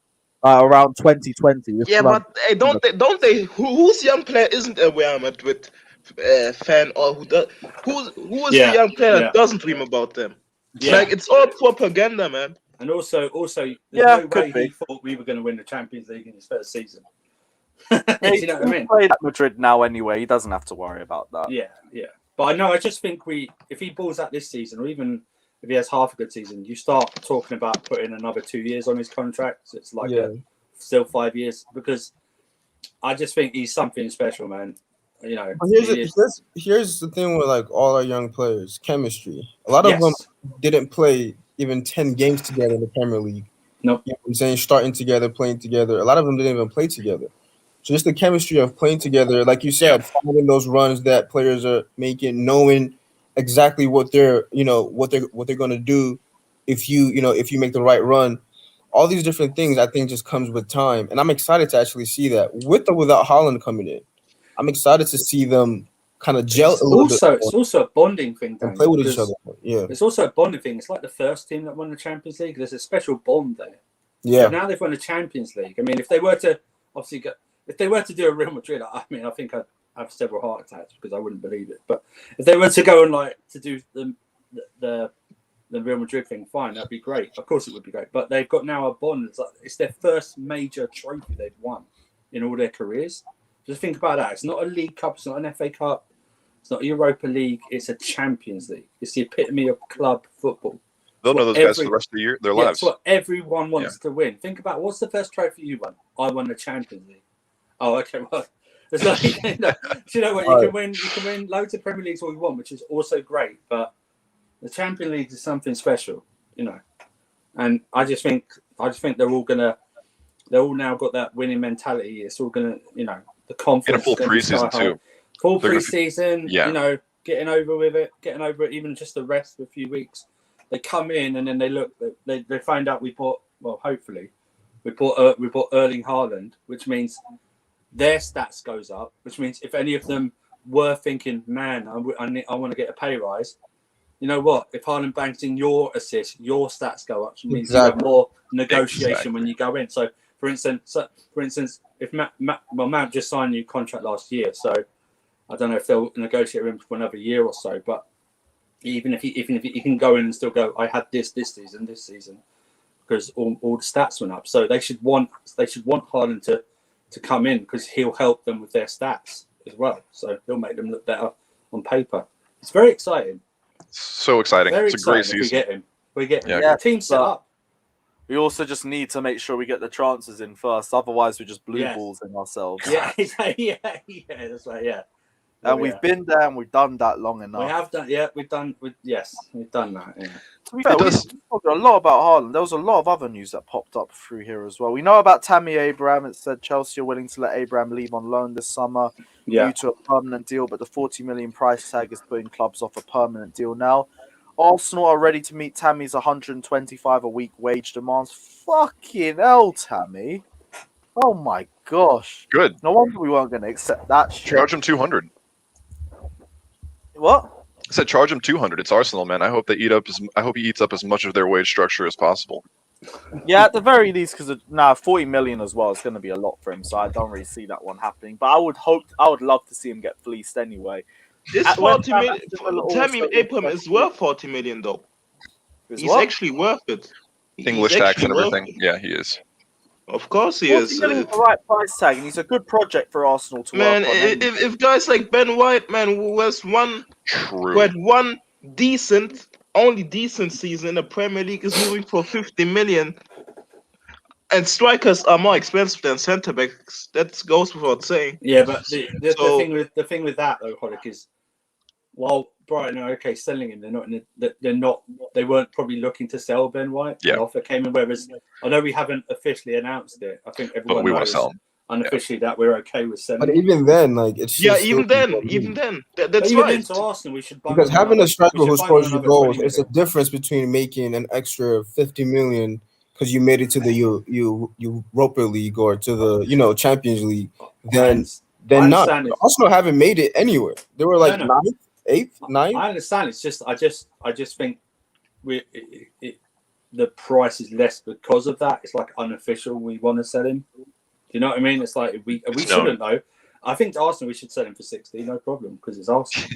K: around 2020. This
F: Yeah,
K: was around-
F: but don't they? Whose young player isn't a Real Madrid fan, or who is the
L: Yeah,
F: young player
L: yeah.
F: that doesn't dream about them?
L: Yeah.
F: Like it's all propaganda, man.
L: And also, there's
A: Yeah,
L: no
A: could
L: way
A: be.
L: he thought we were going to win the Champions League in his first season.
A: Yeah,
L: you know what I mean?
A: played at Madrid now anyway. He doesn't have to worry about that.
L: Yeah, yeah. But I know. I just think if he balls out this season, or even if he has half a good season, you start talking about putting another 2 years on his contract. So it's like still 5 years, because I just think he's something special, man. You know.
H: But here's the thing with like all our young players, chemistry. A lot of them didn't play even 10 games together in the Premier League.
L: No,
H: you know what I'm saying, starting together, playing together. A lot of them didn't even play together. So just the chemistry of playing together, like you said, finding those runs that players are making, knowing exactly what they're going to do if you make the right run. All these different things, I think, just comes with time, and I'm excited to actually see that with or without Haaland coming in. I'm excited to see them kind of gel a little bit.
L: It's also a bonding thing,
H: and play with each other. Yeah,
L: it's also a bonding thing. It's like the first team that won the Champions League. There's a special bond there.
H: Yeah.
L: So now they've won the Champions League. I mean, if they were to do a Real Madrid, I mean, I think I'd have several heart attacks because I wouldn't believe it. But if they were to go and to do the Real Madrid thing, fine, that'd be great. Of course, it would be great. But they've got now a bond. It's their first major trophy they've won in all their careers. Just think about that. It's not a League Cup. It's not an FA Cup. It's not a Europa League. It's a Champions League. It's the epitome of club football.
I: They'll know those guys for the rest of the year, their lives.
L: It's what everyone wants to win. Think about what's the first trophy you won? I won the Champions League. Oh, okay. Well, it's like, you know what? You can win loads of Premier Leagues all you want, which is also great. But the Champions League is something special, you know. And I just think they're all now got that winning mentality. It's all gonna, you know, the confidence.
I: In a full preseason too.
L: Full preseason,
I: yeah.
L: You know, getting over it, even just the rest for a few weeks. They come in and then they look. They find out we bought. Well, hopefully, we bought Erling Haaland, which means their stats goes up. Which means if any of them were thinking, man, I want to get a pay rise. You know what? If Haaland banks in your assist, your stats go up. Which means you have more negotiation when you go in. So, for instance, if Mount just signed a new contract last year, so I don't know if they'll negotiate with him for another year or so. But even if he can go in and still go, I had this season, because all the stats went up. So they should want Haaland to come in because he'll help them with their stats as well. So he'll make them look better on paper. It's very exciting.
I: So exciting.
L: Very
I: it's a great
L: exciting.
I: season.
L: We get him.
A: Yeah,
L: the team set up.
A: We also just need to make sure we get the transfers in first. Otherwise, we're just blue
L: Yes.
A: balls in ourselves.
L: Yeah, that's right. Yeah.
A: And we've been there and we've done that long enough.
L: We have done. Yeah, we've done that. Yeah.
A: To be fair, we talked a lot about Haaland. There was a lot of other news that popped up through here as well. We know about Tammy Abraham. It said Chelsea are willing to let Abraham leave on loan this summer due to a permanent deal, but the 40 million price tag is putting clubs off a permanent deal now. Arsenal are ready to meet Tammy's 125 a week wage demands. Fucking hell, Tammy. Oh my gosh.
I: Good.
A: No wonder we weren't going to accept that shit.
I: Charge him 200.
A: What?
I: I said charge him 200. It's Arsenal, man. I hope he eats up as much of their wage structure as possible.
A: Yeah, at the very least, because 40 million as well is going to be a lot for him, so I don't really see that one happening. But I would love to see him get fleeced anyway.
F: This 40 million, Tammy Abraham is worth 40 million though. He's actually worth it.
I: English tax and everything. Yeah, he is.
F: Of course he is.
A: 40 million is the right price tag, and he's a good project for Arsenal to
F: man,
A: work on.
F: If guys like Ben White, man, who had one only decent season in the Premier League, is moving for 50 million, and strikers are more expensive than centre backs. That goes without saying.
L: Yeah, but the thing with that though, Holic, is while Brighton are okay selling him. They're not in they weren't probably looking to sell Ben White.
I: Yeah.
L: An offer came in. Whereas I know we haven't officially announced it. I think
I: But
L: everyone
I: we want
L: knows
I: to sell him.
L: unofficially that we're okay with selling.
H: But
L: him.
H: even then, like it's
F: Yeah,
H: just
F: even
H: still-
F: then,
L: But
F: that's
L: even
F: right.
L: into Arsenal, we should buy
H: because
L: him
H: having
L: another-
H: a striker
L: we should
H: who
L: buy him
H: scores you
L: another
H: goals,
L: 20
H: it's a
L: million.
H: difference between making an extra 50 million because you made it to the Europa League or to the Champions League. Then
L: I
H: not.
L: understand it.
H: Arsenal haven't made it anywhere. They were like
L: No.
H: ninth, eighth, ninth.
L: I understand. It's just I just think the price is less because of that. It's like unofficial. We want to sell him. Do you know what I mean? It's like we shouldn't though. I think to Arsenal we should sell him for 60, no problem, because it's Arsenal.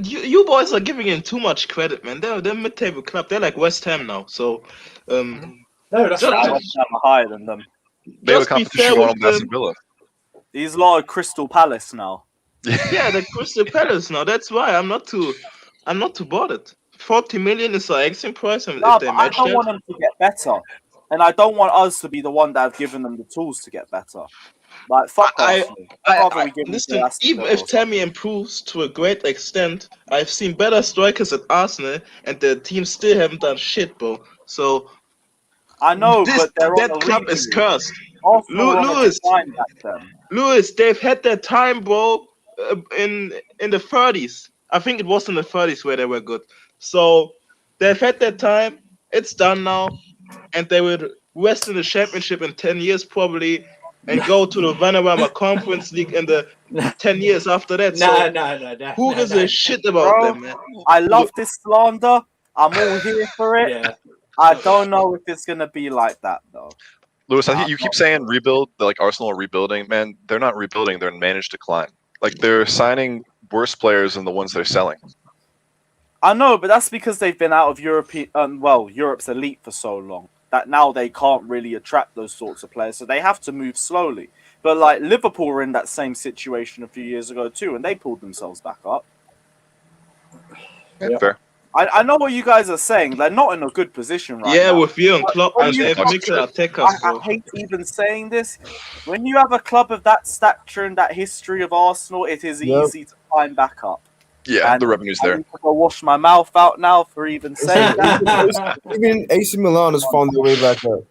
F: You boys are giving him too much credit, man. They're mid-table club. They're like West Ham now. So,
L: no, that's
A: right. West Ham are higher than them.
I: They have a
F: Just be
I: competition
F: fair
I: going
F: with
I: on with Aston
F: them.
I: Villa.
A: These lot are Crystal Palace now.
F: Yeah, the Crystal Palace now. That's why I'm not too bothered. 40 million is our exit price, and
A: No,
F: if they
A: but I
F: match
A: don't
F: that,
A: want them to get better, and I don't want us to be the one that have given them the tools to get better. Like fuck Arsenal. I'd rather we give them
F: listen.
A: to Aston
F: Even
A: Villa
F: if
A: or
F: Tammy improves to a great extent, I've seen better strikers at Arsenal, and the team still haven't done shit, bro. So
A: I know, but they're
F: that
A: on a
F: club is
A: rebuild.
F: cursed.
A: Arsenal are on a
F: Lewis,
A: decline back then.
F: Lewis, they've had their time, bro, in the 30s. I think it was in the 30s where they were good. So they've had their time. It's done now, and they will rest in the championship in 10 years probably, and go to the Vanarama Conference League in the 10 years after that.
L: No.
F: Who gives a shit about
A: Bro,
F: them, man?
A: I love this slander. I'm all here for it.
L: Yeah.
A: I don't know if it's gonna be like that though.
I: Lewis, I think you keep saying rebuild. Like Arsenal are rebuilding. Man, they're not rebuilding. They're in managed decline. Like they're signing worse players than the ones they're selling.
A: I know, but that's because they've been out of Europe's elite for so long that now they can't really attract those sorts of players, so they have to move slowly. But like Liverpool were in that same situation a few years ago too, and they pulled themselves back up.
I: Yeah. Fair.
A: I know what you guys are saying. They're not in a good position right now.
F: Yeah, with you and Klopp,
A: When
F: and
A: you-
F: they've Mikel Arteta,
A: I hate even saying this. When you have a club of that stature and that history of Arsenal, it is easy to climb back up.
I: Yeah,
A: And
I: the revenue's
A: I
I: there.
A: need to go wash my mouth out now for even saying that.
H: Even AC Milan has found their way back up.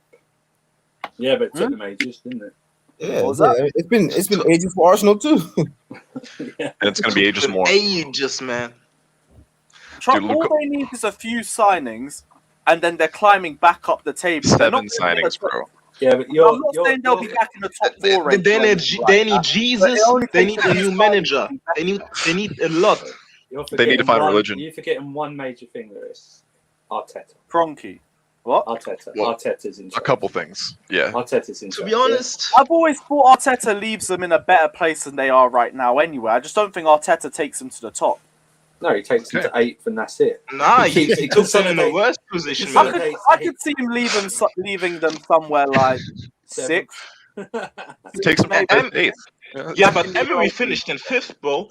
L: Yeah, but it took them ages, didn't it?
H: Yeah,
A: What was that?
H: it's been ages for Arsenal too.
I: And it's going to be ages more.
F: Ages, man.
I: Dude,
A: All they need is a few signings, and then they're climbing back up the table. They're
I: 7
A: not
I: signings, bro.
L: Yeah, but
A: I'm not saying they'll be back in the top four.
F: They need Jesus. They need a new manager. They need a lot.
I: They need to find religion.
L: You're forgetting one major thing, Lewis. Arteta.
A: Kroenke. What?
L: Arteta.
I: Well,
L: Arteta's in
I: A
L: charge.
I: couple things. Yeah.
L: Arteta's in
F: To
L: charge.
F: be honest,
A: I've always thought Arteta leaves them in a better place than they are right now anyway. I just don't think Arteta takes them to the top.
L: No, he takes them to 8th, and that's it.
F: nah,
L: He
F: he took them in the worst position,
A: I
F: man.
A: could see him leaving them somewhere like 6th.
I: It takes them
F: And-
I: 8th.
F: Yeah, but Emery finished in 5th, bro.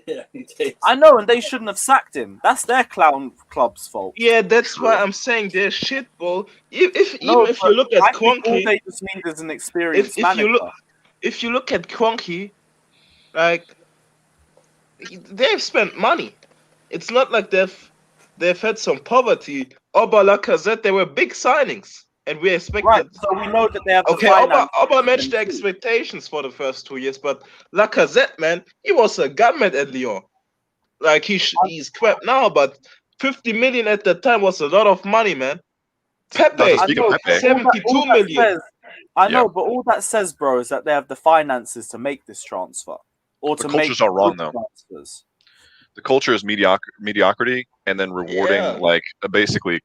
L: Yeah, he takes.
A: I know, and they shouldn't have sacked him. That's their clown club's fault.
F: Yeah, that's why I'm saying they're shit, bro. If
A: No,
F: you
A: but
F: look at
A: I think all
F: Kroenke,
A: they just need is an experienced
F: if
A: manager.
F: you look at Kroenke, like they've spent money. It's not like they've had some poverty. Oba, Lacazette, they were big signings, and we expected.
A: Right, so we know that they have the
F: Okay,
A: finance.
F: Oba matched the expectations for the first 2 years, but Lacazette, man, he was a gunman at Lyon. Like he's crap now, but 50 million at that time was a lot of money, man. Pepe,
I: Not to speak of Pepe.
F: 72 million.
A: I know, but all that says, bro, is that they have the finances to make this transfer or
I: The
A: to make
I: culture's not wrong,
A: good
I: though.
A: transfers.
I: The culture is mediocrity, and then rewarding
F: Yeah.
I: basically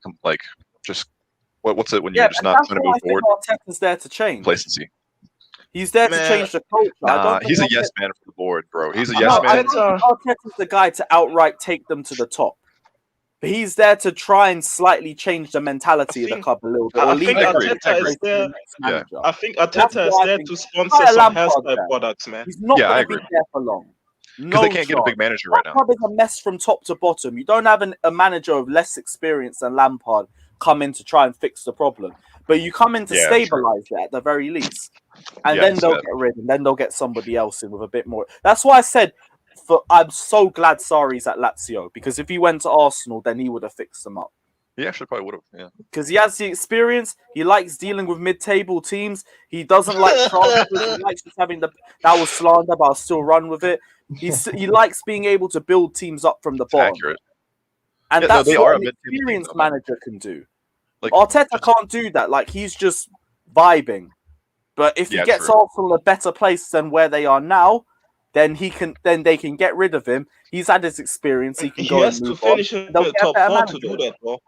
I: just what's it when
A: Yeah,
I: you're just
A: and
I: not
A: that's
I: trying to
A: what
I: move
A: I think
I: forward?
A: Arteta's there to change.
I: Complacency.
A: He's there to
F: Man,
A: change the culture. I
I: Nah,
A: don't think
I: he's a
A: Arteta-
I: yes man for the board, bro. He's a
A: No,
I: yes
A: I
I: man.
A: don't think Arteta's the guy to outright take them to the top. But he's there to try and slightly change the mentality of the club a little bit.
F: I
A: or leave
F: think
A: it
F: Arteta
A: to
F: is there.
A: the next manager.
F: I think
A: That's
F: Arteta is
A: what I
F: there
A: think.
F: to
A: He's
F: sponsor
A: like a
F: some
A: Lampard
F: hairstyle
A: there.
F: products, man.
A: He's not
I: Yeah, I
A: going to
I: agree.
A: be there for long.
I: Because they can't get a big manager right
A: That
I: now.
A: club is a mess from top to bottom. You don't have a manager of less experience than Lampard come in to try and fix the problem. But you come in to
I: Yeah,
A: stabilize it at the very least. And
I: Yeah,
A: then they'll
I: so-
A: get rid, and then they'll get somebody else in with a bit more. That's why I said I'm so glad Sarri's at Lazio, because if he went to Arsenal, then he would have fixed them up.
I: He actually probably would have. Yeah.
A: Because he has the experience. He likes dealing with mid-table teams. He doesn't like transfers. He likes just having the. That was slander, but I'll still run with it. He likes being able to build teams up from the bottom.
I: Accurate.
A: And
I: Yeah, no,
A: that's
I: they
A: what
I: are a
A: an
I: mid-table team,
A: experienced
I: though, man.
A: manager can do.
I: Like,
A: Arteta can't do that. Like, he's just vibing. But if he
I: Yeah,
A: gets
I: true.
A: Arsenal a better place than where they are now, then they can get rid of him. He's had his experience. He can
F: He
A: go
F: has
A: and
F: to
A: move
F: finish
A: on.
F: in
A: They'll
F: the
A: get a
F: top
A: better
F: 4
A: manager.
F: to do that, bro.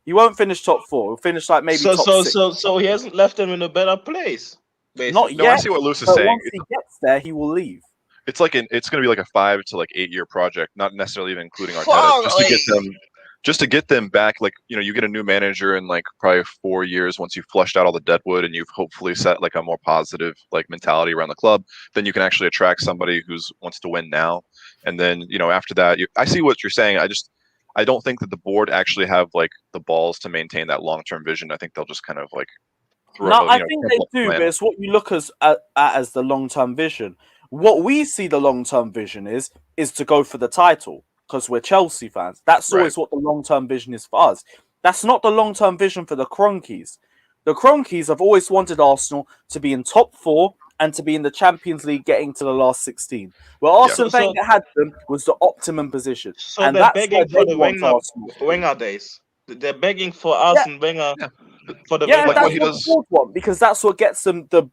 A: He won't finish top 4. He'll finish like maybe top 6.
F: So he hasn't left them in a better place. Basically.
A: Not
I: No, I
A: yet.
I: see what Luce is
A: But
I: saying.
A: once he gets there, he will leave.
I: It's like it's going to be like a 5 to like 8 year project, not necessarily even including Arteta,
F: Far
I: just to get them back. Like, you know, you get a new manager in like probably 4 years once you've flushed out all the deadwood and you've hopefully set like a more positive like mentality around the club. Then you can actually attract somebody who's wants to win now. And then, you know, after that, I see what you're saying. I don't think that the board actually have like the balls to maintain that long term vision. I think they'll just kind of like
A: No, I think they do, but it's what you look at as the long term vision. What we see the long term vision is to go for the title because we're Chelsea fans. That's always what the long term vision is for us. That's not the long term vision for the Cronkies. The Cronkies have always wanted Arsenal to be in top 4 and to be in the Champions League, getting to the last 16. Where Arsene Wenger had them was the optimum position,
F: So
A: and
F: they're
A: that's
F: begging
A: where
F: for
A: they
F: the
A: want Arsenal.
F: Wenger days. They're begging for Arsene Wenger for the
A: Yeah,
F: Wenger
A: that's
F: days.
A: what the board want, because that's what gets them the.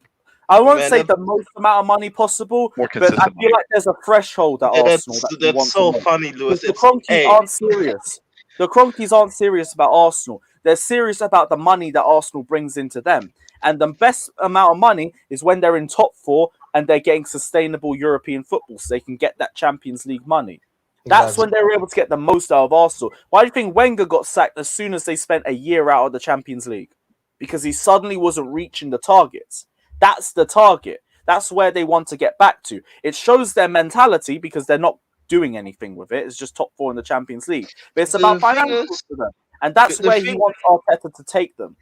A: I won't say the most amount of money possible,
I: More
A: but I
I: consistent
A: feel like there's a threshold at Arsenal that you want
F: so
A: to make.
F: funny, Lewis.
A: Because the Cronkies aren't serious. The Cronkies aren't serious about Arsenal. They're serious about the money that Arsenal brings into them. And the best amount of money is when they're in top 4 and they're getting sustainable European football, so they can get that Champions League money. That's when they were able to get the most out of Arsenal. Why do you think Wenger got sacked as soon as they spent a year out of the Champions League? Because he suddenly wasn't reaching the targets. That's the target. That's where they want to get back to. It shows their mentality because they're not doing anything with it. It's just top 4 in the Champions League. But it's about financials for them. And that's where he wants Arteta to take them.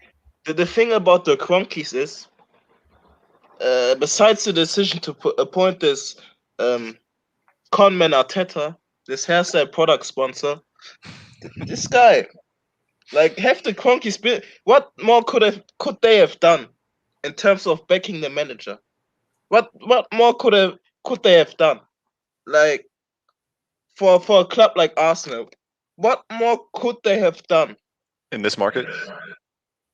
F: The thing about the Cronkies is, besides the decision to appoint this conman Arteta, this hairstyle product sponsor, this guy, like, have the Cronkies been? What more could they have done in terms of backing the manager? What more could they have done? Like, for a club like Arsenal, what more could they have done
I: in this market?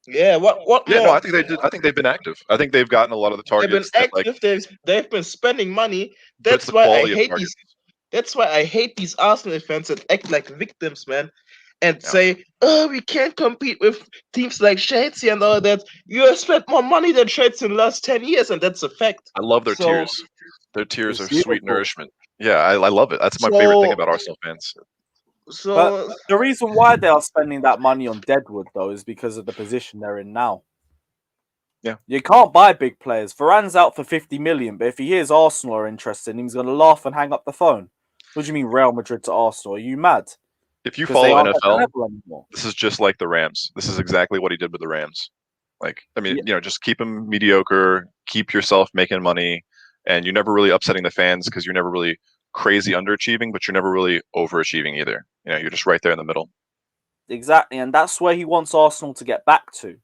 F: Yeah, what
I: Yeah,
F: more?
I: no, I think they did. I think they've been active. I think they've gotten a lot of the targets.
F: They've been active. They've been spending money.
I: But it's
F: That's
I: the
F: why I
I: quality of
F: hate
I: targets.
F: these. That's why I hate these Arsenal fans that act like victims, man, and say, "Oh, we can't compete with teams like Chelsea and all that." You have spent more money than Chelsea in the last 10 years, and that's a fact.
I: I love their
F: So-
I: tears. Their tears are
F: It's
I: sweet
F: beautiful.
I: nourishment. Yeah, I love it. That's my favorite thing
F: So-
I: about Arsenal fans.
F: So
A: But the reason why they are spending that money on Deadwood, though, is because of the position they're in now.
I: Yeah.
A: You can't buy big players. Varane's out for 50 million, but if he hears Arsenal are interested in him, he's going to laugh and hang up the phone. What do you mean Real Madrid to Arsenal? Are you mad?
I: If you
A: 'Cause they
I: follow
A: aren't at the
I: NFL,
A: level anymore.
I: this is just like the Rams. This is exactly what he did with the Rams. Like, I mean, you know, just keep them mediocre, keep yourself making money, and you're never really upsetting the fans because you're never really crazy underachieving, but you're never really overachieving either. You know, you're just right there in the middle.
A: Exactly, and that's where he wants Arsenal to get back to.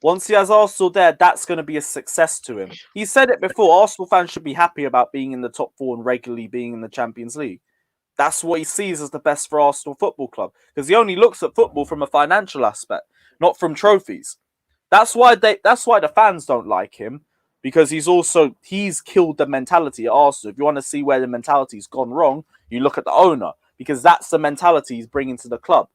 A: Once he has Arsenal there, that's going to be a success to him. He said it before, Arsenal fans should be happy about being in the top 4 and regularly being in the Champions League. That's what he sees as the best for Arsenal Football Club, because he only looks at football from a financial aspect, not from trophies. That's why the fans don't like him, because he's killed the mentality at Arsenal. If you want to see where the mentality's gone wrong, you look at the owner, because that's the mentality he's bringing to the club.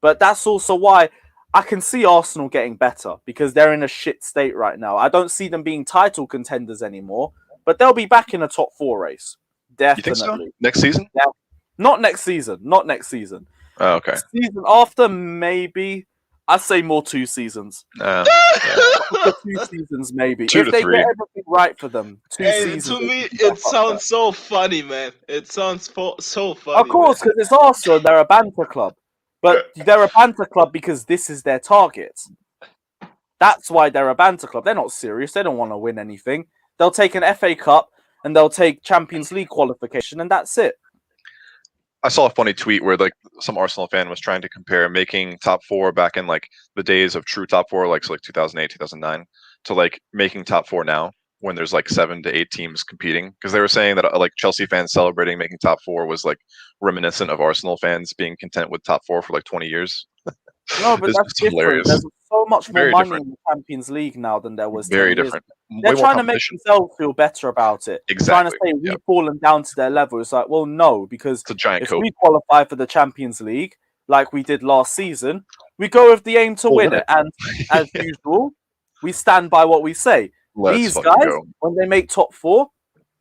A: But that's also why I can see Arsenal getting better, because they're in a shit state right now. I don't see them being title contenders anymore, but they'll be back in a top 4 race. Definitely.
I: You think so? Next season?
A: Yeah. Not next season. Not next season.
I: Oh, okay.
A: Season after, maybe. I'd say more 2 seasons. 2 seasons, maybe.
I: 2
A: if
I: to
A: they
I: 3.
A: get everything right for them, 2
F: Hey,
A: seasons.
F: to
A: they
F: me,
A: can get
F: it
A: up
F: sounds so funny, man. It sounds so funny.
A: Of course, because it's Arsenal, they're a banter club. But they're a banter club because this is their target. That's why they're a banter club. They're not serious. They don't want to win anything. They'll take an FA Cup and they'll take Champions League qualification, and that's it.
I: I saw a funny tweet where like some Arsenal fan was trying to compare making top 4 back in like the days of true top 4, like so like 2008, 2009, to like making top 4 now when there's like 7 to 8 teams competing. Because they were saying that like Chelsea fans celebrating making top 4 was like reminiscent of Arsenal fans being content with top 4 for like 20 years.
K: No, but
I: It's
K: that's
I: just
K: different.
I: hilarious.
K: There's so much more
I: Very
K: money
I: different.
K: in the Champions League now than there was 10
I: Very
K: years
I: different.
K: ago. They're
I: Way more
K: trying to make
I: competition.
K: themselves feel better about it. Trying to
I: Exactly.
K: say we've fallen down to their level. It's like, well, no, because
I: It's a giant
K: if
I: cope.
K: we qualify for the Champions League like we did last season, we go with the aim to
I: We'll
K: win
I: win
K: it. And as usual, we stand by what we say.
I: Let's
K: These
I: fucking
K: guys,
I: go.
K: when they make top 4,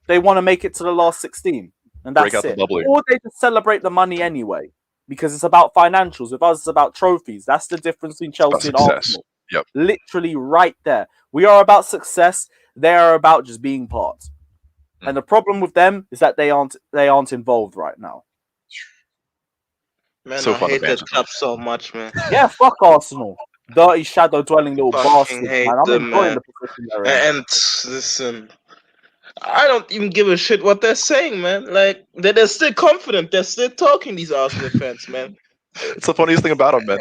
K: they want to make it to the last 16. And
I: Break
K: that's
I: out the
K: it.
I: bubbly.
K: Or they just celebrate the money anyway. Because it's about financials. With us, it's about trophies. That's the difference between
I: It's about
K: Chelsea and
I: success.
K: Arsenal.
I: Yep.
K: Literally right there. We are about success. They are about just being part. And the problem with them is that they aren't involved right now.
F: Man,
I: So
F: I
I: fun to
F: hate that
I: banter.
F: club so much, man.
K: Yeah, fuck Arsenal. Dirty shadow dwelling little
F: Fucking
K: bastards,
F: hate
K: man. I'm
F: them,
K: enjoying
F: man.
K: the position they're in.
F: And listen, I don't even give a shit what they're saying, man. Like they're still confident. They're still talking. These Arsenal fans, man.
I: It's the funniest thing about them, man.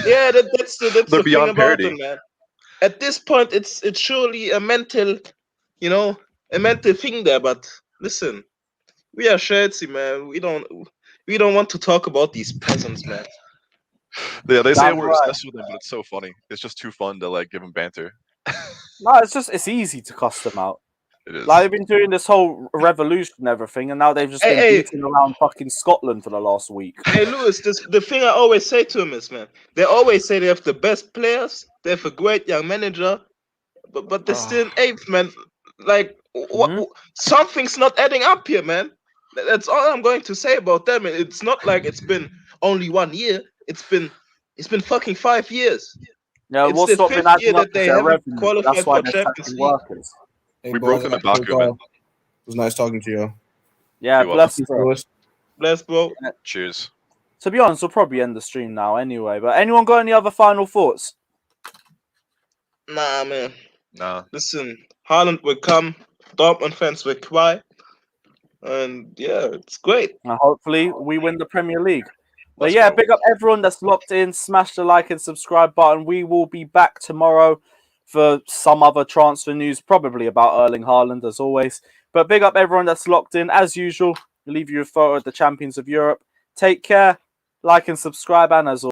F: Yeah, that's
I: They're
F: the thing
I: beyond
F: about
I: parody.
F: them, man. At this point, it's surely a mental, a mental thing there. But listen, we are Chelsea, man. We don't want to talk about these peasants, man.
I: Yeah, they say
K: Damn
I: we're
K: right.
I: obsessed with them, but it's so funny. It's just too fun to like give them banter.
K: No, it's easy to cuss them out.
I: It is.
K: Like, they've been doing this whole revolution and everything, and now they've just been
F: Hey.
K: beating around fucking Scotland for the last week.
F: Hey, Lewis, the thing I always say to him is, man, they always say they have the best players, they have a great young manager, but they're still in eighth, man. Like, something's not adding up here, man. That's all I'm going to say about them. It's not like it's been only 1 year. It's been fucking 5 years.
K: Yeah,
F: It's
K: what's
F: the
K: not been
F: fifth year
K: adding up
F: that
K: is
F: they
K: their
F: haven't
K: revenue.
F: qualified
K: That's why
F: for
K: they're
F: Champions
K: sacking
F: League.
K: workers.
H: Hey,
I: We
H: boys,
I: broke them
H: I
I: at
H: gotta
I: Baku,
H: go.
I: man.
H: It was nice talking to you.
K: Yeah,
I: You're
K: bless
H: Peace,
K: bro.
H: Lewis.
F: Bless, bro.
I: Cheers.
K: To be honest, we'll probably end the stream now anyway. But anyone got any other final thoughts?
F: Nah, man.
I: Nah.
F: Listen, Haaland will come. Dortmund fans will cry. And yeah, it's great.
K: And hopefully we win the Premier League. But
I: Let's
K: yeah,
I: go.
K: big up everyone that's locked in. Smash the like and subscribe button. We will be back tomorrow for some other transfer news, probably about Erling Haaland as always. But big up everyone that's locked in. As usual, we'll leave you a photo of the champions of Europe. Take care, like and subscribe, and as always,